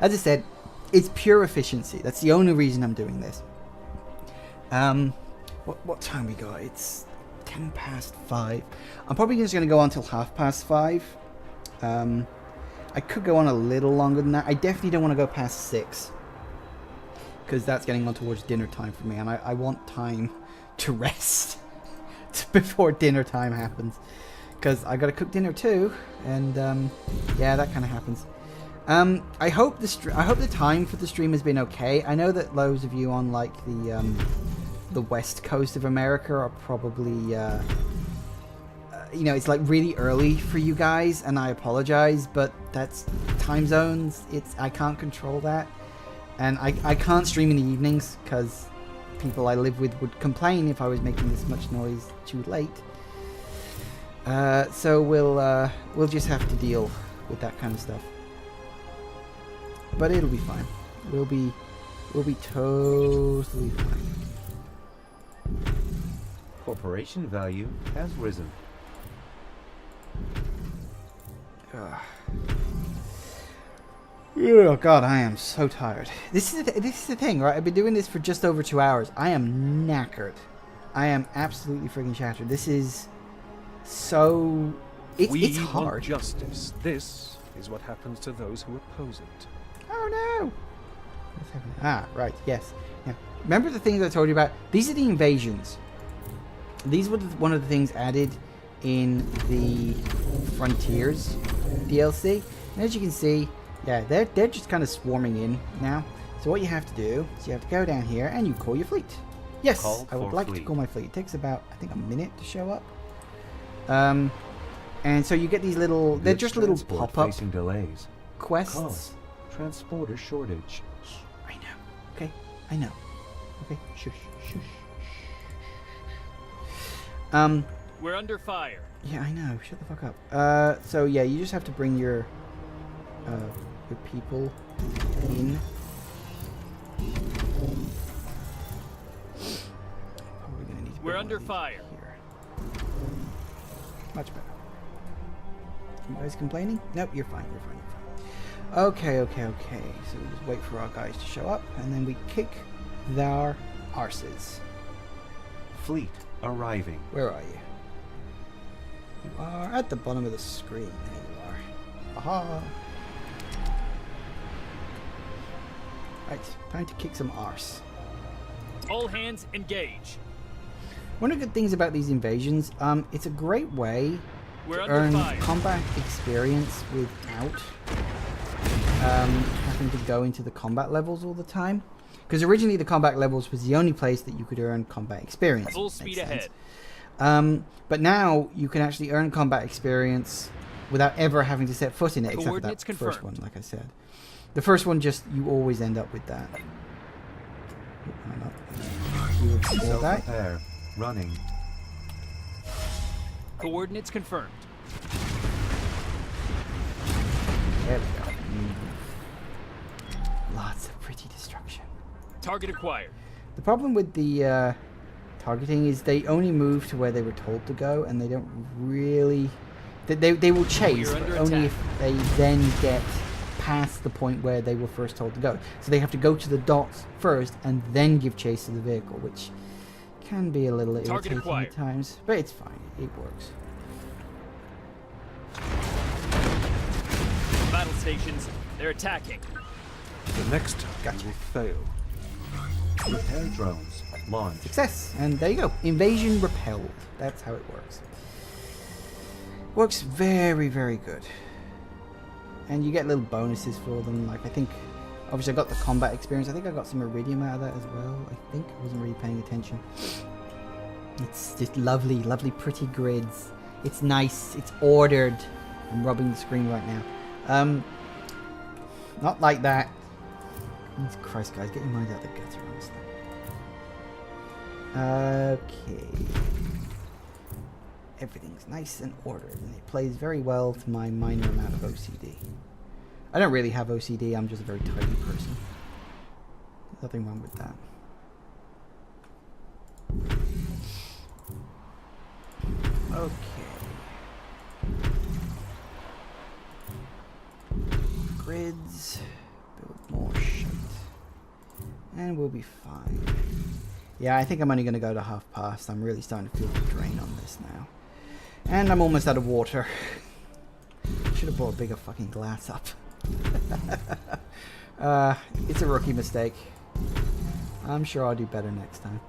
As I said, it's pure efficiency. That's the only reason I'm doing this. What time we got? It's 10 past 5. I'm probably just going to go on till 5:30. I could go on a little longer than that. I definitely don't want to go past 6. Because that's getting on towards dinner time for me. And I want time to rest before dinner time happens. Because I got to cook dinner too. And yeah, that kind of happens. I hope the time for the stream has been okay. I know that loads of you on like the west coast of America are probably you know, it's like really early for you guys, and I apologize, but that's time zones. I can't control that, and I can't stream in the evenings because people I live with would complain if I was making this much noise too late. So we'll just have to deal with that kind of stuff. But it'll be fine. We'll be totally fine. Corporation value has risen. Oh God, I am so tired. This is the thing, right? I've been doing this for just over 2 hours. I am knackered. I am absolutely freaking shattered. This is so... It's hard. Want justice. This is what happens to those who oppose it. Oh no! What's happening? Ah, right. Yes. Yeah. Remember the things I told you about? These are the invasions. These were one of the things added in the Frontiers DLC. And as you can see, yeah, they're just kind of swarming in now. So what you have to do is you have to go down here and you call your fleet. Yes, I would like to call my fleet. It takes about, I think, a minute to show up. And so you get these little, they're just little pop-up facing delays. quests. Cause transporter shortage. I know. Okay, I know. Okay, shush, shush. We're under fire. Yeah, I know. Shut the fuck up. So yeah, you just have to bring your people in. Probably gonna need to We're under fire. Here. Much better. You guys complaining? Nope, you're fine. You're fine. You're fine. Okay. So we just wait for our guys to show up, and then we kick their arses. Fleet arriving. Where are you? You are at the bottom of the screen. There you are. Aha! Right, time to kick some arse. All hands engage. One of the good things about these invasions, it's a great way We're to under earn fire. combat experience without having to go into the combat levels all the time. Because originally the combat levels was the only place that you could earn combat experience. Full speed ahead. But now you can actually earn combat experience without ever having to set foot in it, except for that first one, like I said. The first one, just you always end up with that. Self-repair. Running. Coordinates confirmed. There we go. Lots of pretty destruction. Target acquired. The problem with the targeting is they only move to where they were told to go, and they don't really... They will chase, but only if they then get past the point where they were first told to go. So they have to go to the dots first, and then give chase to the vehicle, which can be a little irritating at times, but it's fine. It works. Battle stations. They're attacking. The next time will fail. Repair drones launch. Success! And there you go. Invasion repelled. That's how it works. Works very, very good. And you get little bonuses for them. Like, I think, obviously I got the combat experience. I think I got some iridium out of that as well. I think I wasn't really paying attention. It's just lovely, lovely, pretty grids. It's nice. It's ordered. I'm rubbing the screen right now. Not like that. Jesus Christ, guys, get your mind out the gutter, honestly. Okay. Everything's nice and ordered, and it plays very well to my minor amount of OCD. I don't really have OCD, I'm just a very tidy person. Nothing wrong with that. Okay. Grids. Build more shit. And we'll be fine. Yeah, I think I'm only going to go to half past. I'm really starting to feel the drain on this now. And I'm almost out of water. Should have brought a bigger fucking glass up. It's a rookie mistake. I'm sure I'll do better next time.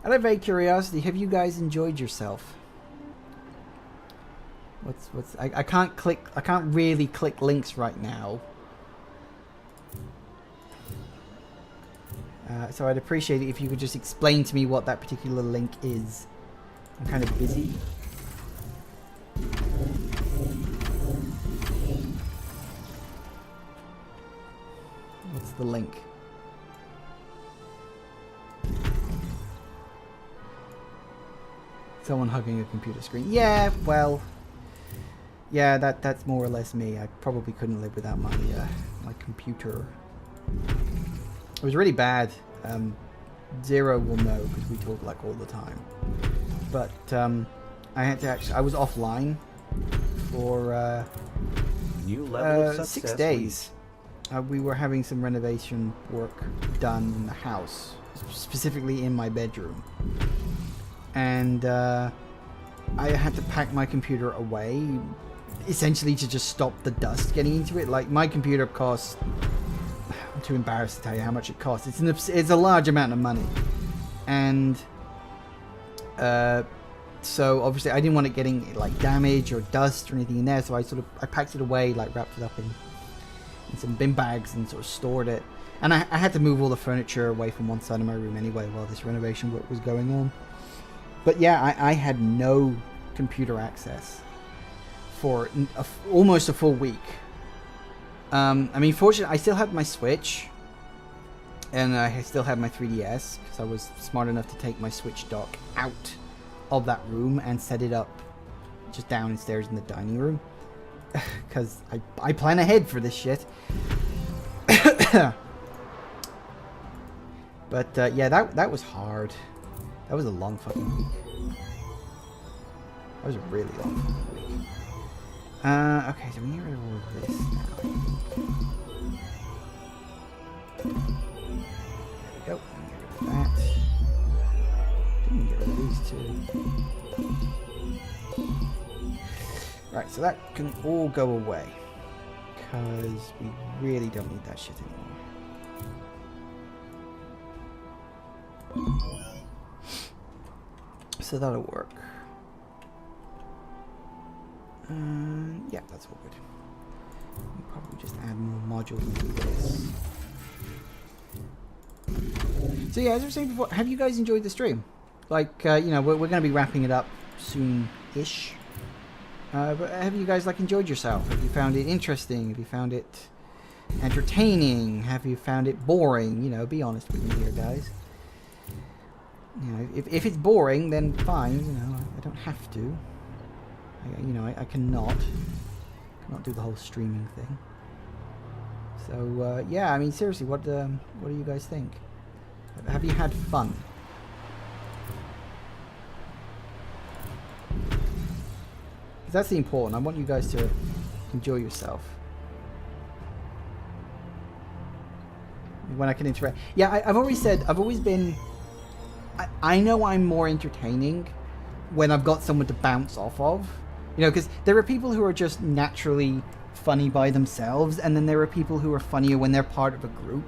Out of vague curiosity, have you guys enjoyed yourself? I can't really click links right now. So I'd appreciate it if you could just explain to me what that particular link is. I'm kind of busy. What's the link? Someone hugging a computer screen. Yeah, well, yeah, that's more or less me. I probably couldn't live without my my computer. It was really bad. Zero will know because we talk like all the time. But I had to actually. I was offline for New level of 6 days. We were having some renovation work done in the house, specifically in my bedroom, and I had to pack my computer away, essentially to just stop the dust getting into it. Like, my computer costs, I'm too embarrassed to tell you how much it costs. It's a large amount of money, and so obviously I didn't want it getting like damage or dust or anything in there, so I packed it away, like wrapped it up in some bin bags and sort of stored it. And I had to move all the furniture away from one side of my room anyway while this renovation work was going on. But yeah, I had no computer access for almost a full week. I mean, fortunately, I still had my Switch, and I still had my 3DS, because I was smart enough to take my Switch dock out of that room and set it up just downstairs in the dining room. Because I plan ahead for this shit. But yeah, that was hard. That was a long fucking week. That was a really long fucking week. Okay, so we get rid of all of this now. There we go. Get rid of that. Didn't get rid of these two. Right, so that can all go away, because we really don't need that shit anymore. So that'll work. Yeah, that's all good. We'll probably just add more modules into this. So yeah, as I was saying before, have you guys enjoyed the stream? Like, you know, we're going to be wrapping it up soon-ish. But have you guys enjoyed yourself? Have you found it interesting? Have you found it entertaining? Have you found it boring? You know, be honest with me here, guys. You know, if it's boring, then fine. You know, I don't have to. I cannot do the whole streaming thing. So yeah, I mean, seriously, what do you guys think? Have you had fun? That's the important. I want you guys to enjoy yourself. When I can interact. Yeah, I've always said, I've always been... I know I'm more entertaining when I've got someone to bounce off of. You know, because there are people who are just naturally funny by themselves, and then there are people who are funnier when they're part of a group.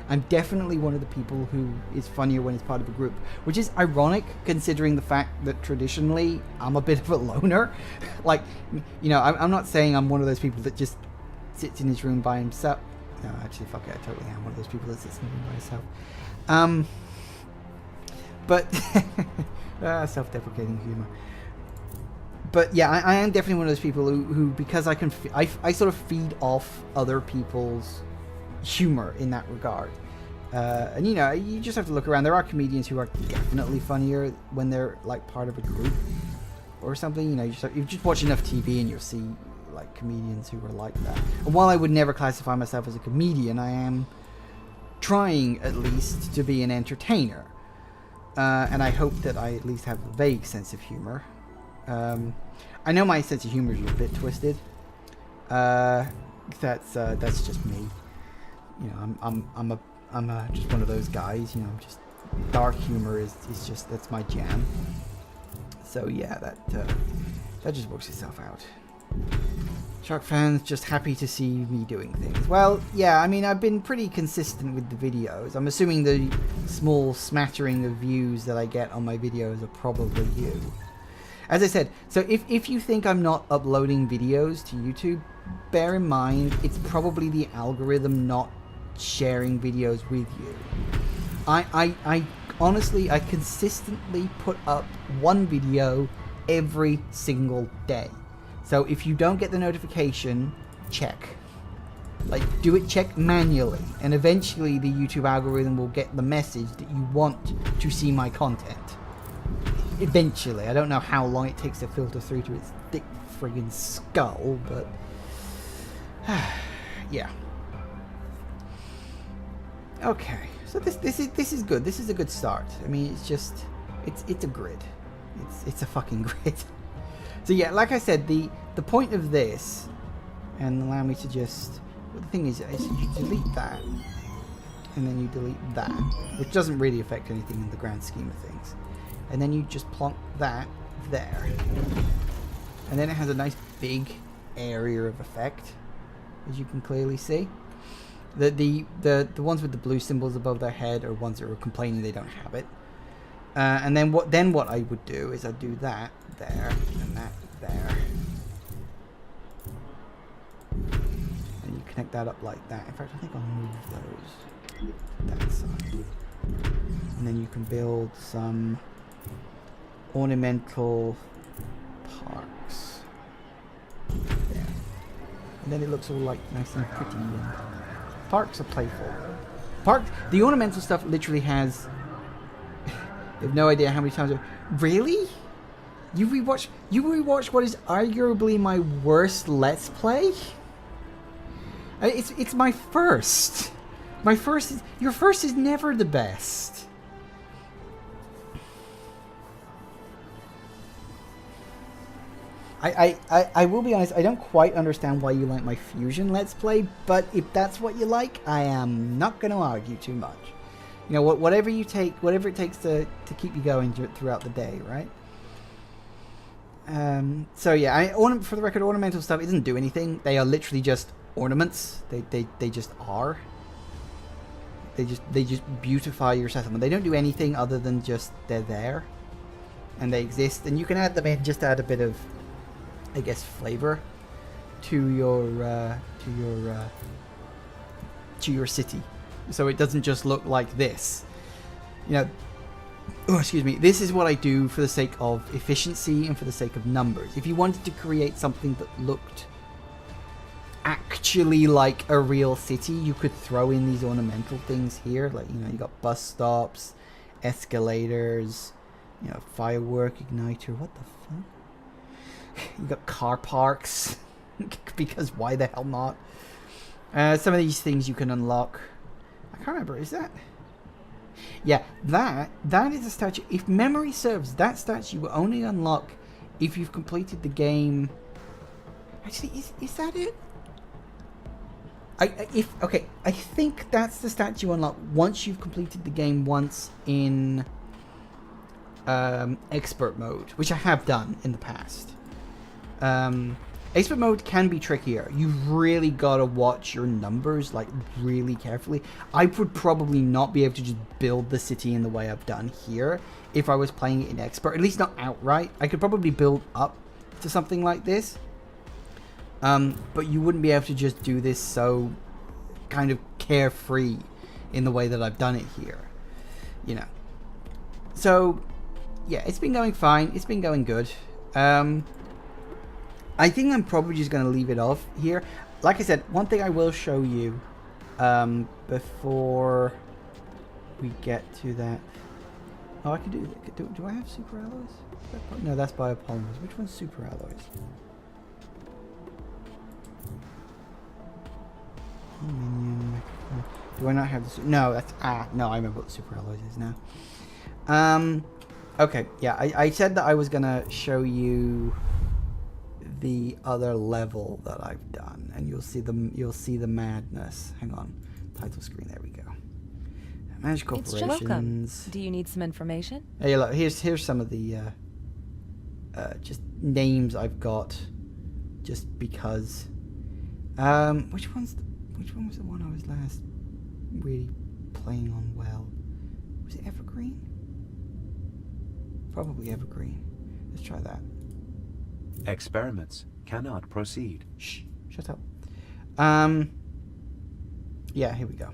I'm definitely one of the people who is funnier when it's part of a group, which is ironic considering the fact that traditionally I'm a bit of a loner. Like, you know, I'm not saying I'm one of those people that just sits in his room by himself. No, actually, fuck it, I totally am one of those people that sits in his room by himself. But self-deprecating humor. But yeah, I am definitely one of those people who because I can, I sort of feed off other people's humor in that regard. And you know, you just have to look around. There are comedians who are definitely funnier when they're like part of a group or something. You know, you just watch enough TV and you'll see like comedians who are like that. And while I would never classify myself as a comedian, I am trying at least to be an entertainer. And I hope that I at least have a vague sense of humor. I know my sense of humor is a bit twisted. That's just me. You know, I'm just one of those guys. You know, just dark humor is just, that's my jam. So yeah, that just works itself out. Shark fans just happy to see me doing things. Well, yeah, I mean, I've been pretty consistent with the videos. I'm assuming the small smattering of views that I get on my videos are probably you. As I said, so if you think I'm not uploading videos to YouTube, bear in mind it's probably the algorithm not sharing videos with you. I honestly, I consistently put up one video every single day. So if you don't get the notification, check. Like, do it, check manually, and eventually the YouTube algorithm will get the message that you want to see my content. Eventually. I don't know how long it takes to filter through to its thick friggin' skull, but yeah. Okay, so this is good. This is a good start. I mean, it's just it's a grid. It's a fucking grid. So yeah, like I said, the point of this, and allow me to just, well, the thing is you delete that, and then you delete that, which doesn't really affect anything in the grand scheme of things. And then you just plonk that there. And then it has a nice big area of effect, as you can clearly see. The ones with the blue symbols above their head are ones that are complaining they don't have it. And then what I would do is I'd do that there and that there. And you connect that up like that. In fact, I think I'll move those to that side. And then you can build some ornamental parks there. And then it looks all like nice and pretty. And parks are playful. The ornamental stuff literally has. I have no idea how many times. Really? You rewatch what is arguably my worst Let's Play? It's my first. Your first is never the best. I will be honest, I don't quite understand why you like my Fusion Let's Play, but if that's what you like, I am not going to argue too much. You know, whatever it takes to keep you going throughout the day, right? So yeah, for the record, ornamental stuff, it doesn't do anything. They are literally just ornaments. They just are. They just beautify your settlement. They don't do anything other than just they're there, and they exist. And you can add them in, just add a bit of, I guess, flavor to your city. So it doesn't just look like this. You know, oh, excuse me. This is what I do for the sake of efficiency and for the sake of numbers. If you wanted to create something that looked actually like a real city, you could throw in these ornamental things here. Like, you know, you got bus stops, escalators, you know, firework igniter. What the fuck? You got car parks. Because why the hell not? Some of these things you can unlock. I can't remember, is that? Yeah, that is a statue. If memory serves, that statue will only unlock if you've completed the game. Actually, is that it? I think that's the statue unlock once you've completed the game once in expert mode, which I have done in the past. Expert mode can be trickier. You've really got to watch your numbers, like, really carefully. I would probably not be able to just build the city in the way I've done here if I was playing it in expert, at least not outright. I could probably build up to something like this. But you wouldn't be able to just do this so kind of carefree in the way that I've done it here, you know. So, yeah, it's been going fine. It's been going good. I think I'm probably just going to leave it off here. Like I said, one thing I will show you before we get to that. Oh, I can do that. Do I have super alloys? No, that's biopolymers. Which one's super alloys? Aluminium. Do I not have the... No, that's... no, I remember what the super alloys is now. Okay, yeah, I said that I was going to show you the other level that I've done, and you'll see the madness. Hang on, title screen. There we go. Manage corporations. Welcome. Do you need some information? Hey, look, here's some of the just names I've got, just because. Which one was the one I was last really playing on well? Was it Evergreen? Probably Evergreen. Let's try that. Experiments cannot proceed. Shh, shut up. Yeah, here we go.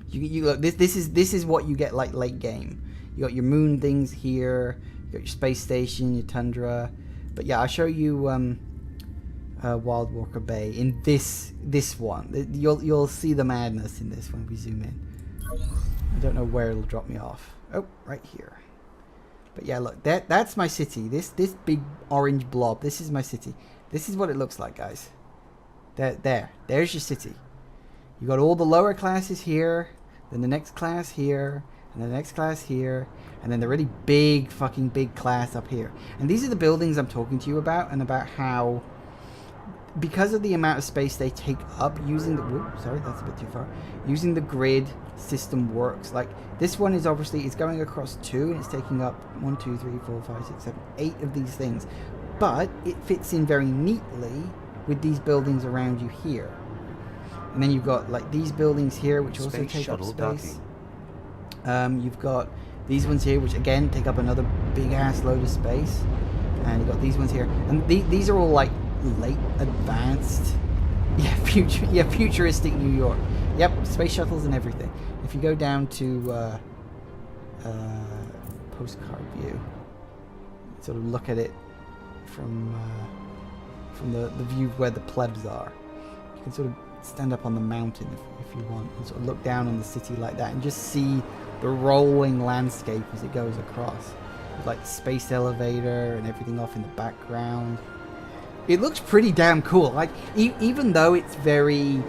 You look, this is what you get like late game. You got your moon things here, you got your space station, your tundra. But yeah, I'll show you Wild Walker Bay in this one. You'll see the madness in this when we zoom in. I don't know where it'll drop me off. Oh, right here. But yeah, look, that's my city. This big orange blob, this is my city. This is what it looks like, guys. There's your city. You got all the lower classes here, then the next class here, and the next class here, and then the really big, fucking big class up here. And these are the buildings I'm talking to you about, and about how, because of the amount of space they take up using the... Whoop, sorry, that's a bit too far. Using the grid system works. Like, this one is obviously, it's going across 2, and it's taking up 1, 2, 3, 4, 5, 6, 7, 8 of these things. But it fits in very neatly with these buildings around you here. And then you've got, like, these buildings here, which also take up space. You've got these ones here, which, again, take up another big-ass load of space. And you've got these ones here. And these are all, like, late advanced, futuristic New York. Yep, space shuttles and everything. If you go down to postcard view, sort of look at it from the view where the plebs are, you can sort of stand up on the mountain if you want, and sort of look down on the city like that, and just see the rolling landscape as it goes across, with, like, the space elevator and everything off in the background. It looks pretty damn cool. Like, even though it's very...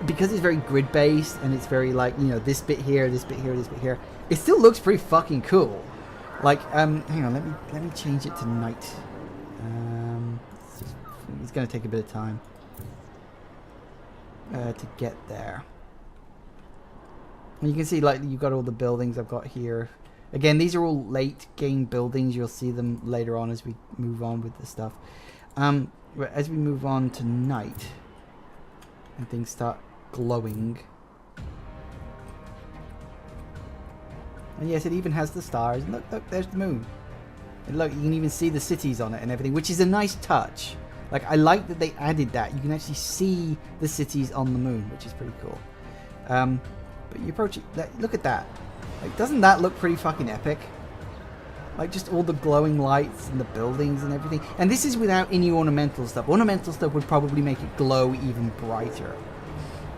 Because it's very grid-based, and it's very, like, you know, this bit here, this bit here, this bit here, it still looks pretty fucking cool. Like, hang on, let me change it to night. It's going to take a bit of time to get there. And you can see, like, you've got all the buildings I've got here. Again, these are all late game buildings. You'll see them later on as we move on with the stuff. As we move on to night, and things start glowing. And yes, it even has the stars. And look, there's the moon. And look, you can even see the cities on it and everything, which is a nice touch. Like, I like that they added that. You can actually see the cities on the moon, which is pretty cool. But you approach it, look at that. Like, doesn't that look pretty fucking epic? Like, just all the glowing lights and the buildings and everything. And this is without any ornamental stuff. Ornamental stuff would probably make it glow even brighter.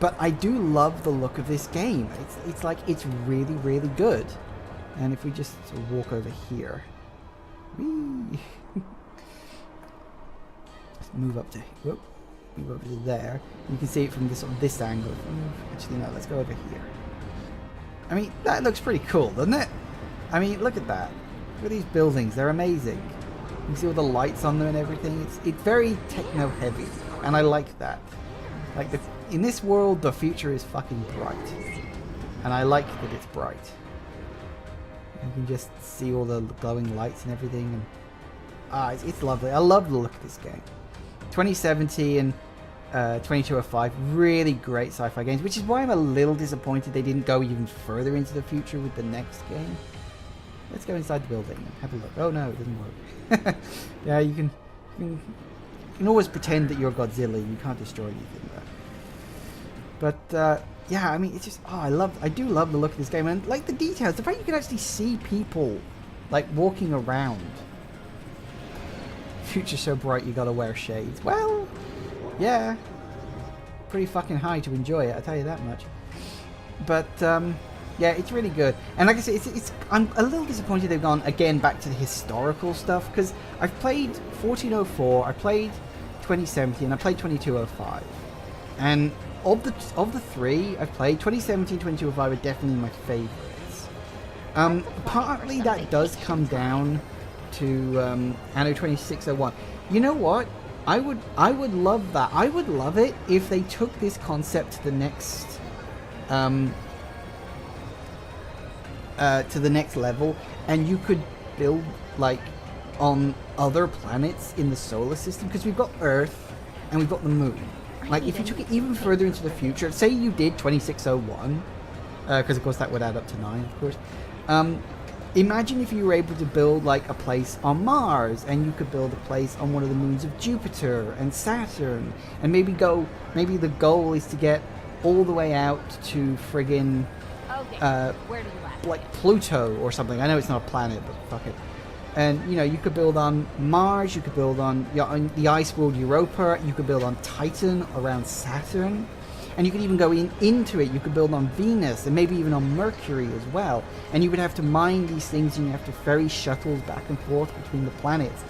But I do love the look of this game. It's like, it's really, really good. And if we just sort of walk over here. Whee! Let's move up to, whoop, move over to there. You can see it from this angle. Actually, no, let's go over here. I mean, that looks pretty cool, doesn't it? I mean, look at that. Look at these buildings. They're amazing. You can see all the lights on them and everything. It's very techno-heavy, and I like that. Like, in this world, the future is fucking bright. And I like that it's bright. You can just see all the glowing lights and everything. And It's lovely. I love the look of this game. 2070 and 2205, really great sci-fi games, which is why I'm a little disappointed they didn't go even further into the future with the next game. Let's go inside the building and have a look. Oh no, it doesn't work. Yeah, you can always pretend that you're Godzilla. You can't destroy anything though. But yeah, I mean, it's just I do love the look of this game, and like the details, the fact you can actually see people like walking around. Future so bright you gotta wear shades. Well, yeah, pretty fucking high to enjoy it, I'll tell you that much. But yeah, it's really good. And like I said, I'm a little disappointed they've gone again back to the historical stuff, because I've played 1404, I played 2017, and I played 2205. And of the three I've played, 2017, 2205 are definitely my favorites. Partly that does come down to Anno 2601. You know what? I would love that. I would love it if they took this concept to the next level, and you could build like on other planets in the solar system, because we've got Earth and we've got the Moon. Like if you took it even further into the future, say you did 2601, because of course that would add up to 9, of course. Imagine if you were able to build like a place on Mars, and you could build a place on one of the moons of Jupiter and Saturn, and maybe the goal is to get all the way out to friggin' like Pluto or something. I know it's not a planet, but fuck it. And you know, you could build on Mars, you could build on the ice world Europa, you could build on Titan around Saturn. And you could even go into it. You could build on Venus and maybe even on Mercury as well. And you would have to mine these things, and you have to ferry shuttles back and forth between the planets.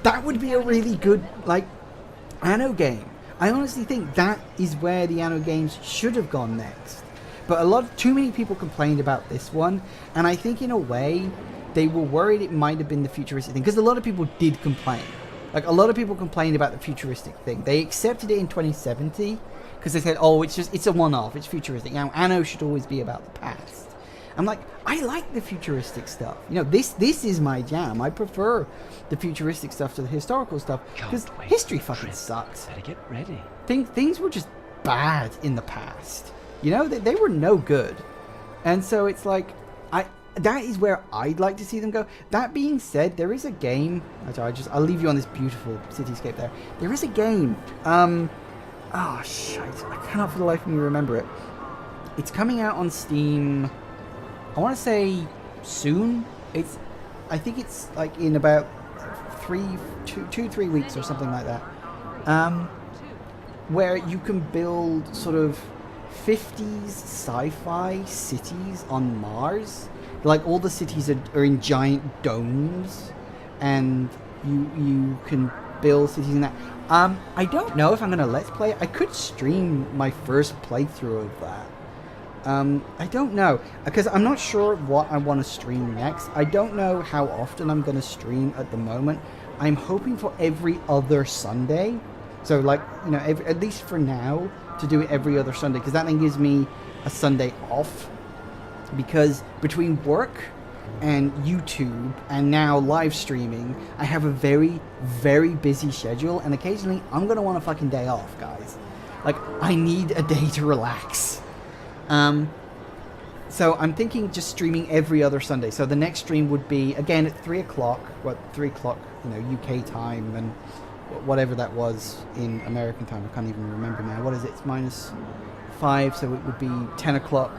That would be a really good, like, Anno game. I honestly think that is where the Anno games should have gone next. But too many people complained about this one, and I think in a way they were worried it might have been the futuristic thing, because a lot of people did complain. Like, a lot of people complained about the futuristic thing. They accepted it in 2070. Because they said, oh, it's a one-off, it's futuristic. Now, Anno should always be about the past. I'm like, I like the futuristic stuff. You know, this is my jam. I prefer the futuristic stuff to the historical stuff, because history fucking sucks. Better get ready. Things were just bad in the past. You know, they were no good. And so it's like, that is where I'd like to see them go. That being said, there is a game. I'll leave you on this beautiful cityscape there. There is a game. Oh, shite. I cannot for the life of me remember it. It's coming out on Steam, I want to say soon. I think it's like in about 2-3 weeks or something like that. Where you can build sort of 50s sci-fi cities on Mars. Like, all the cities are in giant domes, and you can build cities in that. I don't know if I'm going to Let's Play it. I could stream my first playthrough of that. I don't know, because I'm not sure what I want to stream next. I don't know how often I'm going to stream at the moment. I'm hoping for every other Sunday. So, like, you know, at least for now, to do it every other Sunday, because that then gives me a Sunday off. Because between work and YouTube and now live streaming, I have a very, very busy schedule, and occasionally I'm gonna want a fucking day off, guys. Like, I need a day to relax. So I'm thinking just streaming every other Sunday. So the next stream would be again at 3 o'clock, 3 o'clock, you know, UK time, and whatever that was in American time. I can't even remember now. What is it? It's -5, so it would be 10 o'clock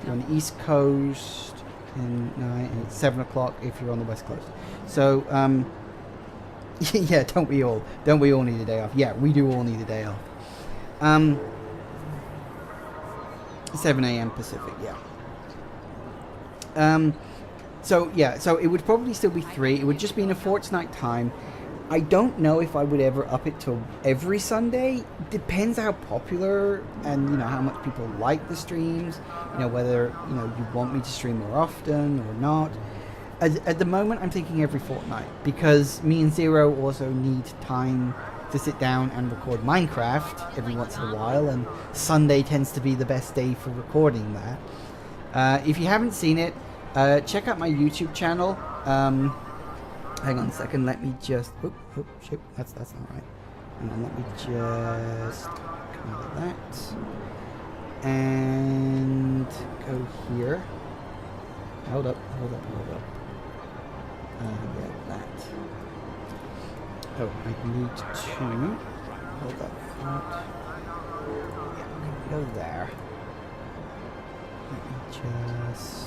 on the East Coast. And it's 7 o'clock if you're on the West Coast. So, yeah, don't we all need a day off? Yeah, we do all need a day off. 7 a.m. Pacific, yeah. So it would probably still be 3. It would just be in a fortnight time. I don't know if I would ever up it to every Sunday. Depends how popular and, you know, how much people like the streams. You know, whether, you know, you want me to stream more often or not. At the moment, I'm thinking every fortnight, because me and Zero also need time to sit down and record Minecraft every once in a while, and Sunday tends to be the best day for recording that. If you haven't seen it, check out my YouTube channel. Hang on a second, let me just... Oh, shoot, that's not right. Hang on, let me just come out of that. And go here. Hold up. Yeah, that. Oh, I need to hold that front. Yeah, go there. Let me just...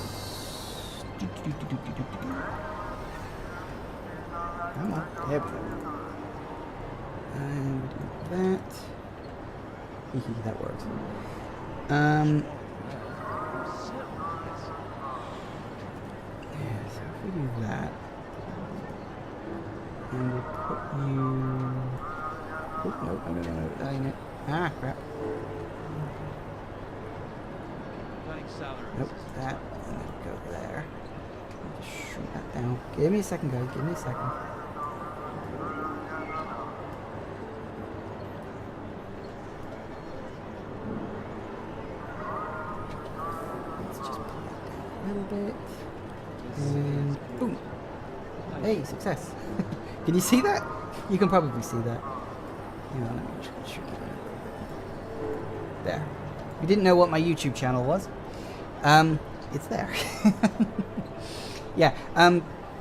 Come on, there we go. And we do that. That works. Yeah, so if we do that, and we'll put you... Oh, no, that ain't it. Ah, crap. Nope, that, and then go there. Just shrink that down. Give me a second, guys, give me a second. Let's just pull that down a little bit. And boom! Hey, success! Can you see that? You can probably see that. Hang on, let me just shrink it down. There. If you didn't know what my YouTube channel was, it's there. Yeah.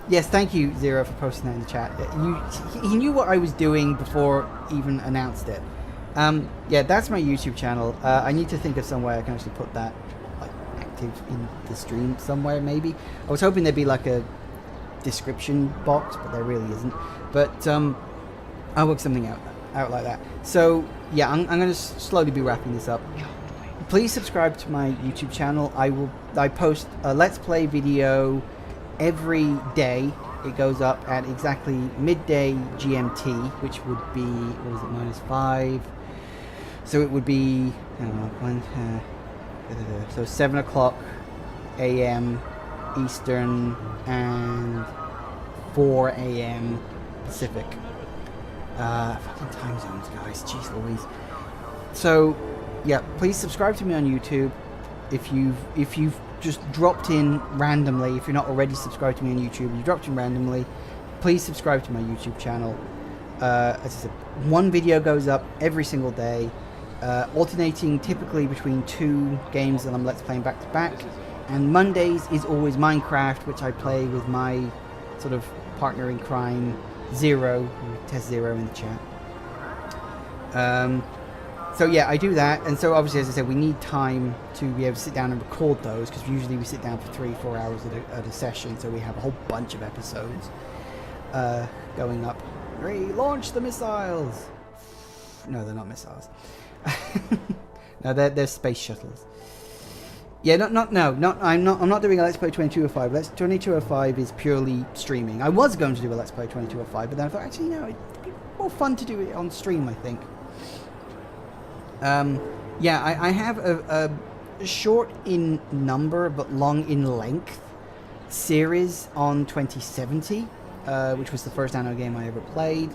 Yes, thank you, Zero, for posting that in the chat. He knew what I was doing before even announced it. Yeah, that's my YouTube channel. I need to think of some way I can actually put that like active in the stream somewhere. Maybe I was hoping there'd be like a description box, but there really isn't. But I'll work something out like that. So yeah, I'm going to slowly be wrapping this up. Please subscribe to my YouTube channel. I post a Let's Play video every day. It goes up at exactly midday GMT, which would be, what is it, -5. So it would be, I don't know, so 7 o'clock AM Eastern and 4 AM Pacific. Fucking time zones, guys. Jeez Louise. So yeah, please subscribe to me on YouTube. If you've just dropped in randomly, if you're not already subscribed to me on YouTube, you dropped in randomly, please subscribe to my YouTube channel. As I said, one video goes up every single day, alternating typically between 2 games that I'm Let's Playing back to back. And Mondays is always Minecraft, which I play with my sort of partner in crime, Zero, Test Zero in the chat. So yeah, I do that, and so obviously, as I said, we need time to be able to sit down and record those, because usually we sit down for 3-4 hours at a session, so we have a whole bunch of episodes going up. Launch the missiles! No, they're not missiles. No, they're space shuttles. Yeah, I'm not doing a Let's Play 2205. 2205 is purely streaming. I was going to do a Let's Play 2205, but then I thought, actually, no, it'd be more fun to do it on stream, I think. Yeah, I have a short in number but long in length series on 2070, which was the first Anno game I ever played.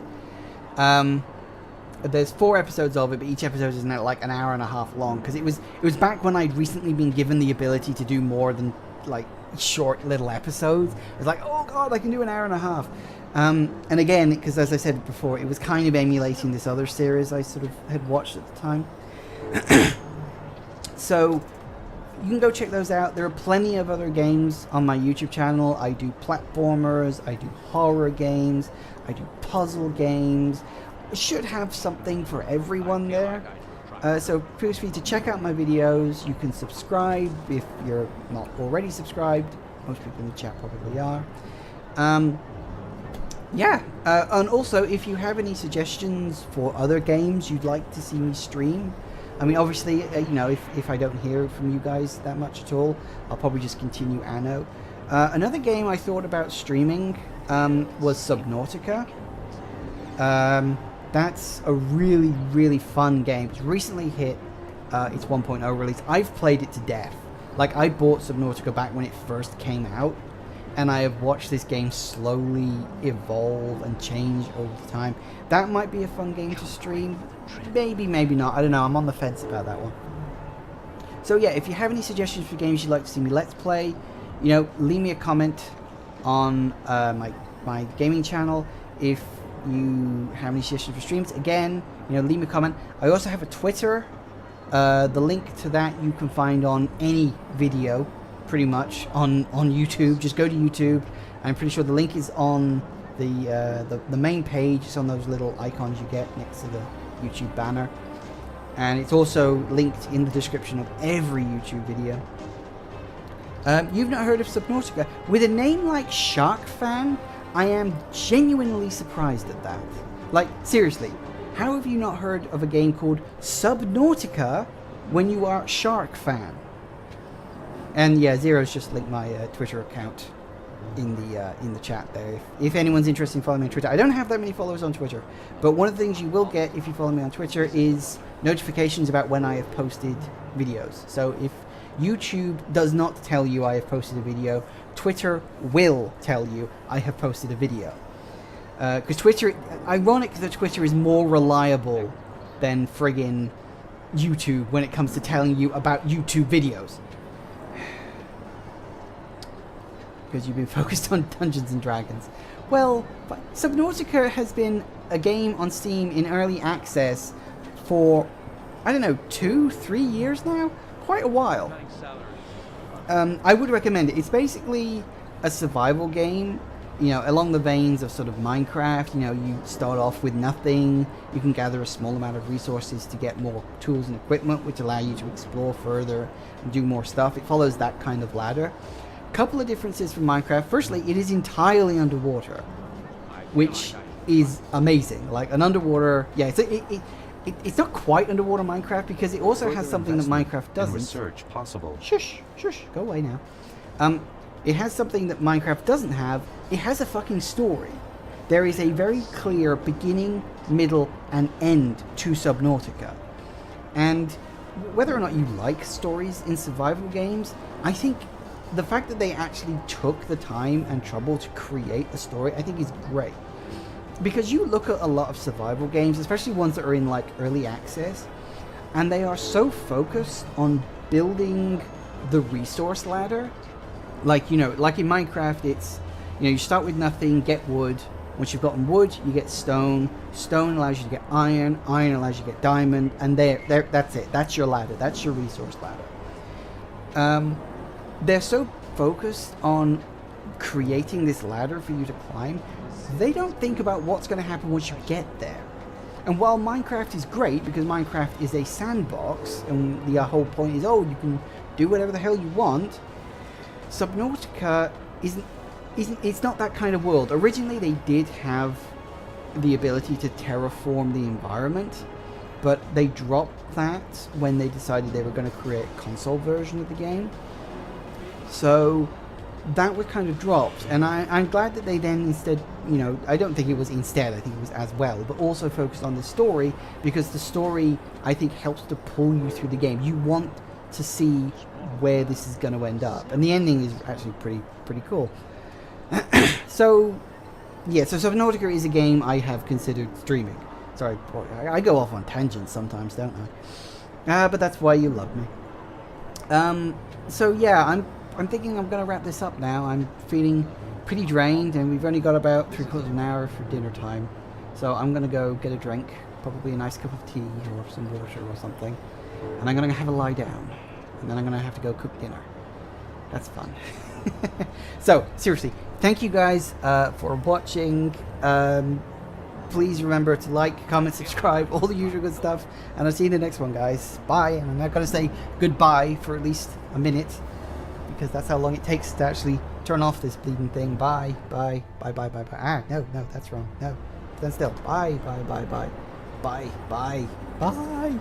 There's 4 episodes of it, but each episode is now like an hour and a half long, because it was back when I'd recently been given the ability to do more than like short little episodes. It's like, oh god, I can do an hour and a half. And again, because as I said before, it was kind of emulating this other series I sort of had watched at the time. So you can go check those out. There are plenty of other games on my YouTube channel. I do platformers, I do horror games, I do puzzle games. I should have something for everyone there. So feel free to check out my videos. You can subscribe if you're not already subscribed. Most people in the chat probably are. Yeah, and also if you have any suggestions for other games you'd like to see me stream, I mean, obviously, you know, if I don't hear from you guys that much at all, I'll probably just continue Anno. Another game I thought about streaming was Subnautica. That's a really, really fun game. It's recently hit its 1.0 release. I've played it to death. Like, I bought Subnautica back when it first came out, and I have watched this game slowly evolve and change over time. That might be a fun game to stream. Maybe, maybe not. I don't know. I'm on the fence about that one. So yeah, if you have any suggestions for games you'd like to see me Let's Play, you know, leave me a comment on my my gaming channel. If you have any suggestions for streams, again, leave me a comment. I also have a Twitter. The link to that you can find on any video, pretty much, on YouTube. Just go to YouTube. I'm pretty sure the link is on the main page. It's on those little icons you get next to the YouTube banner. And it's also linked in the description of every YouTube video. You've not heard of Subnautica? With a name like Shark Fan, I am genuinely surprised at that. Like, seriously, how have you not heard of a game called Subnautica when you are Shark Fan? And yeah, Zero's just linked my Twitter account in the chat there. If anyone's interested in following me on Twitter, I don't have that many followers on Twitter, but one of the things you will get if you follow me on Twitter is notifications about when I have posted videos. So if YouTube does not tell you I have posted a video, Twitter will tell you I have posted a video. Because Twitter, ironic that Twitter is more reliable than friggin' YouTube when it comes to telling you about YouTube videos. Because you've been focused on Dungeons and Dragons. Well, Subnautica has been a game on Steam in early access for, I don't know, 2-3 years now? Quite a while. I would recommend it. It's basically a survival game, along the veins of sort of Minecraft. You start off with nothing. You can gather a small amount of resources to get more tools and equipment, which allow you to explore further and do more stuff. It follows that kind of ladder. Couple of differences from Minecraft. Firstly, it is entirely underwater, which is amazing. Like an underwater, yeah, it's not quite underwater Minecraft because it also has something that Minecraft doesn't. Research possible. Shush, go away now. It has something that Minecraft doesn't have. It has a fucking story. There is a very clear beginning, middle, and end to Subnautica. And whether or not you like stories in survival games, I think the fact that they actually took the time and trouble to create a story, I think is great. Because you look at a lot of survival games, especially ones that are in like early access, and they are so focused on building the resource ladder. Like, like in Minecraft, it's, you start with nothing, get wood. Once you've gotten wood, you get stone. Stone allows you to get iron. Iron allows you to get diamond. And there, that's it. That's your ladder. That's your resource ladder. They're so focused on creating this ladder for you to climb, they don't think about what's going to happen once you get there. And while Minecraft is great, because Minecraft is a sandbox, and the whole point is, you can do whatever the hell you want, Subnautica it's not that kind of world. Originally, they did have the ability to terraform the environment, but they dropped that when they decided they were going to create a console version of the game. So that was kind of dropped, and I'm glad that they then instead, I don't think it was instead, I think it was as well, but also focused on the story, because the story, I think, helps to pull you through the game. You want to see where this is going to end up, and the ending is actually pretty cool. So Subnautica is a game I have considered streaming. Sorry, I go off on tangents sometimes, don't I? But that's why you love me. So yeah, I'm thinking I'm going to wrap this up now. I'm feeling pretty drained, and we've only got about 3/4 of an hour for dinner time. So I'm going to go get a drink, probably a nice cup of tea or some water or something. And I'm going to have a lie down. And then I'm going to have to go cook dinner. That's fun. So, seriously, thank you guys for watching. Please remember to like, comment, subscribe, all the usual good stuff. And I'll see you in the next one, guys. Bye. And I'm not going to say goodbye for at least a minute, because that's how long it takes to actually turn off this bleeding thing. Bye. Bye. Bye, bye, bye, bye. Ah, no, that's wrong. No. Stand still. Bye, bye, bye, bye. Bye, bye, bye.